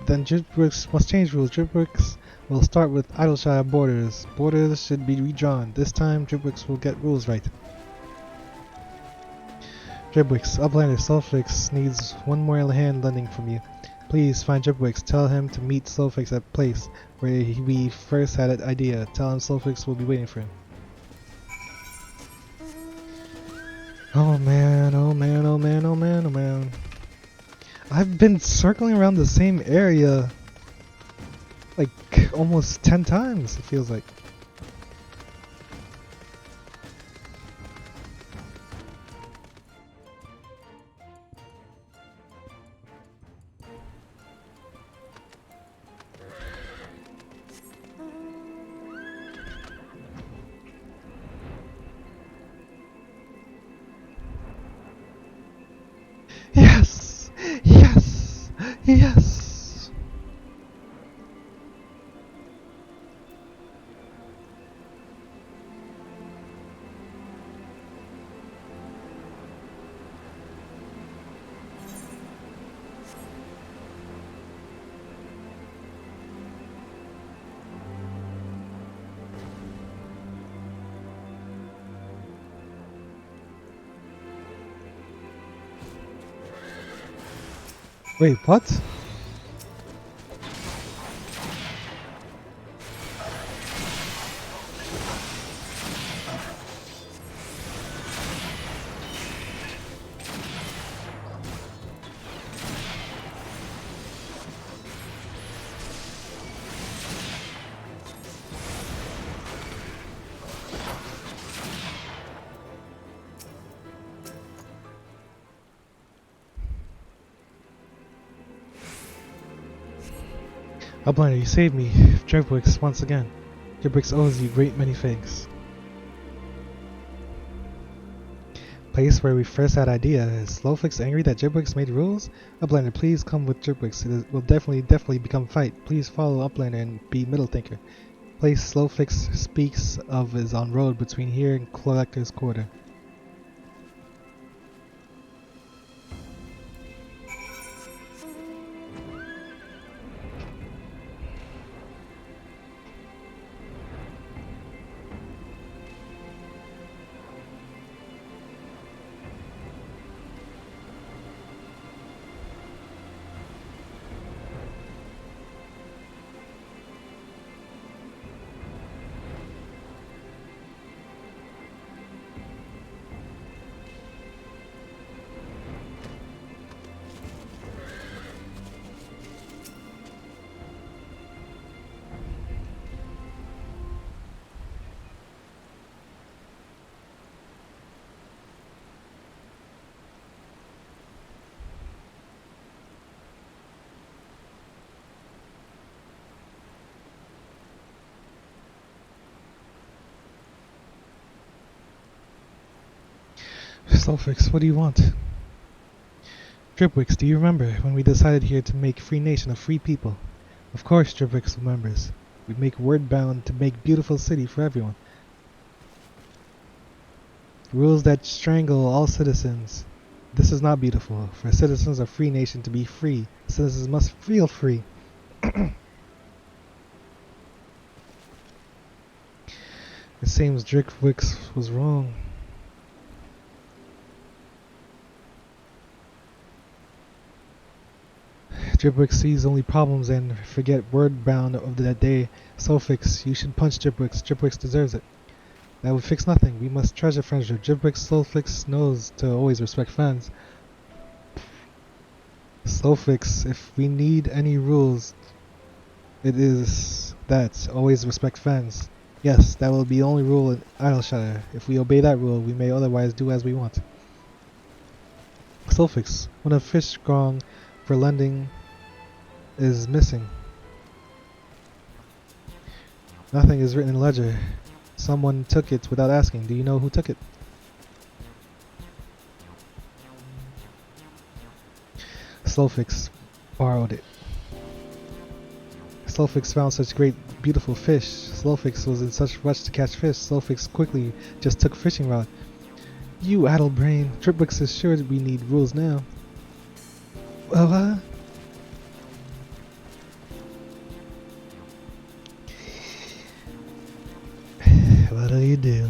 Then Dripwix must change rules. Dripwix will start with Idleshire borders. Borders should be redrawn. This time Dripwix will get rules right. Dripwix, Uplander Slowfix needs one more hand lending from you. Please find Dripwix. Tell him to meet Slowfix at place where we first had an idea. Tell him Slowfix will be waiting for him. Oh man, oh man, oh man, oh man, oh man. I've been circling around the same area like almost 10 times, it feels like. Yes! Yes! Yes! Wait, what? Uplander, you saved me. Dripwix, once again. Dripwix owes you great many thanks. Place where we first had idea. Is Slowfix angry that Dripwix made rules? Uplander, please come with Dripwix. It will definitely become fight. Please follow Uplander and be middle thinker. Place Slowfix speaks of is on road between here and Collector's Quarter. Sulfix, what do you want? Dripwix, do you remember when we decided here to make Free Nation of free people? Of course Dripwix remembers. We make word bound to make beautiful city for everyone. Rules that strangle all citizens. This is not beautiful. For citizens of Free Nation to be free, citizens must feel free. It seems Dripwix was wrong. Dripwix sees only problems and forget word bound of that day. Sulfix, you should punch Dripwix. Dripwix deserves it. That would fix nothing. We must treasure friendship. Dripwix Sulfix knows to always respect friends. Sulfix, if we need any rules, it is that. Always respect friends. Yes, that will be the only rule in Idleshire. If we obey that rule, we may otherwise do as we want. Sulfix, one of fish grong for lending is missing. Nothing is written in ledger. Someone took it without asking. Do you know who took it? Sulfix borrowed it. Sulfix found such great, beautiful fish. Sulfix was in such rush to catch fish. Sulfix quickly just took fishing rod. You addle brain. Dripwix is sure that we need rules now. What? What do you do?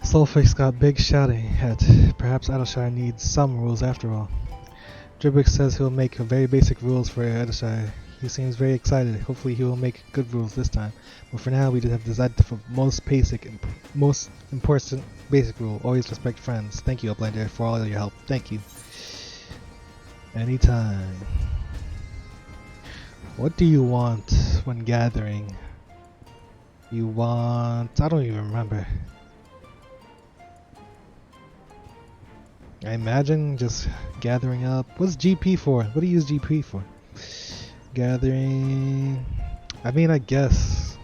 Sulfix got big shouting at. Perhaps Idleshire needs some rules after all. Dripwix says he'll make very basic rules for Idleshire. He seems very excited. Hopefully he will make good rules this time. But for now we just have decided for most basic and most important basic rule. Always respect friends. Thank you, Uplander, for all your help. Thank you. Anytime. What do you want when gathering? You want... I don't even remember. I imagine just gathering up. What's GP for? What do you use GP for? Gathering... I mean, I guess.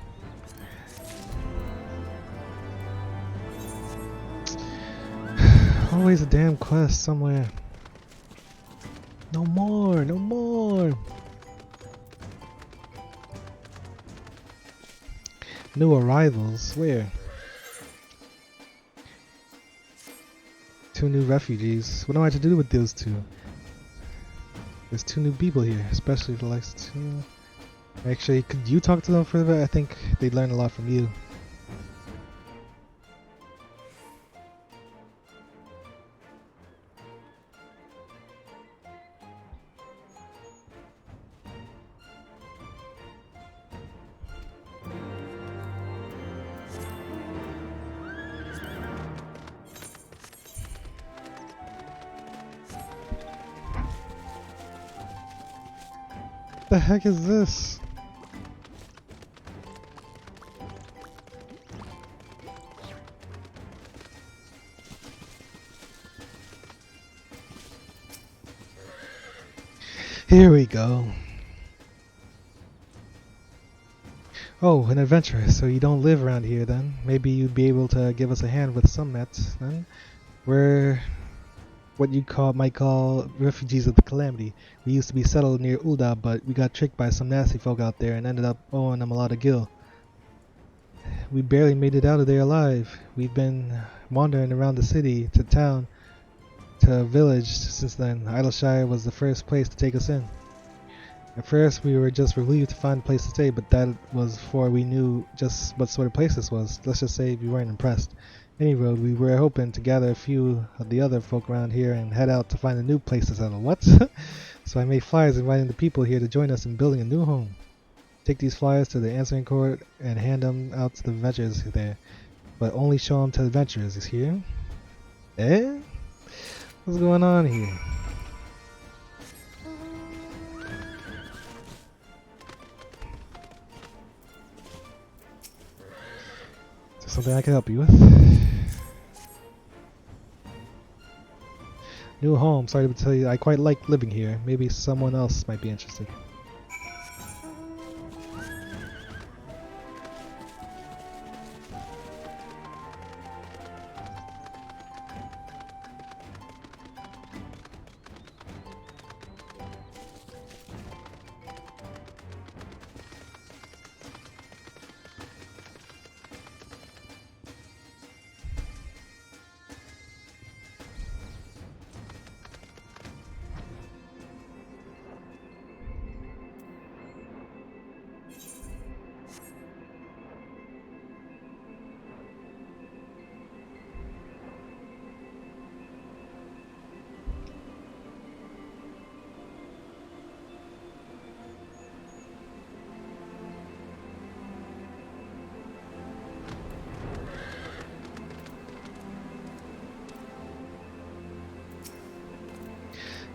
Always a damn quest somewhere. No more, no more. New arrivals, where? 2 new refugees. What am I to do with those 2? There's 2 new people here, especially the last 2. Actually, could you talk to them for a bit? I think they'd learn a lot from you. What the heck is this? Here we go. Oh, an adventurer. So you don't live around here then? Maybe you'd be able to give us a hand with some nets then? what you might call refugees of the calamity. We used to be settled near Ulda, but we got tricked by some nasty folk out there and ended up owing them a lot of gil. We barely made it out of there alive. We've been wandering around the city, to town, to a village since then. Idleshire was the first place to take us in. At first we were just relieved to find a place to stay, but that was before we knew just what sort of place this was. Let's just say we weren't impressed. Anyway, we were hoping to gather a few of the other folk around here and head out to find a new place to settle. What? So I made flyers inviting the people here to join us in building a new home. Take these flyers to the answering court and hand them out to the adventurers there. But only show them to the adventurers, is here? Eh? What's going on here? Is there something I can help you with? New home, sorry to tell you, I quite like living here. Maybe someone else might be interested.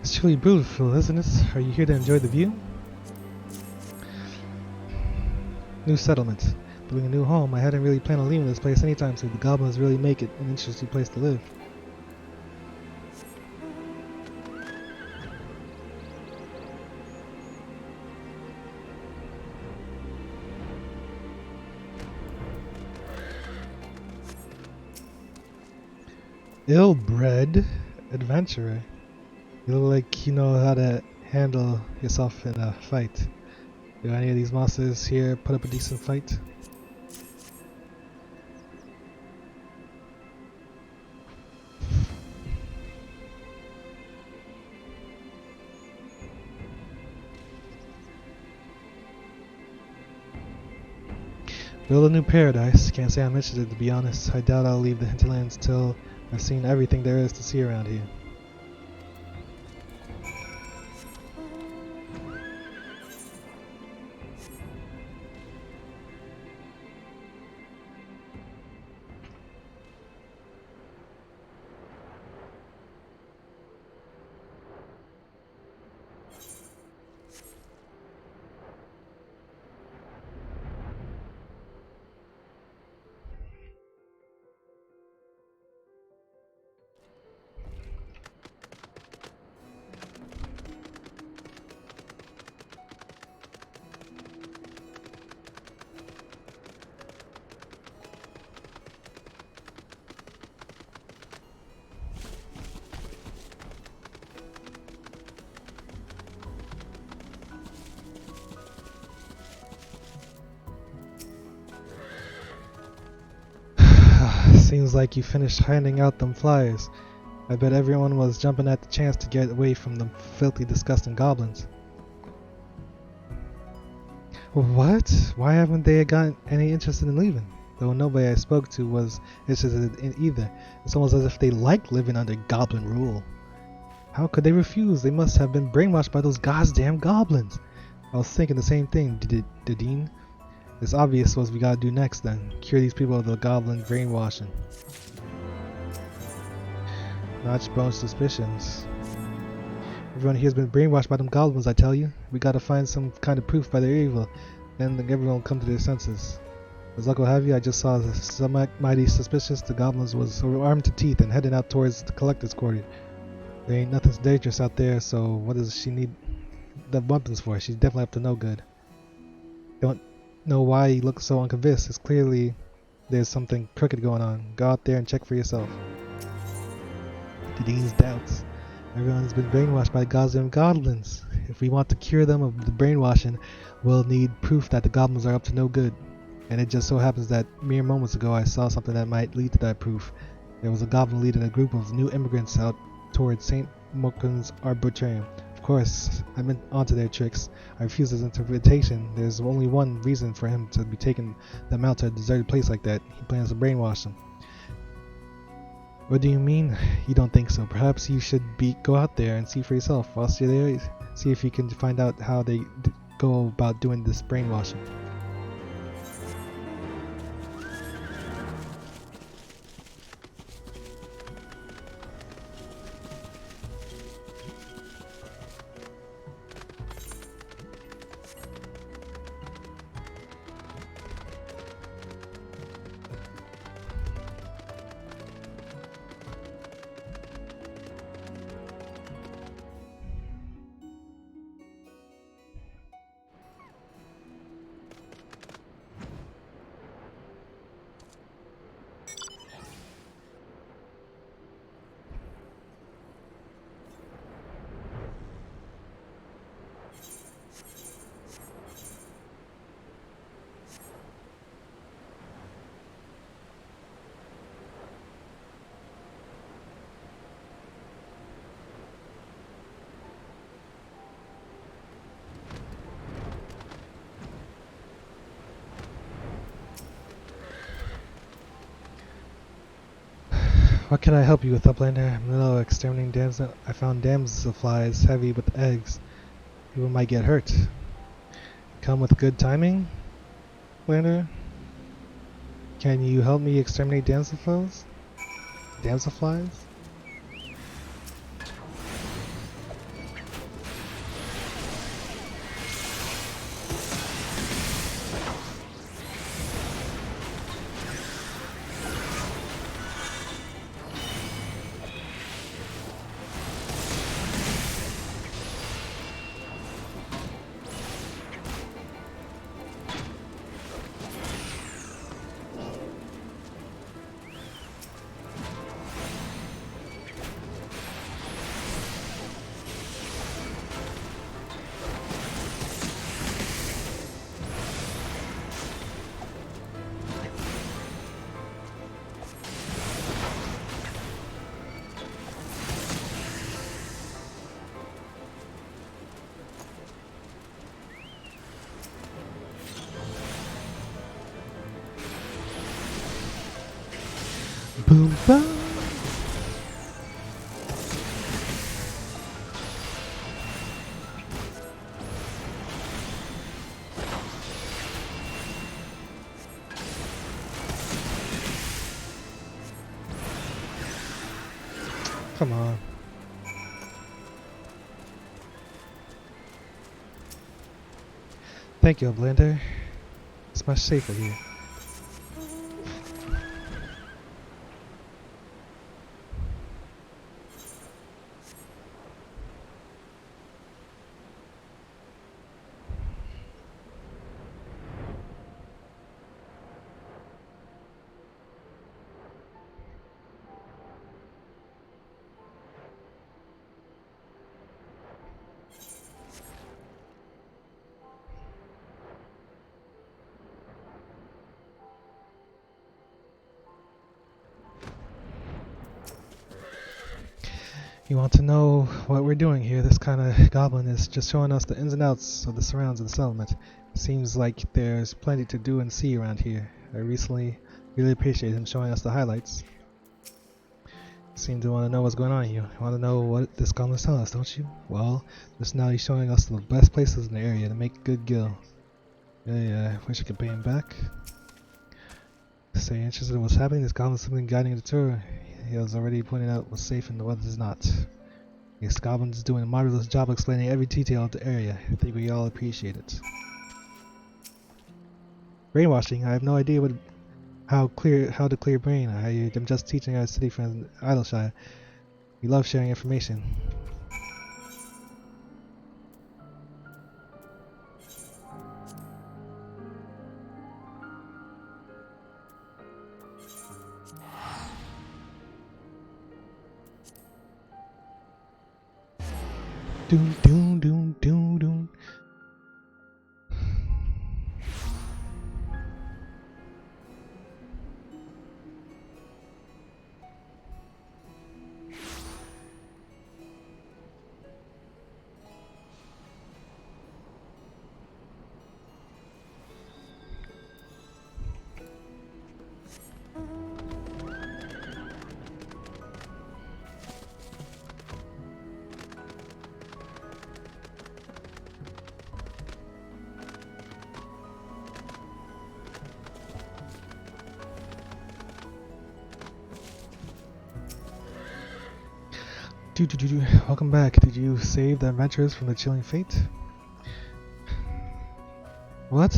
It's truly beautiful, isn't it? Are you here to enjoy the view? New settlement. Building a new home. I hadn't really planned on leaving this place anytime soon. The goblins really make it an interesting place to live. Ill-bred adventurer. You look like you know how to handle yourself in a fight. Do any of these monsters here put up a decent fight? Build a new paradise. Can't say I'm interested, to be honest. I doubt I'll leave the hinterlands till I've seen everything there is to see around here. Seems like you finished handing out them flyers. I bet everyone was jumping at the chance to get away from the filthy, disgusting goblins. What? Why haven't they gotten any interest in leaving? Though nobody I spoke to was interested in either. It's almost as if they liked living under goblin rule. How could they refuse? They must have been brainwashed by those goddamn goblins. I was thinking the same thing, Dean. It's obvious what we gotta do next then. Cure these people of the goblin brainwashing. Notch Bone's suspicions. Everyone here has been brainwashed by them goblins, I tell you. We gotta find some kind of proof by their evil. Then everyone will come to their senses. As luck will have you, I just saw some mighty suspicious. The goblins was armed to teeth and heading out towards the collector's quarter. There ain't nothing dangerous out there, so what does she need the weapons for? She's definitely up to no good. Don't know why he looks so unconvinced. It's clearly there's something crooked going on. Go out there and check for yourself. Dean's doubts. Everyone's been brainwashed by the goddamn goblins. If we want to cure them of the brainwashing, we'll need proof that the goblins are up to no good. And it just so happens that mere moments ago I saw something that might lead to that proof. There was a goblin leading a group of new immigrants out towards St. Mokun's Arboretum. Of course, I'm onto their tricks. I refuse his invitation. There's only one reason for him to be taking them out to a deserted place like that. He plans to brainwash them. What do you mean you don't think so? Perhaps you should go out there and see for yourself. Whilst you're there, see if you can find out how they go about doing this brainwashing. What can I help you with, Uplander? I'm in the middle of exterminating damsel. I found damsel flies heavy with eggs. People might get hurt. Come with good timing, Uplander? Can you help me exterminate damsel flies? Damsel flies? Boom, boom. Come on. Thank you, Blender. It's much safer here. You want to know what we're doing here? This kind of goblin is just showing us the ins and outs of the surrounds of the settlement. It seems like there's plenty to do and see around here. I recently really appreciate him showing us the highlights. You seem to want to know what's going on here. You want to know what this goblin's telling us, don't you? Well, just now he's showing us the best places in the area to make good gil. Yeah, I wish I could pay him back. Stay interested in what's happening. This goblin's simply guiding the tour. He was already pointing out what's safe and what is not. This goblin is doing a marvelous job explaining every detail of the area. I think we all appreciate it. Brainwashing? I have no idea how to clear brain. I'm just teaching our city friend Idleshire. We love sharing information. Doom, doom, doom, doom, doom. Welcome back. Did you save the adventurers from the chilling fate? What?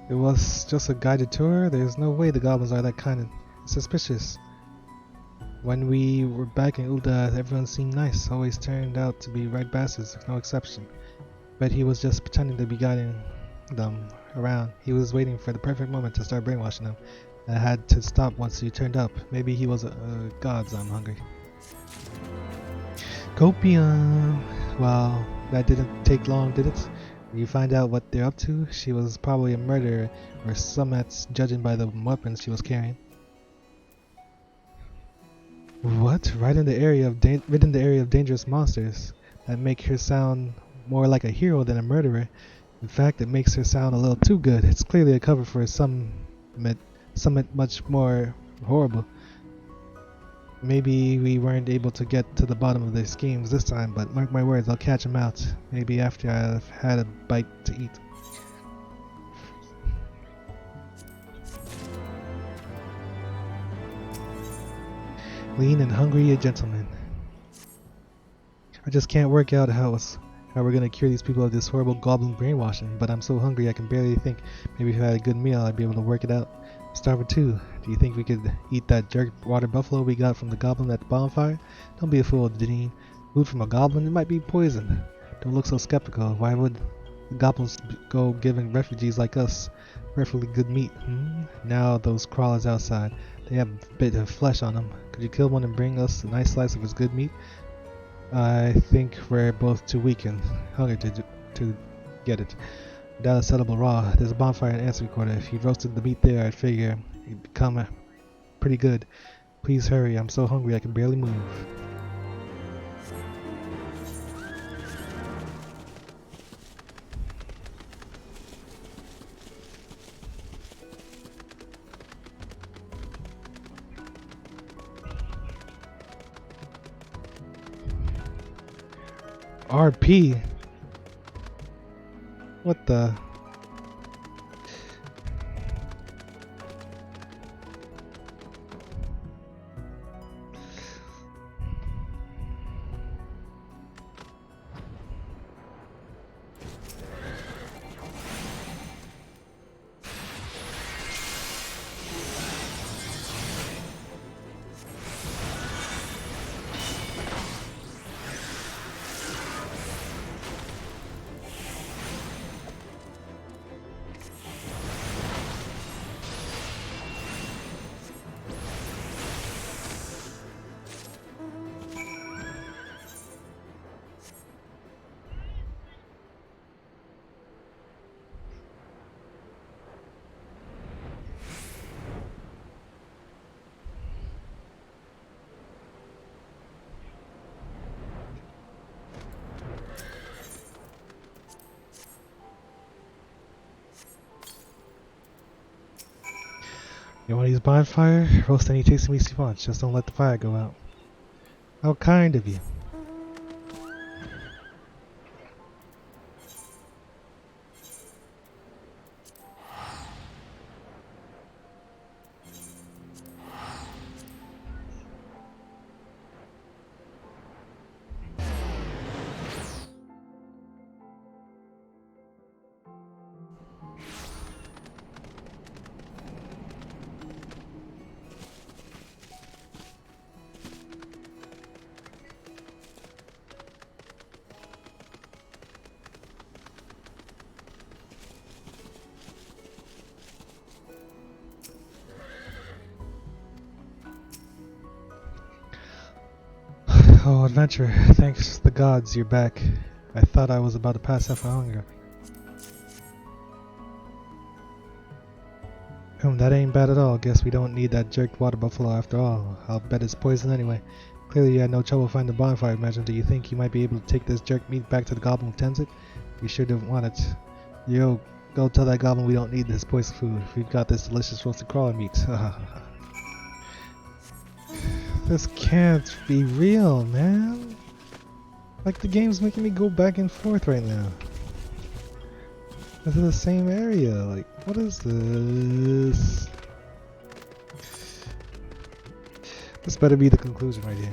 It was just a guided tour? There's no way the goblins are that kind of suspicious. When we were back in Ulda, everyone seemed nice. Always turned out to be right bastards, no exception. But he was just pretending to be guiding them around. He was waiting for the perfect moment to start brainwashing them. I had to stop once you turned up. Maybe he was a god, so I'm hungry. Copium! Well, that didn't take long, did it? When you find out what they're up to, she was probably a murderer, or summats, judging by the weapons she was carrying. What? Right in the area of dangerous monsters. That make her sound more like a hero than a murderer. In fact, it makes her sound a little too good. It's clearly a cover for something much more horrible. Maybe we weren't able to get to the bottom of their schemes this time, but mark my words, I'll catch them out. Maybe after I've had a bite to eat. Lean and hungry, a gentleman. I just can't work out how we're gonna cure these people of this horrible goblin brainwashing, but I'm so hungry I can barely think. Maybe if I had a good meal, I'd be able to work it out. Starving too. Do you think we could eat that jerk water buffalo we got from the goblin at the bonfire? Don't be a fool, Janine. Food from a goblin? It might be poison. Don't look so skeptical. Why would the goblins go giving refugees like us perfectly good meat? Now those crawlers outside, they have a bit of flesh on them. Could you kill one and bring us a nice slice of his good meat? I think we're both too weak and hungry to get it. Without a settable raw, there's a bonfire in Answer Quarter. If you roasted the meat there, I'd figure it'd become pretty good. Please hurry, I'm so hungry I can barely move. RP? What the? You want to use bonfire? Roast any tasty meats you want. Just don't let the fire go out. How kind of you. Oh, adventure. Thanks the gods you're back. I thought I was about to pass out for hunger. That ain't bad at all. Guess we don't need that jerked water buffalo after all. I'll bet it's poison anyway. Clearly you had no trouble finding the bonfire, Imagine. Do you think you might be able to take this jerked meat back to the goblin who tends it? We sure don't want it. Yo, go tell that goblin we don't need this poison food. We've got this delicious roasted crawler meat. This can't be real, man. Like the game's making me go back and forth right now. This is the same area. Like, what is this? This better be the conclusion right here.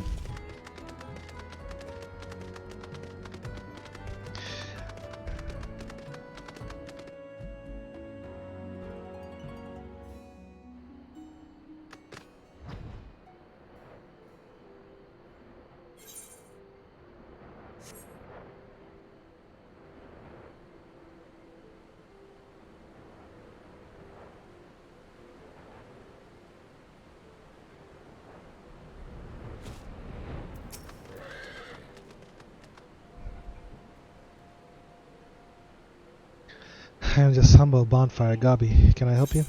I am just humble bonfire Gabi. Can I help you?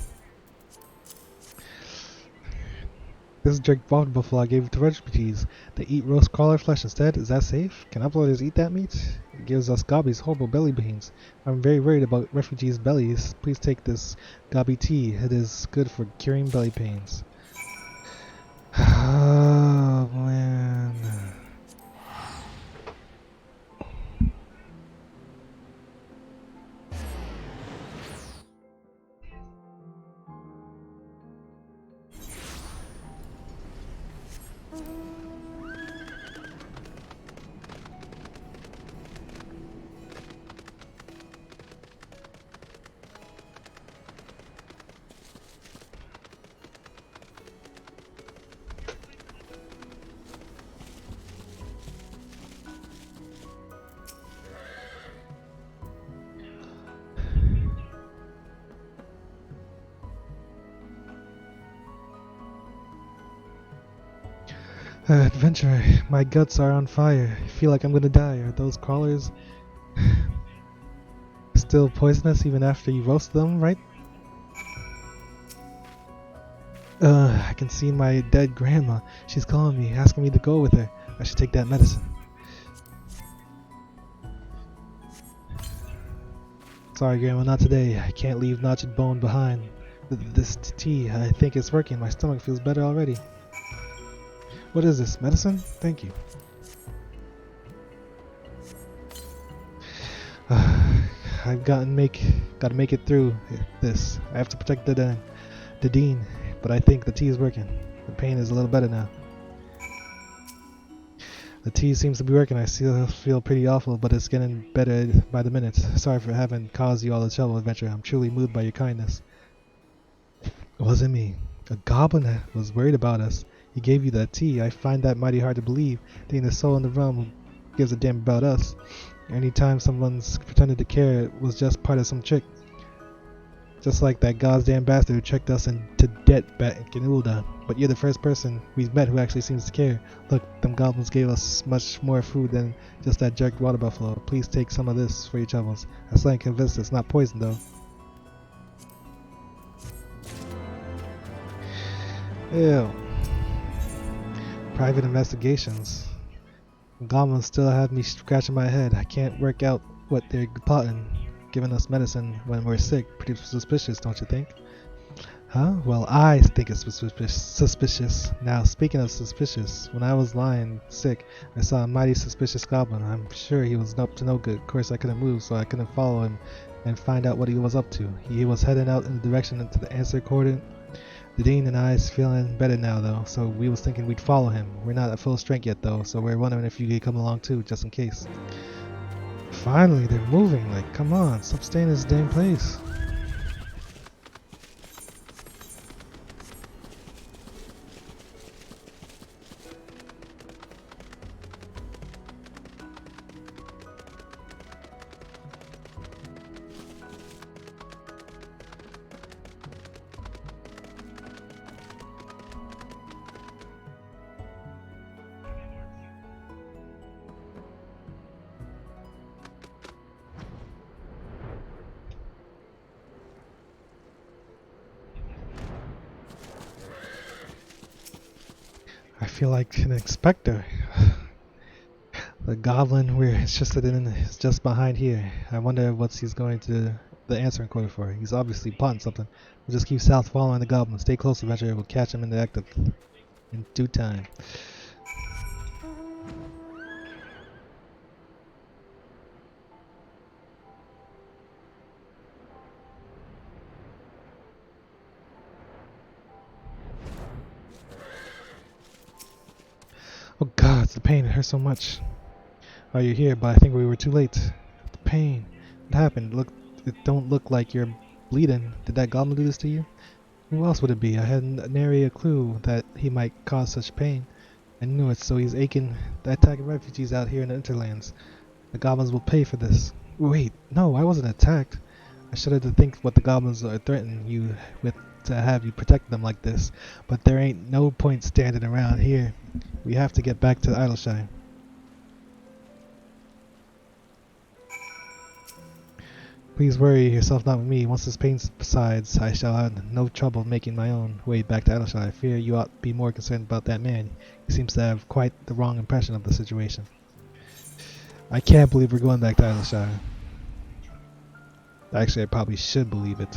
This is jerked water buffalo I gave to refugees. They eat roast crawler flesh instead. Is that safe? Can uploaders eat that meat? It gives us Gabi's horrible belly pains. I'm very worried about refugees' bellies. Please take this Gabi tea. It is good for curing belly pains. Oh man. Adventurer, my guts are on fire. I feel like I'm gonna die. Are those crawlers still poisonous even after you roast them, right? I can see my dead grandma. She's calling me, asking me to go with her. I should take that medicine. Sorry, Grandma, not today. I can't leave notched bone behind. This tea, I think it's working. My stomach feels better already. What is this? Medicine? Thank you. I've gotta make it through this. I have to protect the dean, but I think the tea is working. The pain is a little better now. The tea seems to be working. I still feel pretty awful, but it's getting better by the minute. Sorry for having caused you all the trouble, Adventure. I'm truly moved by your kindness. It wasn't me. A goblin was worried about us. He gave you that tea. I find that mighty hard to believe. There ain't a soul in the realm who gives a damn about us. Anytime someone's pretended to care, it was just part of some trick. Just like that goddamn bastard who tricked us into debt back in Ulda. But you're the first person we've met who actually seems to care. Look, them goblins gave us much more food than just that jerked water buffalo. Please take some of this for your troubles. I'm slightly convinced it's not poison though. Ew. Private investigations. Goblins still have me scratching my head. I can't work out what they're plotting. Giving us medicine when we're sick. Pretty suspicious, don't you think? Huh? Well, I think it's suspicious. Now, speaking of suspicious, when I was lying sick, I saw a mighty suspicious goblin. I'm sure he was up to no good. Of course, I couldn't move, so I couldn't follow him and find out what he was up to. He was heading out in the direction into the answer coordinate. The Dean and I is feeling better now though, so we was thinking we'd follow him. We're not at full strength yet though, so we're wondering if you could come along too, just in case. Finally, they're moving. Like, come on, stop staying in this damn place. feel like an inspector. The goblin we're interested in is just behind here. I wonder what he's going to the answering quota for. He's obviously plotting something. We'll just keep south following the goblin. Stay close, eventually we'll catch him in the act of in due time. Oh god, the pain, it hurts so much. Oh, you're here, but I think we were too late. The pain. What happened? Look, it don't look like you're bleeding. Did that goblin do this to you? Who else would it be? I had nary a clue that he might cause such pain. I knew it, so he's aching. Attacking refugees out here in the Interlands. The goblins will pay for this. Wait, no, I wasn't attacked. I shudder to think what the goblins are threatening you with to have you protect them like this. But there ain't no point standing around here. We have to get back to Idleshire. Please worry yourself not with me. Once this pain subsides, I shall have no trouble making my own way back to Idleshire. I fear you ought to be more concerned about that man. He seems to have quite the wrong impression of the situation. I can't believe we're going back to Idleshire. Actually, I probably should believe it.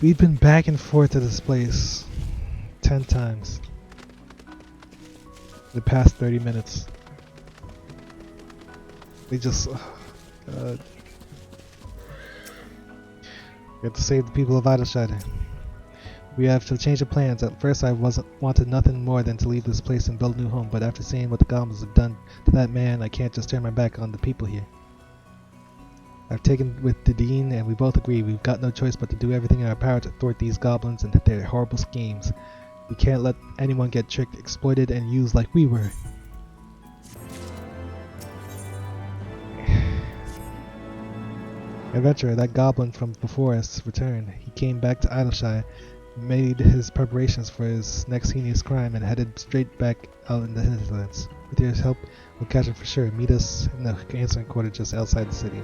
We've been back and forth to this place 10 times in the past 30 minutes. We just... God. We have to save the people of Idleshire. We have to change the plans. At first I wanted nothing more than to leave this place and build a new home, but after seeing what the goblins have done to that man, I can't just turn my back on the people here. I've taken with the Dean, and we both agree we've got no choice but to do everything in our power to thwart these goblins and their horrible schemes. We can't let anyone get tricked, exploited, and used like we were. Adventurer, that goblin from before us returned. He came back to Idleshire, made his preparations for his next heinous crime, and headed straight back out in the hinterlands. With your help, we'll catch him for sure. Meet us in the answering quarter just outside the city.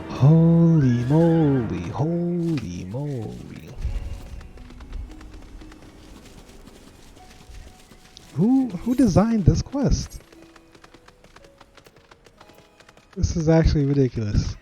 Holy moly, holy moly. Who designed this quest? This is actually ridiculous.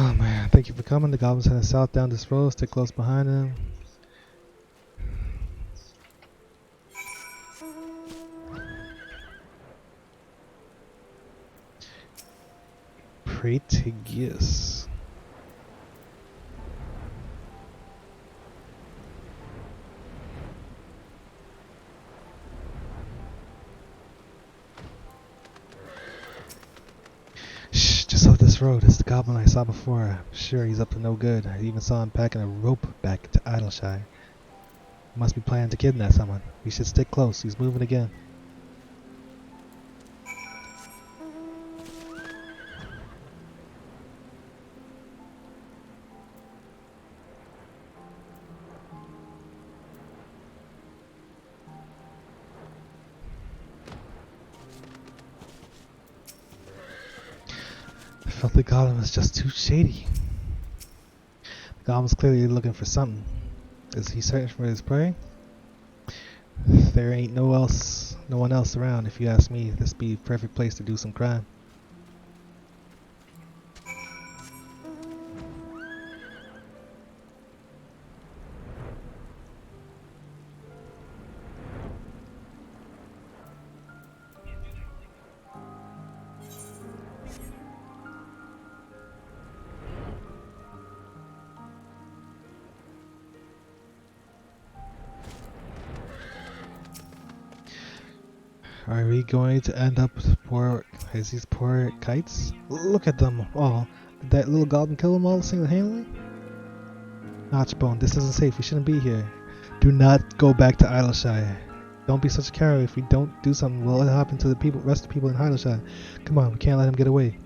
Oh man, thank you for coming. The goblins heading south down this road. Stay close behind them. Pratigius. Shh, just off this road. It's the goblin I saw before. I'm sure he's up to no good. I even saw him packing a rope back to Idleshire. He must be planning to kidnap someone. We should stick close. He's moving again. I felt the goblin was just too shady. The goblin's clearly looking for something. Is he searching for his prey? There ain't no one else around. If you ask me, this be a perfect place to do some crime. Are we going to end up with these poor kites? Look at them all. Did that little goblin kill them all single-handedly? Notchbone, this isn't safe. We shouldn't be here. Do not go back to Idleshire. Don't be such a coward. If we don't do something, what will happen to the rest of the people in Idleshire? Come on, we can't let him get away.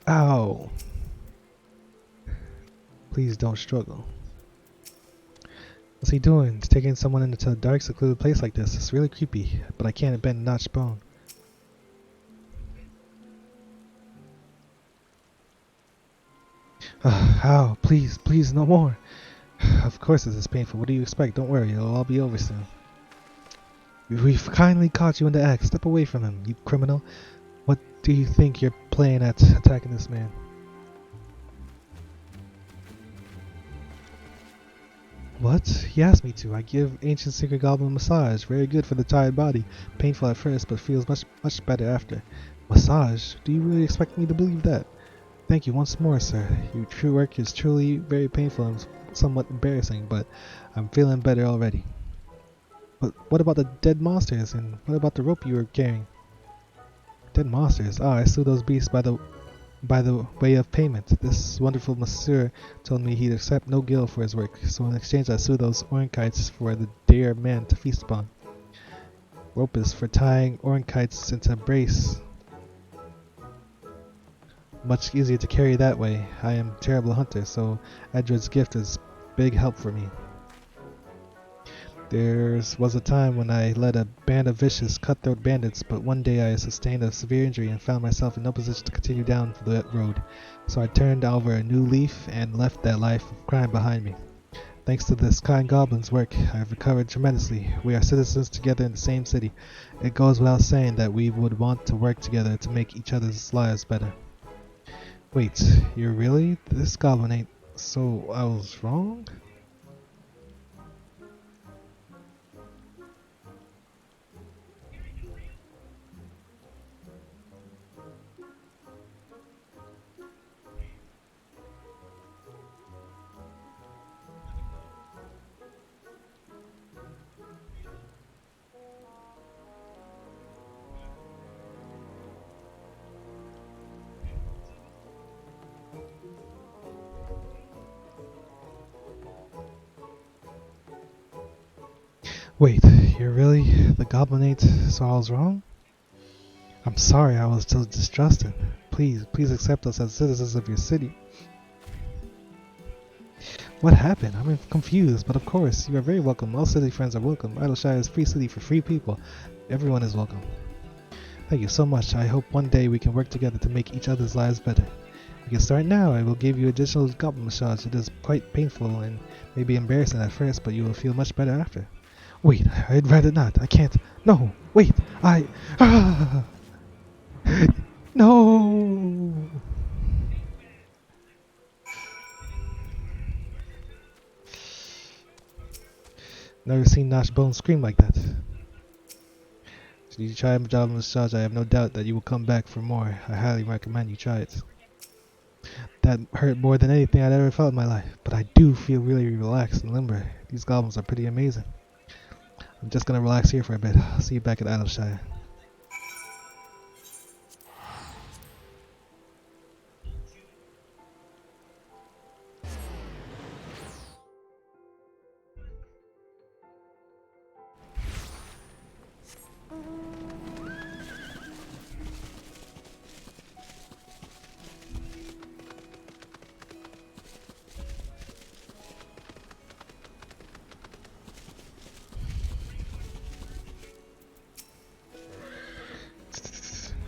Ow! Please don't struggle. What's he doing? He's taking someone into a dark, secluded place like this. It's really creepy, but I can't bend a notched bone. Ow! Please, please, no more! Of course this is painful. What do you expect? Don't worry, it'll all be over soon. We've kindly caught you in the act. Step away from him, you criminal. What do you think you're playing at, attacking this man? What? He asked me to. I give ancient secret goblin a massage. Very good for the tired body. Painful at first, but feels much better after. Massage? Do you really expect me to believe that? Thank you once more, sir. Your true work is truly very painful and somewhat embarrassing, but I'm feeling better already. But what about the dead monsters, and what about the rope you were carrying? Dead monsters? Ah, I slew those beasts by the way of payment. This wonderful masseur told me he'd accept no gil for his work, so in exchange I slew those ornkites for the dear man to feast upon. Rope is for tying ornkites into a brace. Much easier to carry that way. I am a terrible hunter, so Edred's gift is big help for me. There was a time when I led a band of vicious, cutthroat bandits, but one day I sustained a severe injury and found myself in no position to continue down that road. So I turned over a new leaf and left that life of crime behind me. Thanks to this kind goblin's work, I have recovered tremendously. We are citizens together in the same city. It goes without saying that we would want to work together to make each other's lives better. Wait, you're really? This goblin ain't... So I was wrong? Wait, you're really the goblin ain't, so I was wrong? I'm sorry I was so distrusted. Please accept us as citizens of your city. What happened? I'm confused, but of course, you are very welcome. All city friends are welcome. Idleshire is a free city for free people. Everyone is welcome. Thank you so much. I hope one day we can work together to make each other's lives better. We can start now. I will give you additional goblin massage. It is quite painful and maybe embarrassing at first, but you will feel much better after. Wait, I'd rather not. I can't. No, wait, no! Never seen Notchbone scream like that. Should you try goblin massage, I have no doubt that you will come back for more. I highly recommend you try it. That hurt more than anything I'd ever felt in my life, but I do feel really relaxed and limber. These goblins are pretty amazing. I'm just gonna relax here for a bit. I'll see you back at Idleshire.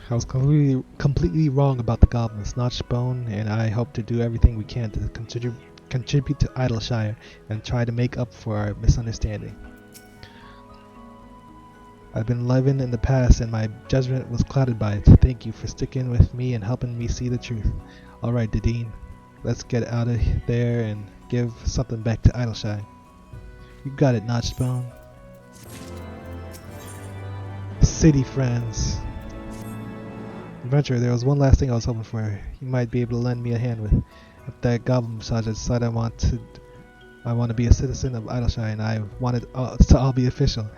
I was completely wrong about the goblins. Notchbone and I hope to do everything we can to contribute to Idleshire and try to make up for our misunderstanding. I've been living in the past and my judgment was clouded by it. Thank you for sticking with me and helping me see the truth. Alright, Dedeen, let's get out of there and give something back to Idleshire. You got it, Notchbone. city friends. Adventurer, there was one last thing I was hoping for. You might be able to lend me a hand with. If that goblin massage, I decided I want to be a citizen of Idleshire, and I want it to all be official.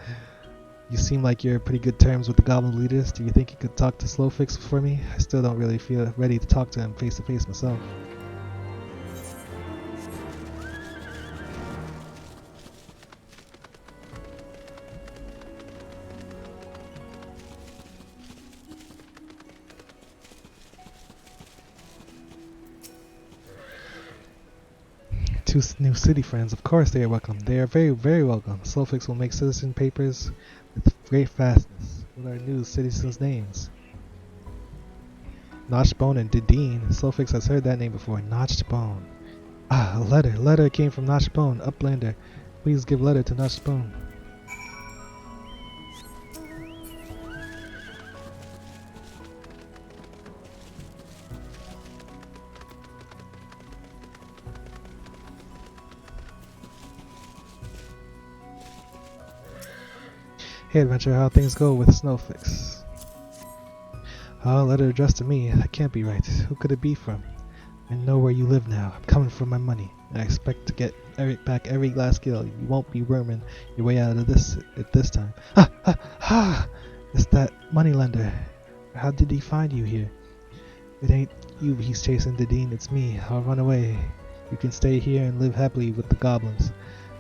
You seem like you're in pretty good terms with the goblin leaders. Do you think you could talk to Slowfix for me? I still don't really feel ready to talk to him face to face myself. Two new city friends, of course they are welcome. They are very, very welcome. Slowfix will make citizen papers with great fastness. What are new citizens' names? Notchbone and Dedine. Slowfix has heard that name before. Notchbone. Ah, a letter. Letter came from Notchbone. Uplander. Please give letter to Notchbone. Hey adventurer, how things go with Snowfix? Oh, letter addressed to me. That can't be right. Who could it be from? I know where you live now. I'm coming for my money. I expect to get back every last gil. You won't be worming your way out of this at this time. Ha! Ha! Ha! It's that moneylender. How did he find you here? It ain't you he's chasing, Dedine. It's me. I'll run away. You can stay here and live happily with the goblins.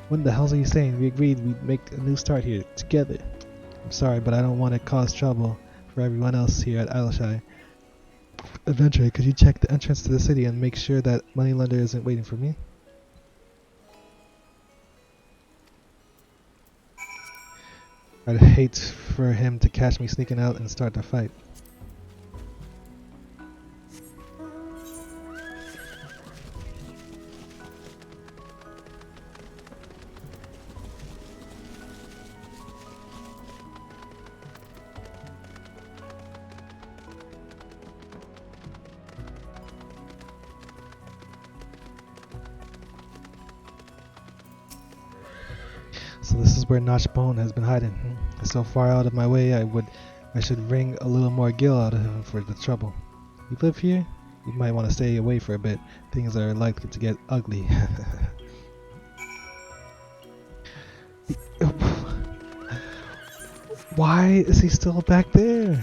What the hell are you saying? We agreed we'd make a new start here, together. I'm sorry, but I don't want to cause trouble for everyone else here at Idleshire. Adventurer, could you check the entrance to the city and make sure that moneylender isn't waiting for me? I'd hate for him to catch me sneaking out and start the fight. So this is where Notchbone has been hiding. It's so far out of my way, I should wring a little more gil out of him for the trouble. You live here? You might want to stay away for a bit. Things are likely to get ugly. Why is he still back there?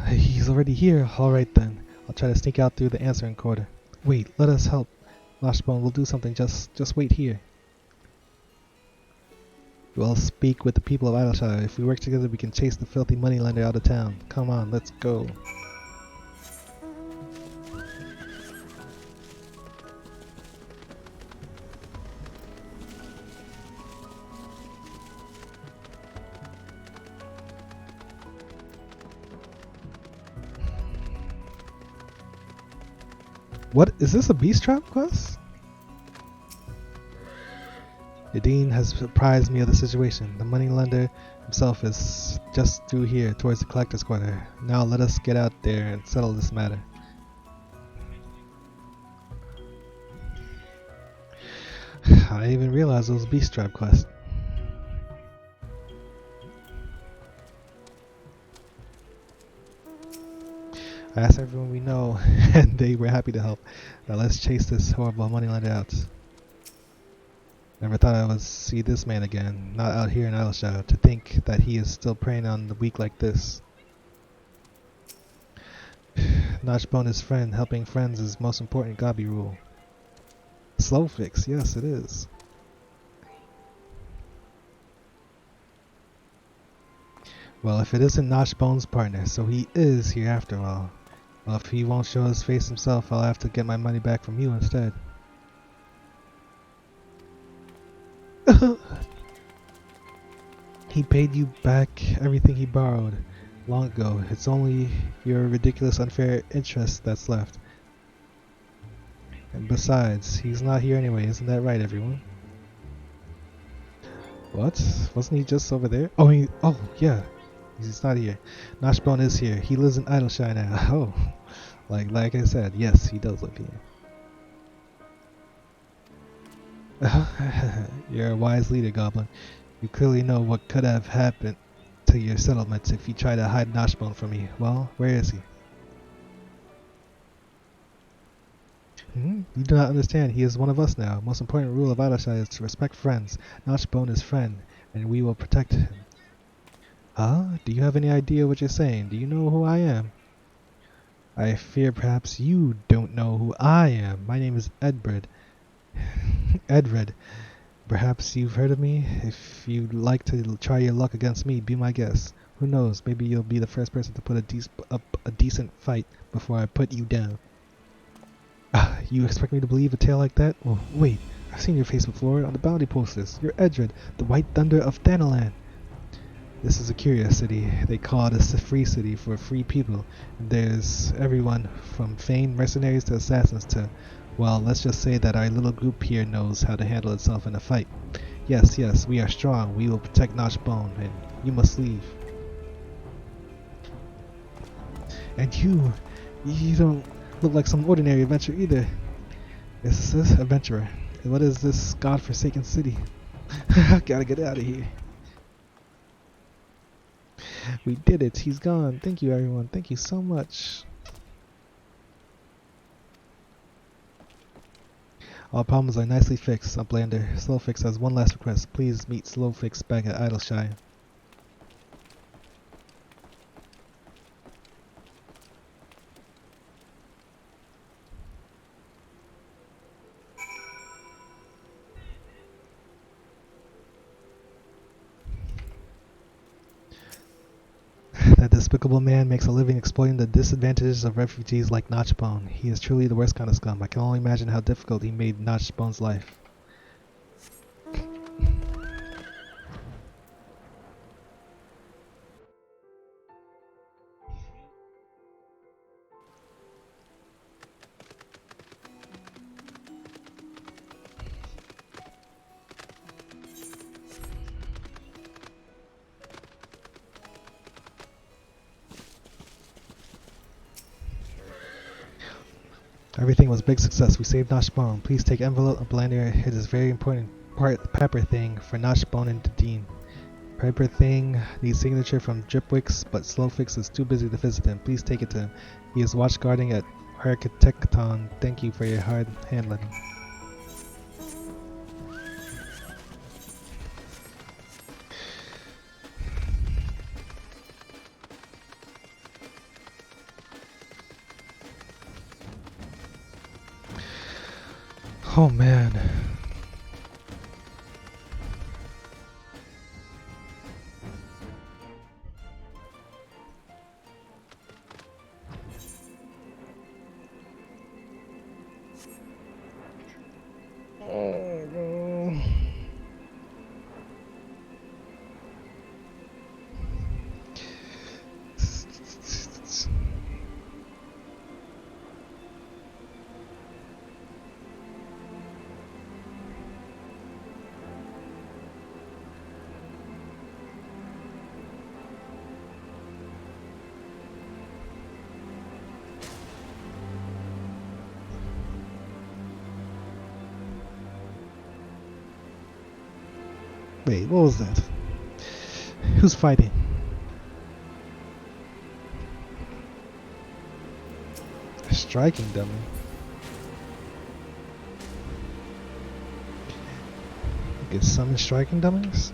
He's already here. Alright then. I'll try to sneak out through the answering quarter. Wait, let us help. Notchbone will do something. Just wait here. We'll speak with the people of Idleshire. If we work together, we can chase the filthy moneylender out of town. Come on, let's go. What? Is this a beast trap quest? Dedine has apprised me of the situation. The moneylender himself is just through here, towards the collector's quarter. Now let us get out there and settle this matter. I didn't even realize it was a beast trap quest. I asked everyone we know, and they were happy to help. Now let's chase this horrible moneylender out. Never thought I would see this man again, not out here in Idleshire. To think that he is still preying on the weak like this. Notchbone is friend. Helping friends is most important Gobby rule. Slowfix, yes it is. Well, if it isn't Notchbone's partner, so he is here after all. Well, if he won't show his face himself, I'll have to get my money back from you instead. He paid you back everything he borrowed long ago. It's only your ridiculous unfair interest that's left. And besides, he's not here anyway, isn't that right, everyone? What? Wasn't he just over there? Oh, oh yeah. He's not here. Noshbone is here. He lives in Idleshire now. Oh, like I said, yes, he does live here. You're a wise leader, Goblin. You clearly know what could have happened to your settlements if you try to hide Noshbone from me. Well, where is he? You do not understand. He is one of us now. Most important rule of Idleshire is to respect friends. Noshbone is friend, and we will protect him. Huh? Do you have any idea what you're saying? Do you know who I am? I fear perhaps you don't know who I am. My name is Edred. Edred. Perhaps you've heard of me? If you'd like to try your luck against me, be my guest. Who knows? Maybe you'll be the first person to put up a decent fight before I put you down. You expect me to believe a tale like that? Oh, wait. I've seen your face before on the bounty posters. You're Edred, the White Thunder of Thanalan. This is a curious city. They call it a free city for free people. And there's everyone from famed mercenaries to assassins to, well, let's just say that our little group here knows how to handle itself in a fight. Yes, we are strong. We will protect Noshbone, and you must leave. And you don't look like some ordinary adventurer either. Is this adventurer? And what is this godforsaken city? Gotta get out of here. We did it. He's gone. Thank you, everyone. Thank you so much. All problems are nicely fixed, Uplander. Slowfix has one last request. Please meet Slowfix back at Idleshire. That despicable man makes a living exploiting the disadvantages of refugees like Notchbone. He is truly the worst kind of scum. I can only imagine how difficult he made Notchbone's life. Everything was a big success. We saved Noshbone. Please take envelope and blender. It is very important pepper thing for Noshbone and the Dean. Pepper thing needs signature from Dripwix, but Slowfix is too busy to visit him. Please take it to him. He is watch guarding at Architecton. Thank you for your hard handling. Oh man. Oh no. Wait, what was that? Who's fighting? A striking dummy. You can summon striking dummies?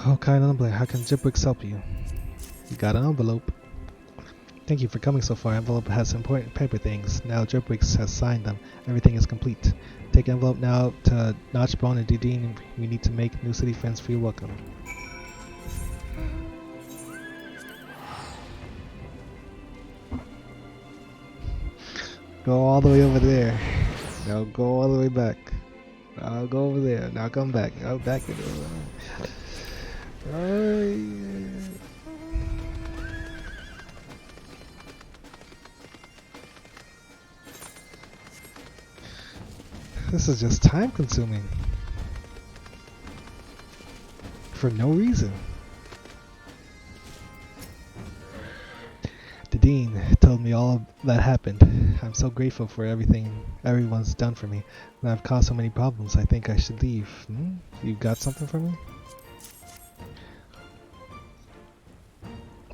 Oh, kind of how can Dripwix help you? You got an envelope. Thank you for coming so far. Envelope has important paper things. Now Dripwix has signed them. Everything is complete. Take envelope now to Notchbone and Dean. We need to make new city friends feel welcome. Go all the way over there. Now go all the way back. Now go over there. Now come back. Now back into the This is just time consuming. For no reason. The dean told me all that happened. I'm so grateful for everything everyone's done for me. And I've caused so many problems, I think I should leave. You got something for me?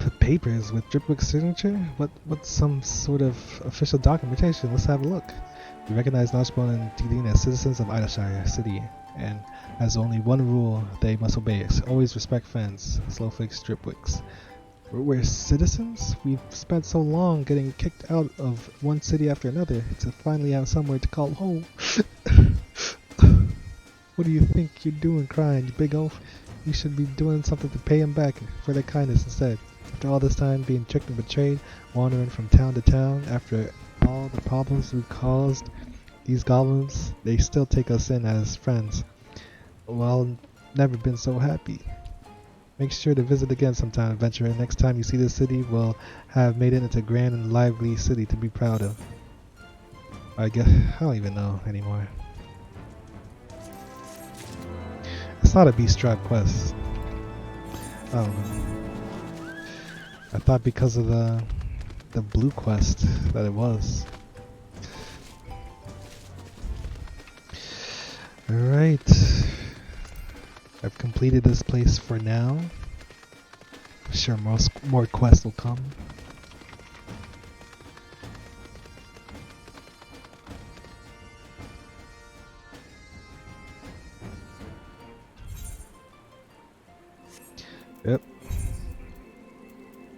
The papers with Dripwick's signature? What's some sort of official documentation? Let's have a look. We recognize Notchbone and Dean as citizens of Idleshire City, and has only one rule they must obey. Always respect friends. Slowflakes, Dripwicks. We're citizens? We've spent so long getting kicked out of one city after another to finally have somewhere to call home. What do you think you're doing crying, you big oaf? You should be doing something to pay him back for their kindness instead. After all this time being tricked and betrayed, wandering from town to town, after all the problems we caused these goblins, they still take us in as friends. Well, never been so happy. Make sure to visit again sometime, adventurer. Next time you see this city, we'll have made it into a grand and lively city to be proud of. I don't even know anymore. It's not a Beast Tribe quest. I don't know. I thought because of the blue quest that it was. Alright. I've completed this place for now. I'm sure more quests will come. Yep.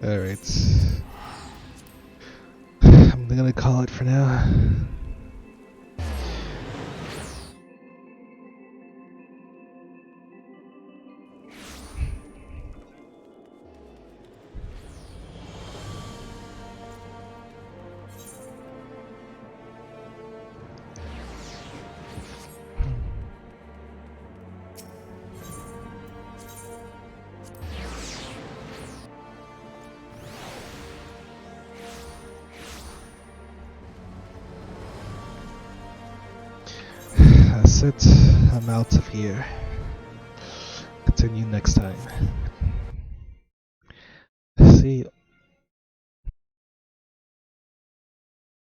Alright. I'm gonna call it for now. That's it. I'm out of here. Continue next time.